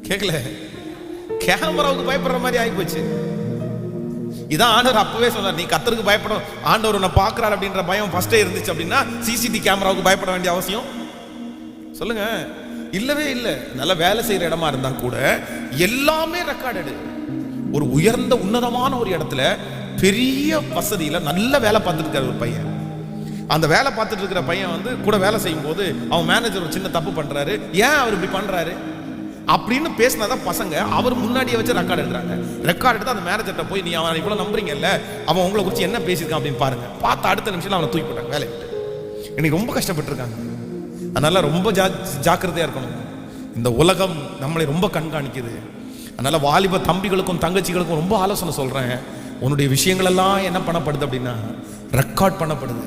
கேட்கல, கேமராவுக்கு பயப்படுற மாதிரி ஆகி போச்சு. இதான் ஆண்டவர் அப்பவே சொன்னார், நீ கர்த்தருக்கு பயப்படும், ஆண்டவர் உன்னை பார்க்கிறார் அப்படின்ற பயம் ஃபர்ஸ்டே இருந்துச்சு அப்படின்னா சிசிடிவி கேமராவுக்கு பயப்பட வேண்டிய அவசியம் சொல்லுங்க இல்லவே இல்லை. நல்ல வேலை செய்யற இடமா இருந்தா கூட எல்லாமே ரெக்கார்டடு. ஒரு உயர்ந்த உன்னதமான ஒரு இடத்துல பெரிய வசதியில நல்ல வேலை பார்த்துட்டு இருக்காரு ஒரு பையன். அந்த வேலை பார்த்துட்டு இருக்கிற பையன் வந்து கூட வேலை செய்யும் போது அவன் மேனேஜர் ஒரு சின்ன தப்பு பண்றாரு. ஏன் அவர் இப்படி பண்றாரு அப்படின்னு பேசினாதான் பசங்க அவர் முன்னாடியே வச்சு ரெக்கார்ட் எடுக்கிறாங்க. ரெக்கார்ட் எடுத்து அந்த மேனேஜர்கிட்ட போய், நீ அவன் இவ்வளவு நம்புறீங்கல்ல, அவன் உங்களை குறித்து என்ன பேசியிருக்கான் அப்படின்னு பாருங்க. பார்த்து அடுத்த நிமிஷம் அவனை தூக்கி போட்டாங்க வேலை விட்டு. இன்னைக்கு ரொம்ப கஷ்டப்பட்டு இருக்காங்க. அதனால ரொம்ப ஜாக்கிரதையா இருக்கணும். இந்த உலகம் நம்மளை ரொம்ப கண்காணிக்குது. அதனால வாலிப தம்பிகளுக்கும் தங்கச்சிகளுக்கும் ரொம்ப ஆலோசனை சொல்றேன். உன்னுடைய விஷயங்கள் எல்லாம் என்ன பண்ணப்படுது அப்படின்னா ரெக்கார்ட் பண்ணப்படுது.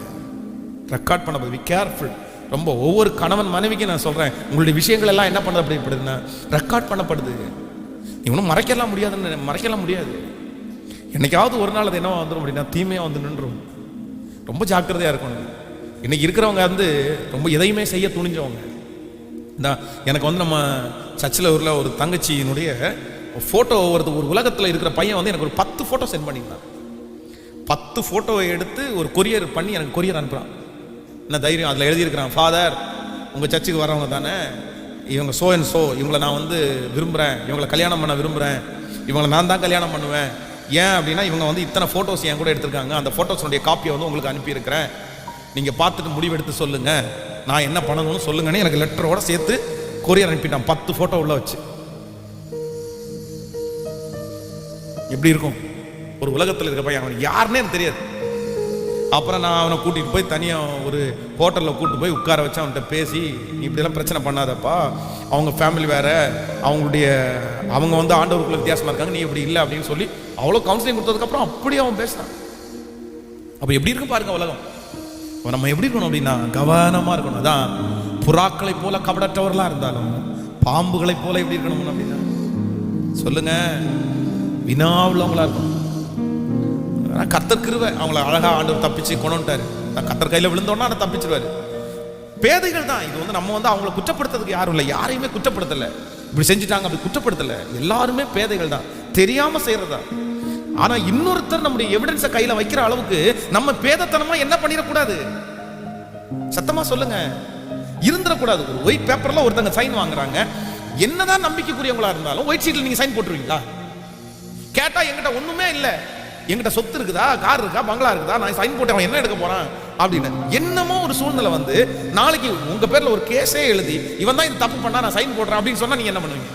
ரெக்கார்ட் பண்ணப்படுது. Be careful. ரொம்ப ஒவ்வொரு கணவன் மனைவிக்கு நான் சொல்றேன், உங்களுடைய விஷயங்கள் எல்லாம் என்ன பண்ணப்படுதுன்னா ரெக்கார்ட் பண்ணப்படுது. இவனும் மறைக்கலாம் முடியாது. என்னைக்காவது ஒரு நாள் அது என்னவா வந்துடும் அப்படின்னா தீமையா வந்து நின்றும். ரொம்ப ஜாக்கிரதையா இருக்கணும். இன்னைக்கு இருக்கிறவங்க வந்து ரொம்ப எதையுமே செய்ய துணிஞ்சவங்க. எனக்கு வந்து நம்ம சர்ச்சில் ஊரில் ஒரு தங்கச்சியினுடைய ஃபோட்டோ ஒரு உலகத்தில் இருக்கிற பையன் வந்து எனக்கு ஒரு 10 ஃபோட்டோ சென்ட் பண்ணியிருந்தான். 10 ஃபோட்டோவை எடுத்து ஒரு கொரியர் பண்ணி எனக்கு கொரியர் அனுப்புகிறான். என்ன தைரியம்! அதில் எழுதியிருக்கிறான், ஃபாதர் உங்கள் சர்ச்சுக்கு வரவங்க தானே, இவங்க சோ அண்ட் சோ, இவங்களை நான் வந்து விரும்புகிறேன், இவங்களை கல்யாணம் பண்ண விரும்புகிறேன், இவங்களை நான் தான் கல்யாணம் பண்ணுவேன். ஏன் அப்படின்னா இவங்க வந்து இத்தனை ஃபோட்டோஸ் என் கூட எடுத்திருக்காங்க, அந்த ஃபோட்டோஸுடைய காப்பியை வந்து உங்களுக்கு அனுப்பியிருக்கிறேன், நீங்கள் பார்த்துட்டு முடிவெடுத்து சொல்லுங்கள், நான் என்ன பண்ணணும்னு சொல்லுங்கன்னு எனக்கு லெட்டரோட சேர்த்து கொரியர் அனுப்பிட்டான். 10 ஃபோட்டோ உள்ள வச்சு. எப்படி இருக்கும் ஒரு உலகத்தில் இருக்க பையன்? அவன் யாருன்னே எனக்கு தெரியாது. அப்புறம் நான் அவனை கூட்டிகிட்டு போய் தனியாக ஒரு ஹோட்டலில் கூப்பிட்டு போய் உட்கார வச்சு அவன்கிட்ட பேசி, நீ இப்படியெல்லாம் பிரச்சனை பண்ணாதப்பா, அவங்க ஃபேமிலி வேறு, அவங்க வந்து ஆண்டவருக்குள்ள வித்தியாசமாக இருக்காங்க, நீ இப்படி இல்லை அப்படின்னு சொல்லி அவ்வளோ கவுன்சிலிங் கொடுத்ததுக்கப்புறம் அப்படியே அவன் பேசினான். அப்போ எப்படி இருக்கு பாருங்க உலகம். நம்ம எப்படி இருக்கணும் அப்படின்னா கவனமாக இருக்கணும். அதான் புறாக்களை போல கபடற்றவர்களாக இருந்தாலும் பாம்புகளை போல எப்படி இருக்கணும் அப்படின்னா சொல்லுங்க, வினா உள்ளவங்களா இருக்கும். கர்த்தர் கிருபை, அவங்கள அழகா ஆண்டவர் தப்பிச்சு கொண்டு வந்துட்டாரு. கர்த்தர் கையில விழுந்தோன்னா அதை தப்பிச்சிருவாரு. பேதைகள் தான் இது. வந்து நம்ம வந்து அவங்களை குற்றப்படுத்துறதுக்கு யாரும் இல்லை, யாரையுமே குற்றப்படுத்தலை, இப்படி செஞ்சுட்டாங்க அப்படி குற்றப்படுத்தலை. எல்லாருமே பேதைகள் தான், தெரியாம செய்யறதா. ஆனா இன்னொருத்தர் நம்முடைய எவிடன்ஸை கையில வைக்கிற அளவுக்கு நம்ம பேதத்தனமா என்ன பண்ணிடக்கூடாது. சத்தமா சொல்லுங்க, இருந்துடக்கூடாது. ஒரு ஒயிட் பேப்பர்ல ஒருத்தங்க சைன் வாங்குறாங்க, என்னதான் நம்பிக்கைக்குரியவங்களா இருந்தாலும் ஒயிட் ஷீட்ல நீங்க சைன் போட்டுருவீங்களா? கேட்டா என்கிட்ட ஒண்ணுமே இல்ல, என்கிட்ட சொத்து இருக்குதா, கார் இருக்கா, பங்களா இருக்குதா, நான் சைன் போட்டு அவன் என்ன எடுக்க போறான் அப்படின்னு என்னமோ ஒரு சூழ்நிலை வந்து நாளைக்கு உங்க பேர்ல ஒரு கேஸே எழுதி இவன் தான் இது தப்பு பண்ணா நான் சைன் போடுறேன் அப்படின்னு சொன்னா நீங்க என்ன பண்ணுவீங்க?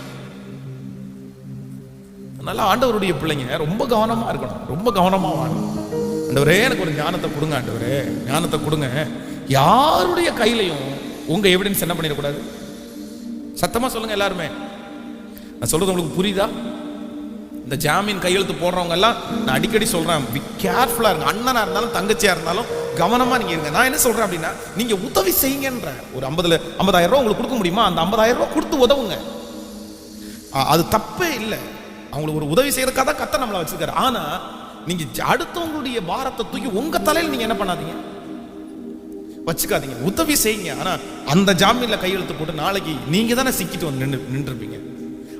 அதனால ஆண்டவருடைய பிள்ளைங்க ரொம்ப கவனமா இருக்கணும், ரொம்ப கவனமா வாழணும். ஆண்டவரே எனக்கு ஒரு ஞானத்தை கொடுங்க, ஆண்டவரே ஞானத்தை கொடுங்க. யாருடைய கையிலையும் உங்க எவிடன்ஸ் என்ன பண்ணிடக்கூடாது. சத்தமா சொல்லுங்க எல்லாருமே. நான் சொல்றது உங்களுக்கு புரியுதா? இந்த ஜாமீன் கையெழுத்து போடுறவங்க எல்லாம் நான் அடிக்கடி சொல்றேன், கேர்ஃபுல்லா இருங்க. அண்ணனா இருந்தாலும் தங்கச்சியா இருந்தாலும் கவனமா நீங்க இருங்க. நான் என்ன சொல்றேன் அப்படின்னா, நீங்க உதவி செய்யுங்கன்ற. ஒரு 50,000 ரூபாய் உங்களுக்கு கொடுக்க முடியுமா? அந்த 50,000 ரூபாய் கொடுத்து உதவுங்க. அது தப்பே இல்லை. அவங்களுக்கு ஒரு உதவி செய்யறதுக்காக தான் கர்த்தர் நம்மளை வச்சிருக்காரு. ஆனா நீங்க அடுத்தவங்களுடைய பாரத்தை தூக்கி உங்க தலையில நீங்க என்ன பண்ணாதீங்க, வச்சுக்காதீங்க. உதவி செய்யுங்க. ஆனா அந்த ஜாமீன்ல கையெழுத்து போட்டு நாளைக்கு நீங்க தானே சிக்கிட்டு வந்து நின்றுருப்பீங்க.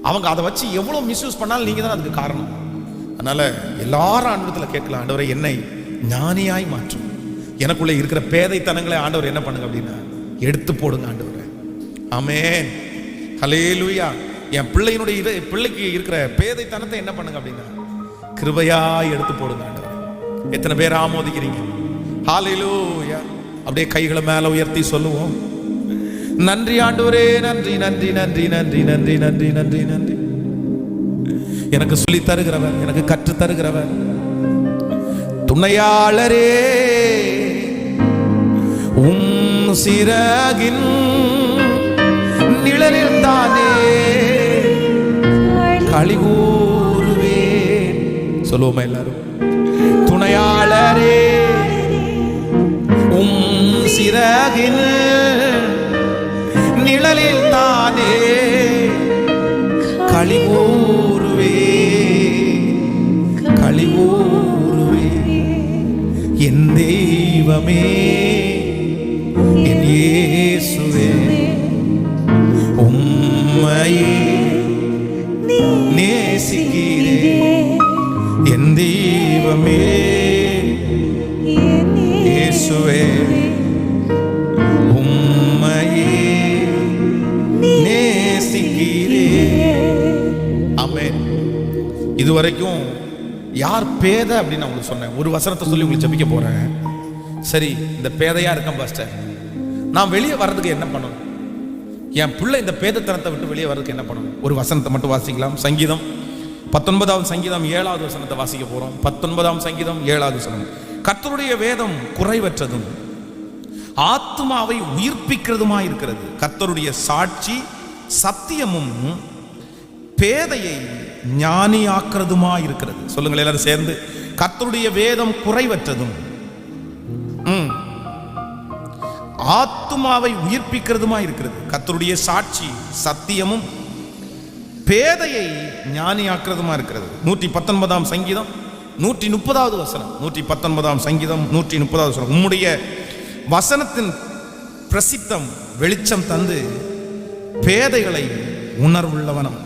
அவங்க அதை வச்சு எவ்வளவு மிஸ்யூஸ் பண்ணாலும் நீங்க தான் அதுக்கு காரணம். அதனால எல்லாரும் ஆண்டவரத்துல கேட்கலாம், ஆண்டவரை என்னை ஞானியாய் மாற்றும். எனக்குள்ள இருக்கிற பேதைத்தனங்களை ஆண்டவர் என்ன பண்ணுங்க அப்படின்னா எடுத்து போடுங்க ஆண்டவரே. ஆமென், ஹல்லேலூயா. என் பிள்ளைக்கு இருக்கிற பேதைத்தனத்தை என்ன பண்ணுங்க அப்படின்னா கிருபையாய் எடுத்து போடுங்க ஆண்டவரே. எத்தனை பேர் ஆமோதிக்கிறீங்க? ஹல்லேலூயா. அப்படியே கைகளை மேல உயர்த்தி சொல்லுவோம், நன்றி ஆண்டவரே, நன்றி நன்றி நன்றி நன்றி நன்றி நன்றி நன்றி நன்றி. எனக்கு சொல்லி தருகிறவர், எனக்கு கற்று தருகிறவர், துணையாளரே, சிறகின் நிழலில் தானே களிகூறுவேன். சொல்லுவோமா எல்லாரும்? துணையாளரே, சிறகின் நிழலில் தானே களிகூறுவே களிகூறுவே. என் தெய்வமே, என் இயேசுவே, உம்மையே நேசிக்கிறேன். என் தெய்வமே, இயேசுவே, உம்மையே நேசிக்கிறேன். ஆமென். இதுவரைக்கும் யார் பேதை அப்படின்னு நான் உங்களுக்கு சொன்னேன். ஒரு வசனத்தை சொல்லி உங்களுக்கு ஜெபிக்க போறேன். சரி, இந்த பேதையா இருக்கேன் பாஸ்டர், நான் வெளியே வர்றதுக்கு என்ன பண்ணணும்? என் பிள்ளை இந்த பேதத்தனத்தை விட்டு வெளியே வர்றதுக்கு என்ன பண்ணணும்? ஒரு வசனத்தை மட்டும் வாசிக்கலாம். சங்கீதம் 19ஆம் சங்கீதம் 7வது வசனத்தை வாசிக்க போறோம். 19ஆம் சங்கீதம் 7வது வசனம். கர்த்தருடைய வேதம் குறைவற்றதும் ஆத்துமாவை உயிர்ப்பிக்கிறதுமா இருக்கிறது. கர்த்தருடைய சாட்சி சத்தியமும் பேதையை ஞானியாக்குறதுமா இருக்கிறது. சொல்லுங்கள் எல்லாரும் சேர்ந்து, கர்த்தருடைய வேதம் குறைவற்றதும் ஆத்துமாவை உயிர்ப்பிக்கிறதுமா இருக்கிறது. கர்த்தருடைய சாட்சி சத்தியமும் பேதையை ஞானியாக்குறதுமா இருக்கிறது. 119ஆம் சங்கீதம் 130வது வசனம். 119ஆம் சங்கீதம் 130வது வசனம். உம்முடைய வசனத்தின் பிரசித்தம் வெளிச்சம் தந்து பேதைகளை உணர்வுள்ளவனாக்கும்.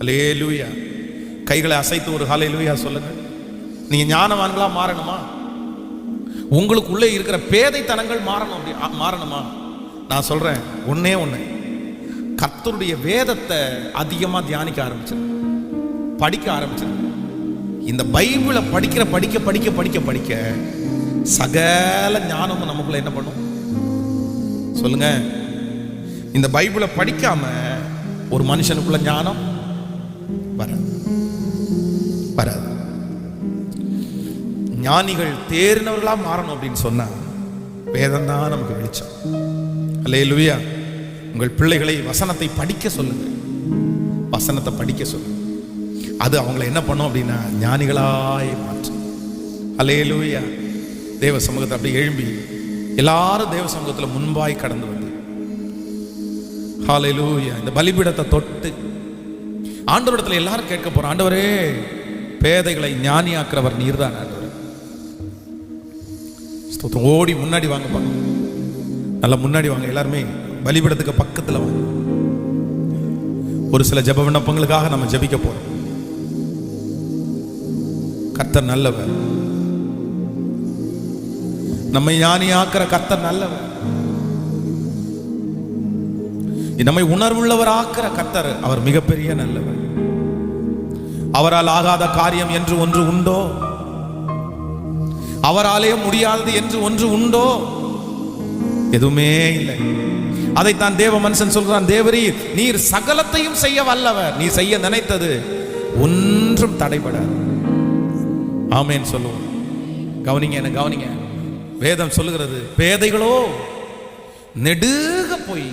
ஹல்லேலூயா. கைகளை அசைத்து ஒரு ஹல்லேலூயா சொல்லுங்க. நீங்க ஞானவான்களா மாறணுமா? உங்களுக்குள்ளே இருக்கிற பேதைத்தனங்கள் மாறணுமா? நான் சொல்றேன், ஒன்னே ஒண்ணு, கர்த்தருடைய வேதத்தை அதிகமா தியானிக்க ஆரம்பிச்சு, படிக்க ஆரம்பிச்சு. இந்த பைபிளை படிக்கிற படிக்க படிக்க படிக்க படிக்க சகல ஞானமும் நமக்குள்ள என்ன பண்ணும் சொல்லுங்க? இந்த பைபிளை படிக்காம ஒரு மனுஷனுக்குள்ள ஞானம் வராது. ஞானிகள் தேறினவர்களா மாறணும் அப்படின்னு சொன்னா வேதம் தான் நமக்கு வெளிச்சம். அல்லேலூயா. உங்கள் பிள்ளைகளை வசனத்தை படிக்க சொல்லுங்க, வசனத்தை படிக்க சொல்லுங்க. அது அவங்களை என்ன பண்ணும் அப்படின்னா ஞானிகளாய் மாற்றும். அல்லேலூயா. தேவ சமூகத்தை அப்படி எழும்பி எல்லாரும் தேவ சமூகத்தில் முன்பாய் கடந்து வந்து ஹல்லேலூயா இந்த பலிபீடத்தை தொட்டு ஆண்டவரிடத்துல எல்லாரும் கேட்க போறோம், ஆண்டவரே பேதைகளை ஞானியாக்குறவர் நீர்தான் ஆண்டவர். ஓடி முன்னாடி வாங்க பாங்க, நல்லா முன்னாடி வாங்க. எல்லாருமே பலிபீடத்துக்கு பக்கத்துல வாங்க. ஒரு சில ஜெப விண்ணப்பங்களுக்காக நம்ம ஜெபிக்க போறோம். கர்த்தர் நல்லவர், நம்மை ஞானியாக்குற கர்த்தர் நல்லவர், நம்மை உணர்வுள்ளவராக்குற கர்த்தர் அவர் மிகப்பெரிய நல்லவர். அவரால் ஆகாத காரியம் என்று ஒன்று உண்டோ? அவராலே முடியாதது என்று ஒன்று உண்டோ? எதுவுமே இல்லை. அதைத்தான் தேவ மனுஷன் சொல்றான், தேவரீர் நீர் சகலத்தையும் செய்ய வல்லவர், நீ செய்ய நினைத்தது ஒன்றும் தடைபடாது. ஆமென் சொல்லுவோம். கவனிங்க, என்ன கவனிங்க. வேதம் சொல்லுகிறது, பேதைகளோ நெடுக போய்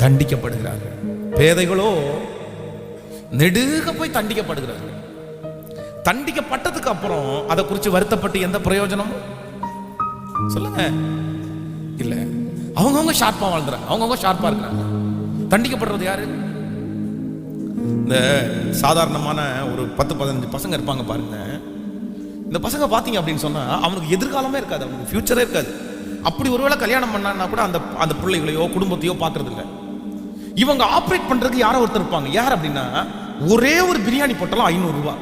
தண்டிக்கப்படுகிறார்கள். பேதைகளோ நெடுக போய் தண்டிக்கப்படுகிறார்கள். தண்டிக்கப்பட்டதுக்கு அப்புறம் அதை குறித்து வருத்தப்பட்டு எந்த பிரயோஜனம் சொல்லுங்க? இல்ல. அவங்கவுங்க ஷார்ப்பா வாழ்ந்துறாங்க, அவங்கவுங்க ஷார்ப்பா இருக்கிறாங்க. தண்டிக்கப்படுறது யாரு? இந்த சாதாரணமான ஒரு 10-15 பசங்க இருப்பாங்க பாருங்க. இந்த பசங்க பாத்தீங்க அப்படின்னு சொன்னா அவனுக்கு எதிர்காலமே இருக்காது, அவனுக்கு ஃபியூச்சரே இருக்காது. அப்படி ஒருவேளை கல்யாணம் பண்ணான்னா கூட அந்த அந்த பிள்ளைகளையோ குடும்பத்தையோ பாக்குறது இல்லை. இவங்க ஆப்ரேட் பண்றதுக்கு யாரோ ஒருத்தர் இருப்பாங்க. யார் அப்படின்னா, ஒரே ஒரு பிரியாணி போட்டாலும் 500 ரூபாய்.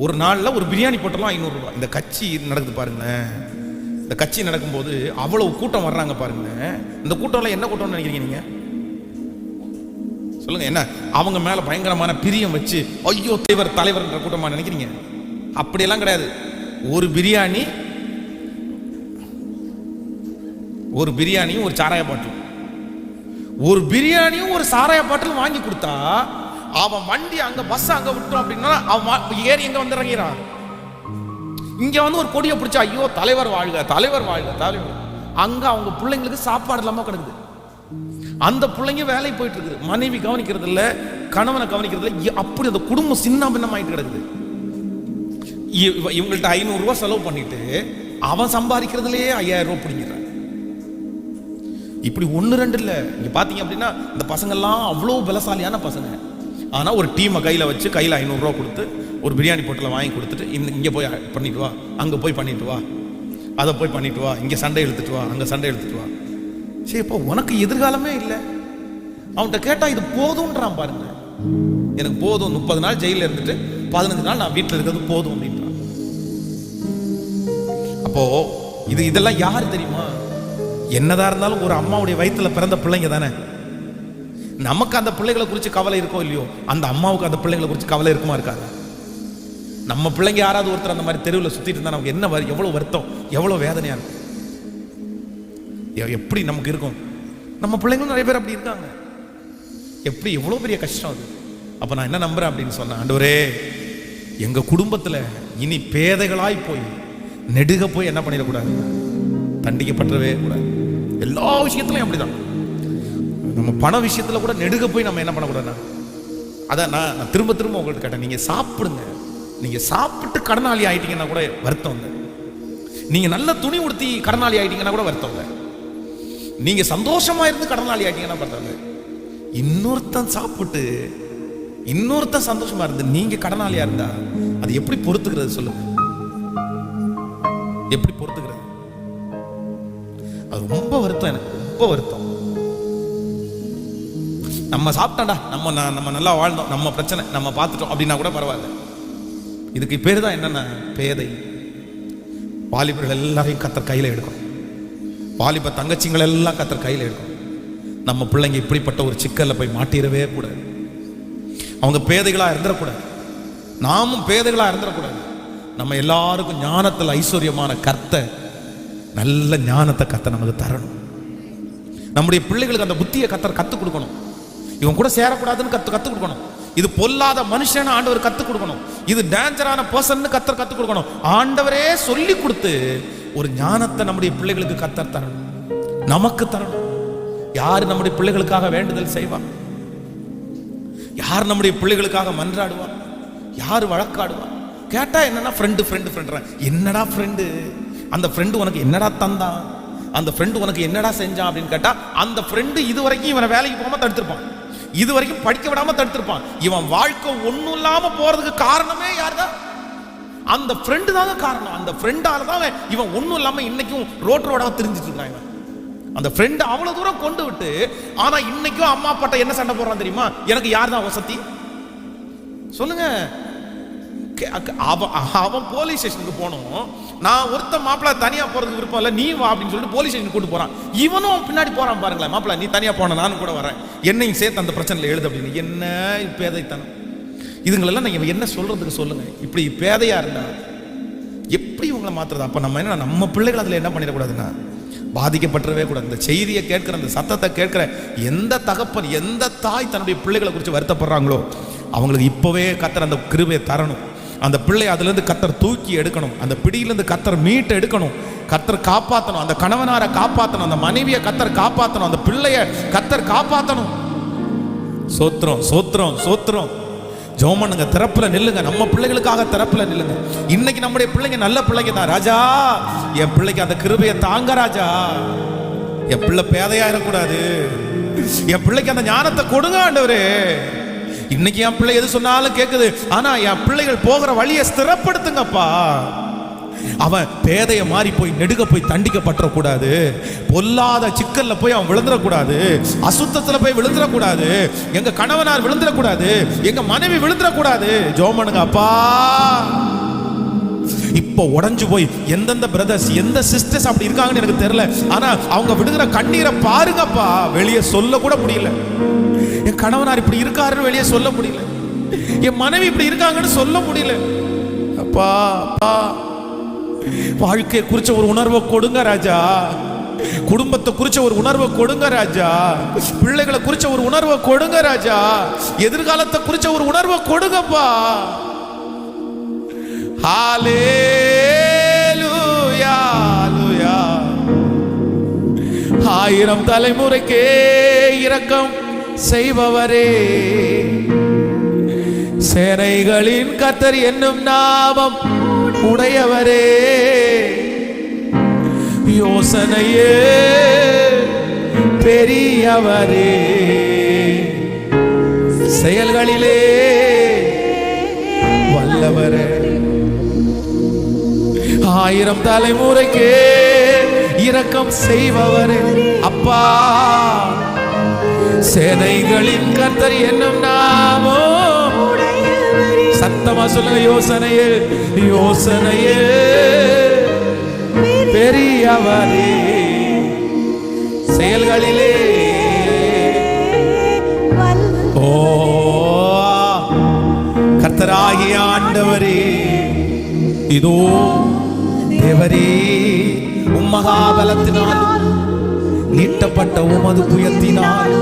ஒரு நாள்ல ஒரு பிரியாணி போட்டாலும் 500 ரூபாய். இந்த கட்சி நடக்குது பாருங்க. இந்த கட்சி நடக்கும்போது அவ்வளவு கூட்டம் வர்றாங்க பாருங்க. இந்த கூட்டம்ல என்ன கூட்டம்னு நினைக்கிறீங்க நீங்க? சொல்லுங்க. என்ன அவங்க மேல பயங்கரமான பிரியம் வச்சு ஐயோ தலைவர்ன்ற கூட்டமா நினைக்கிறீங்க? அப்படியெல்லாம் கிடையாது. ஒரு பிரியாணியும் ஒரு சாராய பாட்டில், ஒரு பிரியாணியும் ஒரு சாராய பாட்டில் வாங்கி கொடுத்தா அவன் வண்டி அங்க பஸ் அங்க விட்டோம் அப்படின்னா அவன் ஏறி எங்க வந்து இறங்கிறான். இங்க வந்து ஒரு கொடியை பிடிச்சா ஐயோ தலைவர் வாழ்க, தலைவர் வாழ்க, தலைவர். அங்க அவங்க பிள்ளைங்களுக்கு சாப்பாடு இல்லாம கிடக்குது. அந்த பிள்ளைங்க வேலைக்கு போயிட்டு இருக்குது, மனைவி கவனிக்கிறது இல்ல, கணவனை கவனிக்கிறது இல்ல. அப்படி அந்த குடும்பம் சின்ன பின்னமாயிட்டு கிடக்குது. இவங்கள்ட்ட 500 ரூபாய் செலவு பண்ணிட்டு அவன் சம்பாதிக்கிறதுலயே 5000 ரூபாய் பிடிக்கிறான். இப்படி 1-2 இல்ல. இங்க பாத்தீங்க அப்படின்னா இந்த பசங்க எல்லாம் அவ்வளவு பலசாலியான பசங்க. ஆனா ஒரு டீமை கையில வச்சு கையில 500 ரூபாய் கொடுத்து ஒரு பிரியாணி பொட்டலை வாங்கி கொடுத்துட்டு இங்க போய் பண்ணிட்டு வா, அங்க போய் பண்ணிட்டு வா, அதை போய் பண்ணிட்டு வா, இங்க சண்டை இழுத்துட்டு வா, அங்க சண்டை இழுத்துட்டு வா. சரி, இப்போ உனக்கு எதிர்காலமே இல்லை. அவன்கிட்ட கேட்டா இது போதும்ன்றான் பாருங்க. எனக்கு போதும், 30 நாள் ஜெயில இருந்துட்டு 15 நாள் நான் வீட்டில் இருக்கிறது போதும் அப்படின்றான். அப்போ இதெல்லாம் யாரு தெரியுமா? என்னதான் இருந்தாலும் ஒரு அம்மாவுடைய வயிற்றுல பிறந்த பிள்ளைங்க தானே. நமக்கு அந்த பிள்ளைகளை குறித்து கவலை இருக்கோ இல்லையோ, அந்த அம்மாவுக்கு அந்த பிள்ளைகளை குறித்து கவலை இருக்குமா இருக்காது? நம்ம பிள்ளைங்க யாராவது ஒருத்தர் அந்த மாதிரி தெருவில் சுத்திட்டு இருந்தா நமக்கு என்ன எவ்வளவு வருத்தம், எவ்வளவு வேதனையா இருக்கும், எப்படி நமக்கு இருக்கும். நம்ம பிள்ளைங்களும் நிறைய பேர் அப்படி இருக்காங்க. எப்படி எவ்வளவு பெரிய கஷ்டம் அது. அப்ப நான் என்ன நம்புறேன் அப்படின்னு சொன்னேன், ஆண்டவரே எங்க குடும்பத்துல இனி பேதைகளாய் போய் நெடுக போய் என்ன பண்ணிடக்கூடாது, தண்டிக்கப்பட்டவே கூடாது. எல்லா விஷயத்திலையும் அப்படிதான். நம்ம பண விஷயத்துல கூட நெடுக போய் நம்ம என்ன பண்ணக்கூடாது. அதான் நான் திரும்ப திரும்ப உங்கள்கிட்ட கேட்டேன், நீங்க சாப்பிடுங்க, நீங்க சாப்பிட்டு கடனாளி ஆயிட்டீங்கன்னா கூட வருத்தம் இல்லை. நீங்க நல்ல துணி உடுத்தி கடனாளி ஆயிட்டீங்கன்னா கூட வருத்தம் இல்லை. நீங்க சந்தோஷமா இருந்து கடனாளி ஆயிட்டீங்கன்னா வருத்தம் இல்லை. இன்னொருத்தன் சாப்பிட்டு இன்னொருத்தன் சந்தோஷமா இருந்து நீங்க கடனாளியா இருந்தா அது எப்படி பொறுத்துக்கிறது சொல்லுங்க? எப்படி பொறுத்துக்கிறது? அது ரொம்ப வருத்தம், எனக்கு ரொம்ப வருத்தம். நம்ம சாப்பிட்டாண்டா, நம்ம நல்லா வாழ்ந்தோம், நம்ம பிரச்சனை நம்ம பார்த்துட்டோம் அப்படின்னா கூட பரவாயில்ல. இதுக்கு பேர் தான் என்னன்னா பேதை. வாலிபர்கள் எல்லாரையும் கர்த்தர் கையில எடுக்கணும். வாலிப தங்கச்சிங்கள் எல்லாம் கர்த்தர் கையில எடுக்கணும். நம்ம பிள்ளைங்க இப்படிப்பட்ட ஒரு சிக்கல்ல போய் மாட்டிடவே கூடாது. அவங்க பேதைகளா இருந்துடக்கூடாது, நாமும் பேதைகளா இருந்துடக்கூடாது. நம்ம எல்லாருக்கும் ஞானத்தில் ஐஸ்வர்யமான கர்த்தர், நல்ல ஞானத்தை கர்த்தர் நமக்கு தரணும். நம்முடைய பிள்ளைகளுக்கு அந்த புத்தியை கர்த்தர் கற்றுக் கொடுக்கணும். இவன் கூட சேரக்கூடாதுன்னு கற்றுக் கொடுக்கணும். இது பொல்லாத மனுஷன் ஆண்டவர் கற்றுக் கொடுக்கணும். இது டேஞ்சரான பர்சன் கர்த்தர் கற்றுக் கொடுக்கணும். ஆண்டவரே சொல்லி கொடுத்து ஒரு ஞானத்தை நம்முடைய பிள்ளைகளுக்கு கர்த்தர் தரணும், நமக்கு தரணும். யார் நம்முடைய பிள்ளைகளுக்காக வேண்டுதல் செய்வா? யார் நம்முடைய பிள்ளைகளுக்காக மன்றாடுவா? யார் வழக்காடுவா? கேட்டா என்னன்னா ஃப்ரெண்டு ஃப்ரெண்டு ஃப்ரெண்ட். என்னடா ஃப்ரெண்டு? அந்த ஃப்ரெண்டு உனக்கு என்னடா தந்தான்? அந்த ஃப்ரெண்டு உனக்கு என்னடா செஞ்சான் அப்படின்னு கேட்டா, அந்த ஃப்ரெண்டு இது வரைக்கும் இவனை வேலைக்கு போகாம தடுத்திருப்பான், இது வரைக்கும் படிக்க விடாம தடுத்திருப்பான். இவன் வாழ்க்கை ஒண்ணும் இல்லாம போறதுக்கு காரணமே யாருதான்? அந்த ஃப்ரெண்டு தாங்க காரணம். அந்த ஃப்ரெண்டால தான் இவன் ஒண்ணும் இல்லாம இன்னைக்கும் ரோட்டோட தெரிஞ்சிட்டு இருக்கான். அந்த ஃப்ரெண்ட் அவ்வளவு தூரம் கொண்டு விட்டு, ஆனா இன்னைக்கும் அம்மா அப்பாட்ட என்ன சண்டை போடுறான் தெரியுமா? எனக்கு யார் தான் வசதி சொல்லுங்க? அவன் போலீஸ் ஸ்டேஷனுக்கு போனோம், நான் ஒருத்த மாப்பிள்ள தனியா போறதுக்கு விருப்பம் இல்லை, நீ வா அப்படின்னு சொல்லிட்டு போலீஸ் ஸ்டேஷன் கூட்டு போறான். இவனும் பின்னாடி போறான் பாருங்களேன், மாப்பிள்ள நீ தனியா போன, நானும் கூட வரேன், என்னையும் சேர்த்து அந்த பிரச்சனையில் எழுது அப்படின்னு. என்ன பேதைத்தனம் இதுங்களெல்லாம் நீங்க என்ன சொல்றதுக்கு சொல்லுங்க? இப்படி பேதையா இருந்தா எப்படி இவங்களை மாத்துறது? அப்ப நம்ம என்ன, நம்ம பிள்ளைகள் அதுல என்ன பண்ணிடக்கூடாதுன்னா பாதிக்கப்பட்டுறவே கூடாது. இந்த செய்தியை கேட்கிற, அந்த சத்தத்தை கேட்கிற எந்த தகப்பன், எந்த தாய் தன்னுடைய பிள்ளைகளை குறித்து வருத்தப்படுறாங்களோ அவங்களுக்கு இப்பவே கர்த்தர் அந்த கிருபையை தரணும். அந்த பிள்ளை அதுல இருந்து கர்த்தர் தூக்கி எடுக்கணும், அந்த பிடியிலிருந்து கர்த்தர் மீட்டு எடுக்கணும், கர்த்தர் காப்பாற்றணும், அந்த கணவனாரை காப்பாற்றணும், அந்த மனைவியை கர்த்தர் காப்பாற்றணும், அந்த பிள்ளைய கர்த்தர் காப்பாற்றணும். சோத்திரம் சோத்திரம் சோத்திரம். ஜெபம் பண்ணுங்க, திறப்புல நில்லுங்க, நம்ம பிள்ளைகளுக்காக திறப்புல நில்லுங்க. இன்னைக்கு நம்முடைய பிள்ளைங்க நல்ல பிள்ளைங்க தான். ராஜா, என் பிள்ளைக்கு அந்த கிருபையை தாங்க ராஜா. என் பிள்ளை பேதையா இருக்கக்கூடாது, என் பிள்ளைக்கு அந்த ஞானத்தை கொடுங்க ஆண்டவரே. இன்னைக்கு என் பிள்ளை எது சொன்னாலும் கேட்குது, ஆனா என் பிள்ளைகள் போகிற வழியை ஸ்திரப்படுத்துங்கப்பா. அவன் பேதைய மாறி போய் நெடுக போய் தண்டிக்கப்பட்டக்கூடாது, பொல்லாத சிக்கல்ல போய் அவன் விழுந்துடக்கூடாது, அசுத்தத்துல போய் விழுந்துடக்கூடாது, எங்க கணவனார் விழுந்துடக்கூடாது, எங்க மனைவி விழுந்துடக்கூடாது. ஜெபம் பண்ணுங்க அப்பா. இப்போ உடைஞ்சு போய் எந்தெந்த பிரதர்ஸ் எந்த சிஸ்டர்ஸ் அப்படி இருக்காங்கன்னு எனக்கு தெரியல, ஆனா அவங்க விடுகிற கண்ணீரை பாருங்கப்பா. வெளியே சொல்ல கூட முடியல, என் கணவனார் இப்படி இருக்காருன்னு வெளியே சொல்ல முடியல, என் மனைவி இப்படி இருக்காங்கன்னு சொல்ல முடியல. அப்பா அப்பா, வாழ்க்கையை குறிச்ச ஒரு உணர்வை கொடுங்க ராஜா, குடும்பத்தை குறிச்ச ஒரு உணர்வை கொடுங்க ராஜா, பிள்ளைகளை குறிச்ச ஒரு உணர்வை கொடுங்க ராஜா, எதிர்காலத்தை குறிச்ச ஒரு உணர்வை கொடுங்கப்பா. ஹல்லேலூயா ஹல்லேலூயா. 1000 தலைமுறைக்கே இரக்கம் செய்பவரே, சேனைகளின் கர்த்தர் என்னும் நாமம் உடையவரே, யோசனையே பெரியவரே, செயல்களிலே வல்லவரே, 1000 தலைமுறைக்கே இரக்கம் செய்பவரே அப்பா, சேனைகளின் கர்த்தர் என்னும் நாமோ. சத்தமா சொல்லுங்க, யோசனையே யோசனையே பெரியவரே, செயல்களிலே. ஓ கர்த்தராகிய ஆண்டவரே, இதோ தேவரே, உம்மகாபலத்தினால் நீட்டப்பட்ட உமது புயத்தினால்,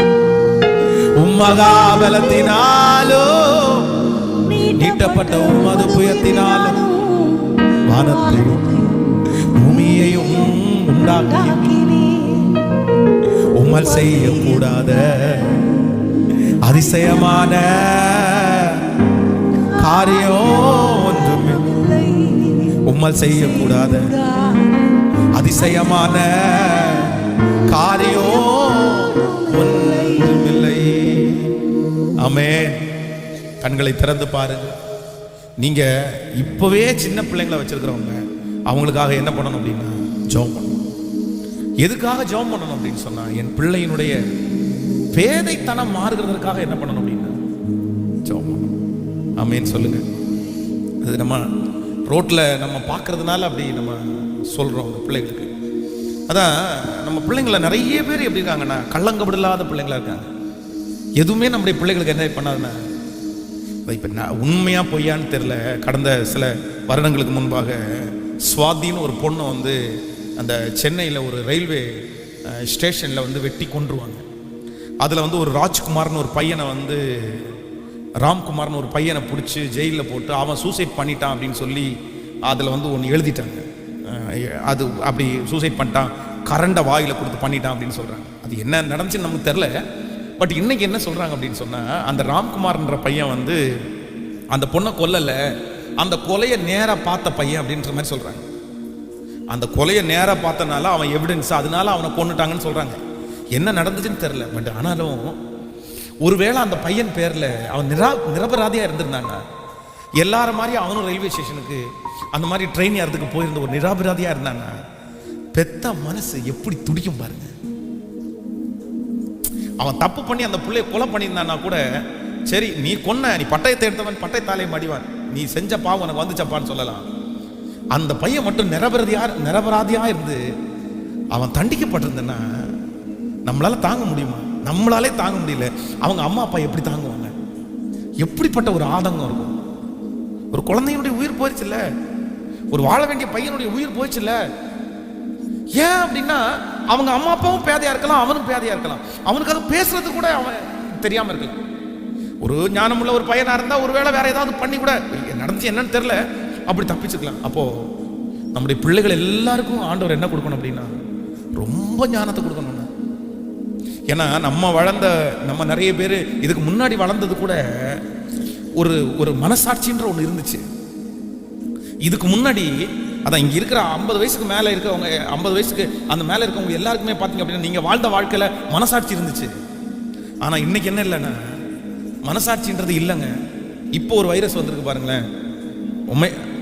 உம்மகாபலத்தினாலோ நீட்டப்பட்ட உமது புயத்தினாலும் வானத்தையும் பூமியையும் உண்டாக்கி உம்மால் செய்யக்கூடாத அதிசயமான காரியம் ஒன்றுமில்லை. உம்மால் செய்யக்கூடாத அதிசயமான காரியம் ஒன்றுமில்லை. ஆமென். கண்களை திறந்து பாருங்க. நீங்க இப்பவே சின்ன பிள்ளைங்களை வச்சிருக்கிறவங்க, அவங்களுக்காக என்ன பண்ணணும் அப்படின்னா ஜெபம் பண்ணணும். எதுக்காக ஜெபம் பண்ணணும் அப்படின்னு சொன்னா, என் பிள்ளையினுடைய பேதைத்தனம் மாறுகிறதுக்காக என்ன பண்ணணும் அப்படின்னா ஜெபம் பண்ணணும். ஆமென் சொல்லுங்க. அது நம்ம ரோட்ல நம்ம பார்க்கறதுனால அப்படி நம்ம சொல்றோம் அந்த பிள்ளைகளுக்கு. அதான் நம்ம பிள்ளைங்களை நிறைய பேர் எப்படி இருக்காங்கன்னா, கள்ளங்கபடில்லாத பிள்ளைங்களா இருக்காங்க. எதுவுமே நம்முடைய பிள்ளைகளுக்கு என்ன பண்ணாதுன்னா, இப்போ நான் உண்மையா பொய்யான்னு தெரியல, கடந்த சில வருடங்களுக்கு முன்பாக சுவாதின்னு ஒரு பொண்ணை வந்து அந்த சென்னையில் ஒரு ரயில்வே ஸ்டேஷனில் வந்து வெட்டி கொன்றுவாங்க. அதில் வந்து ஒரு ராஜ்குமார்னு ஒரு பையனை வந்து, ராம்குமார்னு ஒரு பையனை பிடிச்சி ஜெயிலில் போட்டு அவன் சூசைட் பண்ணிட்டான் அப்படின்னு சொல்லி அதில் வந்து ஒன்று எழுதிட்டாங்க. அது அப்படி சூசைட் பண்ணிட்டான், கரண்டை வாயில் கொடுத்து பண்ணிட்டான் அப்படின்னு சொல்கிறாங்க. அது என்ன நடந்துச்சுன்னு நமக்கு தெரில. பட் இன்னைக்கு என்ன சொல்கிறாங்க அப்படின்னு சொன்னால், அந்த ராம்குமார்ன்ற பையன் வந்து அந்த பொண்ணை கொல்லலை, அந்த கொலையை நேராக பார்த்த பையன் அப்படின்ற மாதிரி சொல்கிறாங்க. அந்த கொலையை நேராக பார்த்தனால அவன் எவிடன்ஸ், அதனால அவனை கொன்னுட்டாங்கன்னு சொல்கிறாங்க. என்ன நடந்துச்சுன்னு தெரில. பட் ஆனாலும் ஒருவேளை அந்த பையன் பேரில் அவன் நிரபராதியாக இருந்திருந்தாங்க, எல்லார மாதிரி அவனும் ரயில்வே ஸ்டேஷனுக்கு அந்த மாதிரி ட்ரெயின் ஏறதுக்கு போயிருந்த ஒரு நிரபராதியாக இருந்தாங்க, பெத்த மனசு எப்படி துடிக்கும் பாருங்க. அவன் தப்பு பண்ணி அந்த பிள்ளைய கொலை பண்ணியிருந்தான்னா கூட சரி, நீ கொன்ன, நீ பட்டயத்தை எடுத்தவன் பட்டயத்தாலே மடிவான், நீ செஞ்ச பாவம் உனக்கு வந்துச்சப்பான்னு சொல்லலாம். அந்த பையன் மட்டும் நிரபராதியா இருந்து அவன் தண்டிக்கப்பட்டிருந்தனா நம்மளால தாங்க முடியுமா? நம்மளாலே தாங்க முடியல. அவங்க அம்மா அப்பா எப்படி தாங்குவாங்க? எப்படிப்பட்ட ஒரு ஆதங்கம் இருக்கும். ஒரு குழந்தையினுடைய உயிர் போயிடுச்சுல்ல, ஒரு வாழ வேண்டிய பையனுடைய உயிர் போயிடுச்சுல்ல. ஏன் அப்படின்னா, அவங்க அம்மா அப்பாவும் பேதையா இருக்கலாம், அவனும் பேதையா இருக்கலாம், அவனுக்கு அது பேசுறது கூட அவன் தெரியாம இருக்கலாம். ஒரு ஞானமுள்ள ஒரு பையனா இருந்தா ஒருவேளை வேற ஏதாவது பண்ணி கூட நடந்துச்சு என்னன்னு தெரியல, அப்படி தப்பிச்சுக்கலாம். அப்போ நம்முடைய பிள்ளைகள் எல்லாருக்கும் ஆண்டவர் என்ன கொடுக்கணும் அப்படின்னா ரொம்ப ஞானத்தை கொடுக்கணும். ஏன்னா நம்ம நிறைய பேர் இதுக்கு முன்னாடி வளர்ந்தது கூட ஒரு மனசாட்சின்ற ஒன்று இருந்துச்சு. இதுக்கு முன்னாடி அதான் இங்க இருக்கிற 50 வயசுக்கு மேல இருக்கவங்க, 50 வயசுக்கு அந்த மேல இருக்கவங்க எல்லாருக்குமே பாத்தீங்க அப்படின்னா நீங்க வாழ்ந்த வாழ்க்கையில மனசாட்சி இருந்துச்சு. ஆனா இன்னைக்கு என்ன இல்லைன்னா மனசாட்சின்றது இல்லைங்க. இப்போ ஒரு வைரஸ் வந்திருக்கு பாருங்களேன்,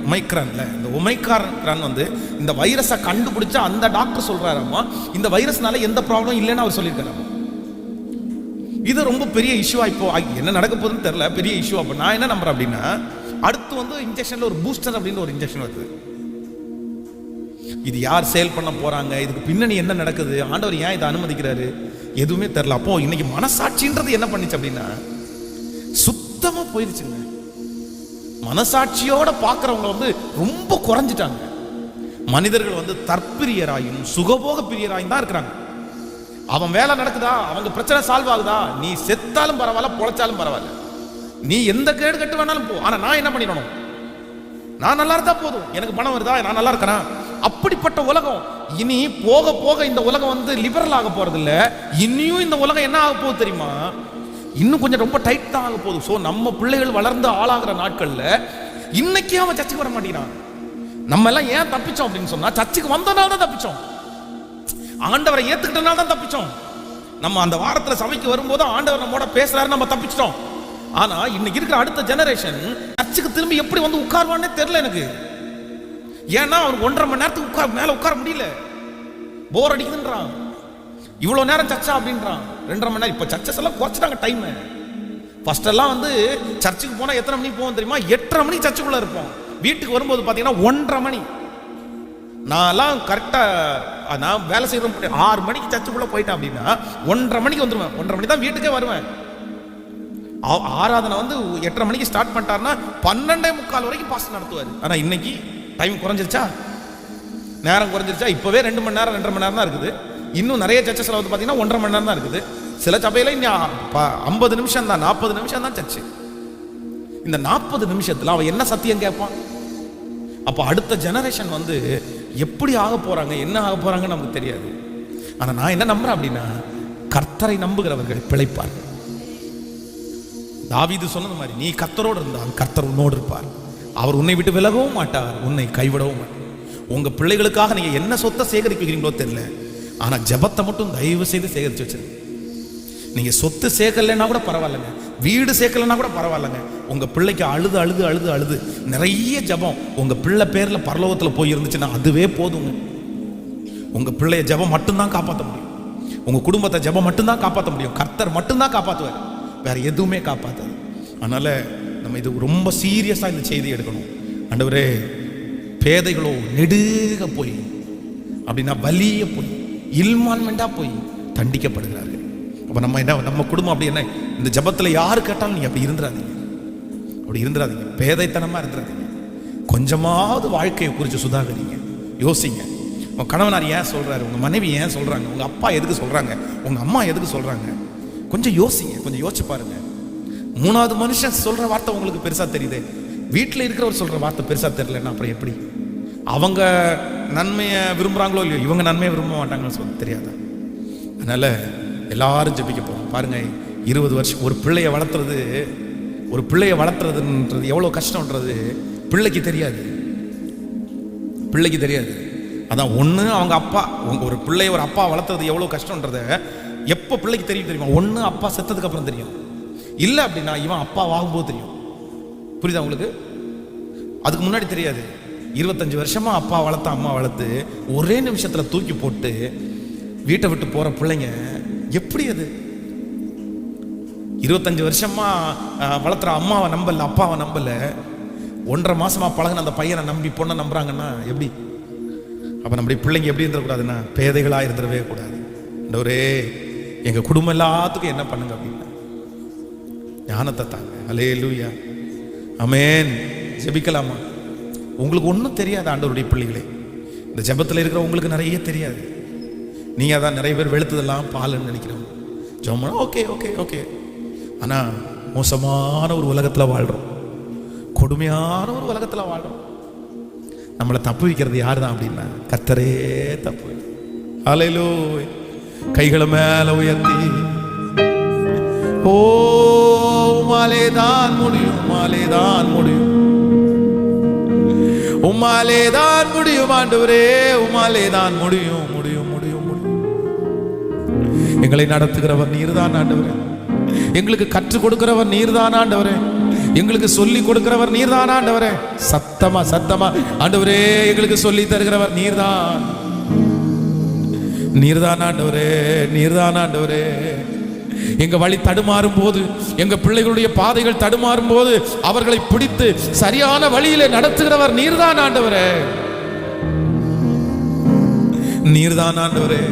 ஒமைக்ரான்ல. இந்த ஒமைக்ரான் வந்து இந்த வைரஸை கண்டுபிடிச்சா அந்த டாக்டர் சொல்றாராமா இந்த வைரஸ்னால எந்த ப்ராப்ளம் இல்லைன்னு அவர் சொல்லியிருக்காராமா. இது ரொம்ப பெரிய இஷ்யூவா இப்போ என்ன நடக்க போகுதுன்னு தெரியல, பெரிய இஷ்யூ. அப்போ நான் என்ன நம்புறேன் அப்படின்னா அடுத்து வந்து இன்ஜெக்ஷன்ல ஒரு பூஸ்டர் அப்படின்னு ஒரு இன்ஜெக்ஷன் வருது. இது யார் சேல் பண்ண போறாங்க, இதுக்கு பின்னணி என்ன நடக்குது, ஆண்டவர் ஏன் இதை அனுமதிக்கிறாரு, எதுவுமே தெரியல. அப்போ இன்னைக்கு மனசாட்சின்றது என்ன பண்ணிச்சு அப்படின்னா சுத்தமா போயிருச்சுங்க. மனசாட்சியோட பார்க்கறவங்க வந்து ரொம்ப குறைஞ்சிட்டாங்க. மனிதர்கள் வந்து தற்பிரியராயும் சுகபோக பிரியராயும் தான் இருக்கிறாங்க. அவன் வேலை நடக்குதா, அவங்க பிரச்சனை சால்வ் ஆகுதா, நீ செத்தாலும் பரவாயில்ல பொழைச்சாலும் பரவாயில்ல, நீ எந்த கேடு கட்டு வேணாலும் போ, ஆனா நான் என்ன பண்ணிடணும், நான் நல்லா இருந்தா போதும், எனக்கு பணம் வருதா நான் நல்லா இருக்கிறேன். அப்படிப்பட்ட உலகம். இனி போக போக இந்த உலகம் வந்து லிபரல் ஆக போறது இல்ல, இனியும் இந்த உலகம் என்ன ஆக போகுது தெரியுமா, இன்னும் கொஞ்சம் ரொம்ப டைட் தான் ஆக போகுது. ஸோ நம்ம பிள்ளைகள் வளர்ந்து ஆளாகிற நாட்கள்ல இன்னைக்கே அவன் சர்ச்சுக்கு வர மாட்டேங்கிறான். நம்ம எல்லாம் ஏன் தப்பிச்சோம் அப்படின்னு சொன்னா சர்ச்சுக்கு வந்தனால தான் தப்பிச்சோம், ஆண்டவரை ஏத்துக்கிட்டனால தான் தப்பிச்சோம். நம்ம அந்த வாரத்துல சபைக்கு வரும்போது ஆண்டவர் நம்மோட பேசுறாரு, நம்ம தப்பிச்சிட்டோம். ஆனா இன்னைக்கு இருக்கிற அடுத்த ஜெனரேஷன் சர்ச்சுக்கு திரும்பி எப்படி வந்து உட்காருவானே தெரியல எனக்கு. ஏன்னா அவனுக்கு 1.5 மணி நேரத்துக்கு மேல உட்கார முடியல, போர் அடிக்குதுன்றான். இவ்வளவு நேரம் சர்ச்சா அப்படின்றான், 2.5 மணி நேரம். இப்ப சர்ச்சஸ் எல்லாம் குறைச்சிட்டாங்க டைம். ஃபர்ஸ்ட் எல்லாம் வந்து சர்ச்சுக்கு போனா எத்தனை மணிக்கு போவோம் தெரியுமா, 8:30 மணிக்கு சர்ச்சுக்குள்ள இருப்போம். வீட்டுக்கு வரும்போது பாத்தீங்கன்னா 1:30 மணி. நான்லாம் கரெக்டா நான் வேலை செய்யறோம் 6 மணிக்கு சர்ச்சுக்குள்ள போயிட்டேன் அப்படின்னா 1:30 மணிக்கு வந்துருவேன். 1:30 மணி தான் வீட்டுக்கே வருவேன். ஆராதனை வந்து 8:30 மணிக்கு ஸ்டார்ட் பண்ணிட்டாருன்னா 12:45 வரைக்கும் பாஸ்டர் நடத்துவார். ஆனா இன்னைக்கு டைம் குறைஞ்சிருச்சா, நேரம் குறைஞ்சிருச்சா, இப்பவே 2 மணி நேரம் 2.5 மணி நேரம் தான் இருக்குது. இன்னும் நிறைய சர்ச்சஸ்ல வந்து பாத்தீங்கன்னா 1.5 மணி நேரம் தான் இருக்குது. சில சபையில இன்னும் 50 நிமிஷம் தான், 40 நிமிஷம் தான் சர்ச்சு. இந்த 40 நிமிஷத்துல அவன் என்ன சத்தியம் கேட்பான்? அப்ப அடுத்த ஜெனரேஷன் வந்து எப்படி ஆக போறாங்க, என்ன ஆக போறாங்கன்னு நமக்கு தெரியாது. ஆனா நான் என்ன நம்புறேன் அப்படின்னா கர்த்தரை நம்புகிறவர்கள் பிழைப்பார். தாவீது சொன்னது மாதிரி நீ கர்த்தரோடு இருந்தால் கர்த்தர் உன்னோடு இருப்பார், அவர் உன்னை விட்டு விலகவும் மாட்டார், உன்னை கைவிடவும் மாட்டார். உங்க பிள்ளைகளுக்காக நீங்க என்ன சொத்தை சேகரிக்கிறீங்களோ தெரியல, ஆனா ஜெபத்தை மட்டும் தயவு செய்து சேகரிச்சு வச்சிருங்க. நீங்க சொத்து சேர்க்கலைன்னா கூட பரவாயில்லைங்க, வீடு சேர்க்கலைன்னா கூட பரவாயில்லைங்க, உங்க பிள்ளைக்கு அழுது அழுது அழுது அழுது நிறைய ஜெபம் உங்க பிள்ளை பேர்ல பரலோகத்துல போய் இருந்துச்சுன்னா அதுவே போதுங்க. உங்க பிள்ளைய ஜெபம் மட்டும்தான் காப்பாற்ற முடியும், உங்க குடும்பத்தை ஜெபம் மட்டும்தான் காப்பாற்ற முடியும். கர்த்தர் மட்டும்தான் காப்பாற்றுவார், வேற எதுவுமே காப்பாற்றாது. அதனால நம்ம இது ரொம்ப சீரியஸா இந்த செய்தி எடுக்கணும். ஆண்டவரே, பேதைகளோ நெடுக போய் அப்படின்னா வலிய போய் இல்மான்மெண்டா போய் தண்டிக்கப்படுகிறார்கள். அப்ப நம்ம என்ன, நம்ம குடும்பம் அப்படி என்ன, இந்த ஜபத்துல யாரு கேட்டாலும் நீங்க அப்படி இருந்துடாதீங்க, அப்படி இருந்துடாதீங்க, பேதைத்தனமா இருந்துடாதீங்க. கொஞ்சமாவது வாழ்க்கையை குறித்து சுதாகரிங்க, யோசிங்க. உங்க கணவனார் ஏன் சொல்றாரு, உங்க மனைவி ஏன் சொல்றாங்க, உங்க அப்பா எதுக்கு சொல்றாங்க, உங்க அம்மா எதுக்கு சொல்றாங்க, கொஞ்சம் யோசிங்க, கொஞ்சம் யோசிச்சு பாருங்க. 3வது மனுஷன் சொல்ற வார்த்தை உங்களுக்கு பெருசா தெரியுது, வீட்டில் இருக்கிறவர் சொல்ற வார்த்தை பெருசா தெரியலன்னா அப்புறம் எப்படி? அவங்க நன்மையை விரும்புறாங்களோ இல்லையோ, இவங்க நன்மையை விரும்ப மாட்டாங்கன்னு சொல்ல தெரியாதா? அதனால எல்லாரும் ஜெபிக்க போறோம். பாருங்க, 20 வருஷம் ஒரு பிள்ளைய வளர்த்துறதுன்றது எவ்வளவு கஷ்டம்ன்றது பிள்ளைக்கு தெரியாது, பிள்ளைக்கு தெரியாது. அதான் ஒண்ணு அவங்க அப்பா, ஒரு பிள்ளைய ஒரு அப்பா வளர்த்துறது எவ்வளவு கஷ்டம்ன்றத எப்போ பிள்ளைக்கு தெரியுமா? ஒண்ணு அப்பா செத்ததுக்கு அப்புறம் தெரியும், இல்லை அப்படின்னா இவன் அப்பா ஆகும்போது தெரியும். புரியுதா உங்களுக்கு? அதுக்கு முன்னாடி தெரியாது. 25 வருஷமா அப்பா வளர்த்த அம்மா வளர்த்து ஒரே நிமிஷத்துல தூக்கி போட்டு வீட்டை விட்டு போற பிள்ளைங்க எப்படி? அது 25 வருஷமா வளர்த்துற அம்மாவை நம்பல, அப்பாவை நம்பல, 1.5 மாசமா பழகின அந்த பையனை நம்பி பொண்ணை நம்புறாங்கன்னா எப்படி? அப்ப நம்முடைய பிள்ளைங்க எப்படி இருந்துடக்கூடாதுன்னா பேதைகளா இருந்துடவே கூடாது. ஒரே எங்க குடும்பம் எல்லாத்துக்கும் என்ன பண்ணுங்க அப்படின்னா ஞானத்தை தாங்க. அல்லேலூயா, ஆமென். ஜெபிக்கலாமா? உங்களுக்கு ஒன்றும் தெரியாது ஆண்டவருடைய பிள்ளைகளே, இந்த ஜெபத்தில் இருக்கிற உங்களுக்கு நிறைய தெரியாது. நீங்க அதான் நிறைய பேர் வெளுத்ததெல்லாம் பால்னு நினைக்கிறோம். ஜெபம் ஓகே ஓகே ஓகே, ஆனா மோசமான ஒரு உலகத்துல வாழ்றோம், கொடுமையான ஒரு உலகத்துல வாழ்றோம். நம்மளை தப்பு வைக்கிறது யாரு தான் அப்படின்னா கர்த்தரே தப்பு. ஹல்லேலூயா. கைகளை மேல உயர்த்தி, ஓ உம்மாலே தான் முடியும், உம்மாலே தான் முடியும், உம்மாலே தான் முடியும் ஆண்டவரே, உம்மாலே தான் முடியும் முடியும் முடியும் முடியும். எங்களை நடத்துகிறவர் நீர்தான் ஆண்டவரே, எங்களுக்கு கற்றுக் கொடுக்கிறவர் நீர்தான் ஆண்டவரே, எங்களுக்கு சொல்லி கொடுக்கிறவர் நீர்தான் ஆண்டவரே. சத்தமா சத்தமா ஆண்டவரே, எங்களுக்கு சொல்லி தருகிறவர் நீர்தான், நீர்தான் ஆண்டவரே, நீர்தான் ஆண்டவரே. எங்க வழி தடுமாறும் போது, எங்க பிள்ளைகளுடைய பாதைகள் தடுமாறும் போது அவர்களை பிடித்து சரியான வழியிலே நடத்துகிறவர் நீர்தான் ஆண்டவரே, நீர்தான் ஆண்டவரே,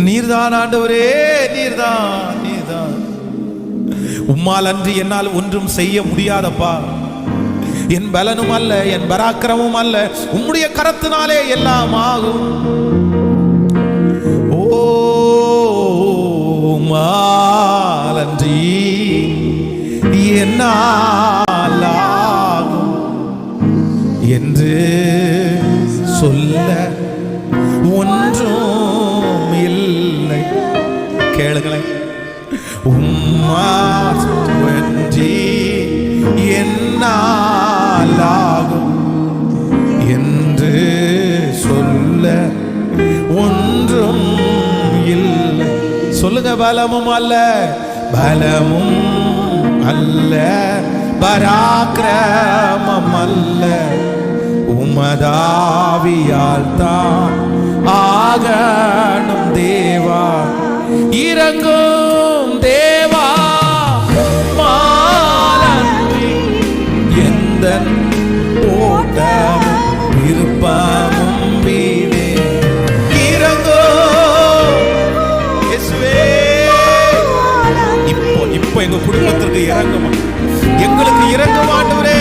நீர்தான் ஆண்டவரே, நீர்தான் நீர்தான். உம்மால் அன்றி என்னால் ஒன்றும் செய்ய முடியாதப்பா. என் பலனும் அல்ல, என் பராக்கிரமும் அல்ல, உம்முடைய கரத்தினாலே எல்லாம் ஆகும். ஓ உம்மால் அன்றி என்னால் ஆகும் என்று சொல்ல ஒன்றும் இல்லை. கேளுங்களேன். உம்மாற்றி என்னால் ஆகும் என்று சொல்ல ஒன்றும் இல்லை. சொல்லுங்க. பலமும் அல்ல, பலமும் அல்ல, பராக்கிரமம் அல்ல, உமதாவியால் தான் ஆகணும் தேவா. இறங்கும் தேவா, மாலன்றி எந்தன் ஓட்டமும் விருப்பமும் வீணே. இறங்கும் இயேசுவே. இப்போ எங்க குடும்பத்திற்கு இறங்குமா, எங்களுக்கு இறங்கும் ஆண்டவரே.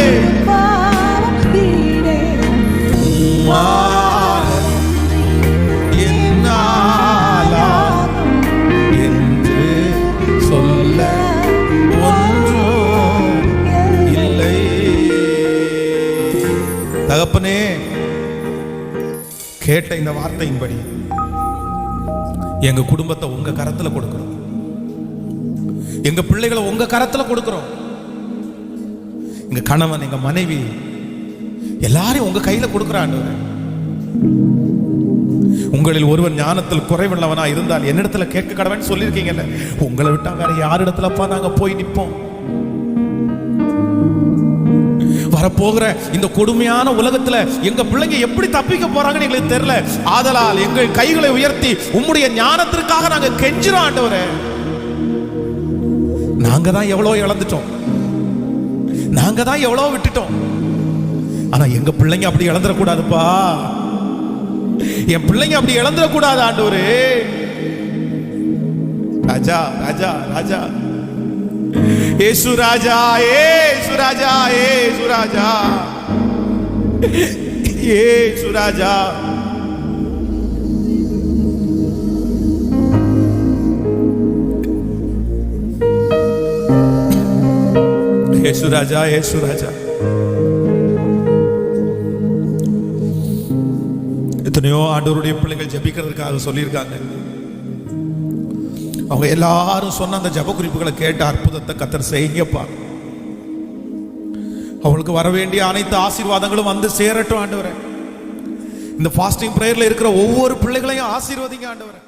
தகப்பனே, கேட்ட இந்த வார்த்தையின்படி எங்க குடும்பத்தை உங்க கரத்துல கொடுக்கிறோம், எங்க பிள்ளைகளை உங்க கரத்துல கொடுக்கிறோம், எங்க கணவன், எங்க மனைவி எல்லாரையும் உங்க கையில கொடுக்கிறான். உங்களில் ஒருவன் ஞானத்தில் குறைவுள்ளவனா இருந்தால் என்னிடத்துல கேட்க கடவன் சொல்லியிருக்கீங்கல்ல. உங்களை விட்டா வேற யாரிடத்துலப்பா நாங்க போய் நிற்போம்? வரப்போகிற இந்த கொடுமையான உலகத்துல எங்க பிள்ளைங்க எப்படி தப்பிக்க போறாங்கன்னு எங்களுக்கு தெரியல. ஆதலால் எங்கள் கைகளை உயர்த்தி உம்முடைய ஞானத்திற்காக நாங்க கெஞ்சுறோம் ஆண்டவரே. நாங்க தான் எவ்வளவு இழந்துட்டோம், நாங்க தான் எவ்வளவு விட்டுட்டோம். ஆனா எங்க பிள்ளைங்க அப்படி இழந்துடக்கூடாதுப்பா, என் பிள்ளைங்க அப்படி இழந்துடக்கூடாது ஆண்டவரே. ராஜா ராஜா ராஜா, ஏசு ராஜா, ஏசு ராஜா, ஏசு ராஜா, ஏசு ராஜா. ஏசு ராஜா, ஏசு ராஜா. எத்தனையோ ஆண்டவருடைய பிள்ளைகள் ஜெபிக்கிறதுக்காக சொல்லியிருக்காங்க. அவங்க எல்லாரும் சொன்ன அந்த ஜெப குறிப்புகளை கேட்ட அற்புதத்தை கர்த்தர் செய்யுங்கப்பா. அவங்களுக்கு வர வேண்டிய அனைத்து ஆசீர்வாதங்களும் வந்து சேரட்டும் ஆண்டவரே. இந்த ஃபாஸ்டிங் பிரேயர்ல இருக்கிற ஒவ்வொரு பிள்ளைகளையும் ஆசீர்வதிங்க ஆண்டவரே.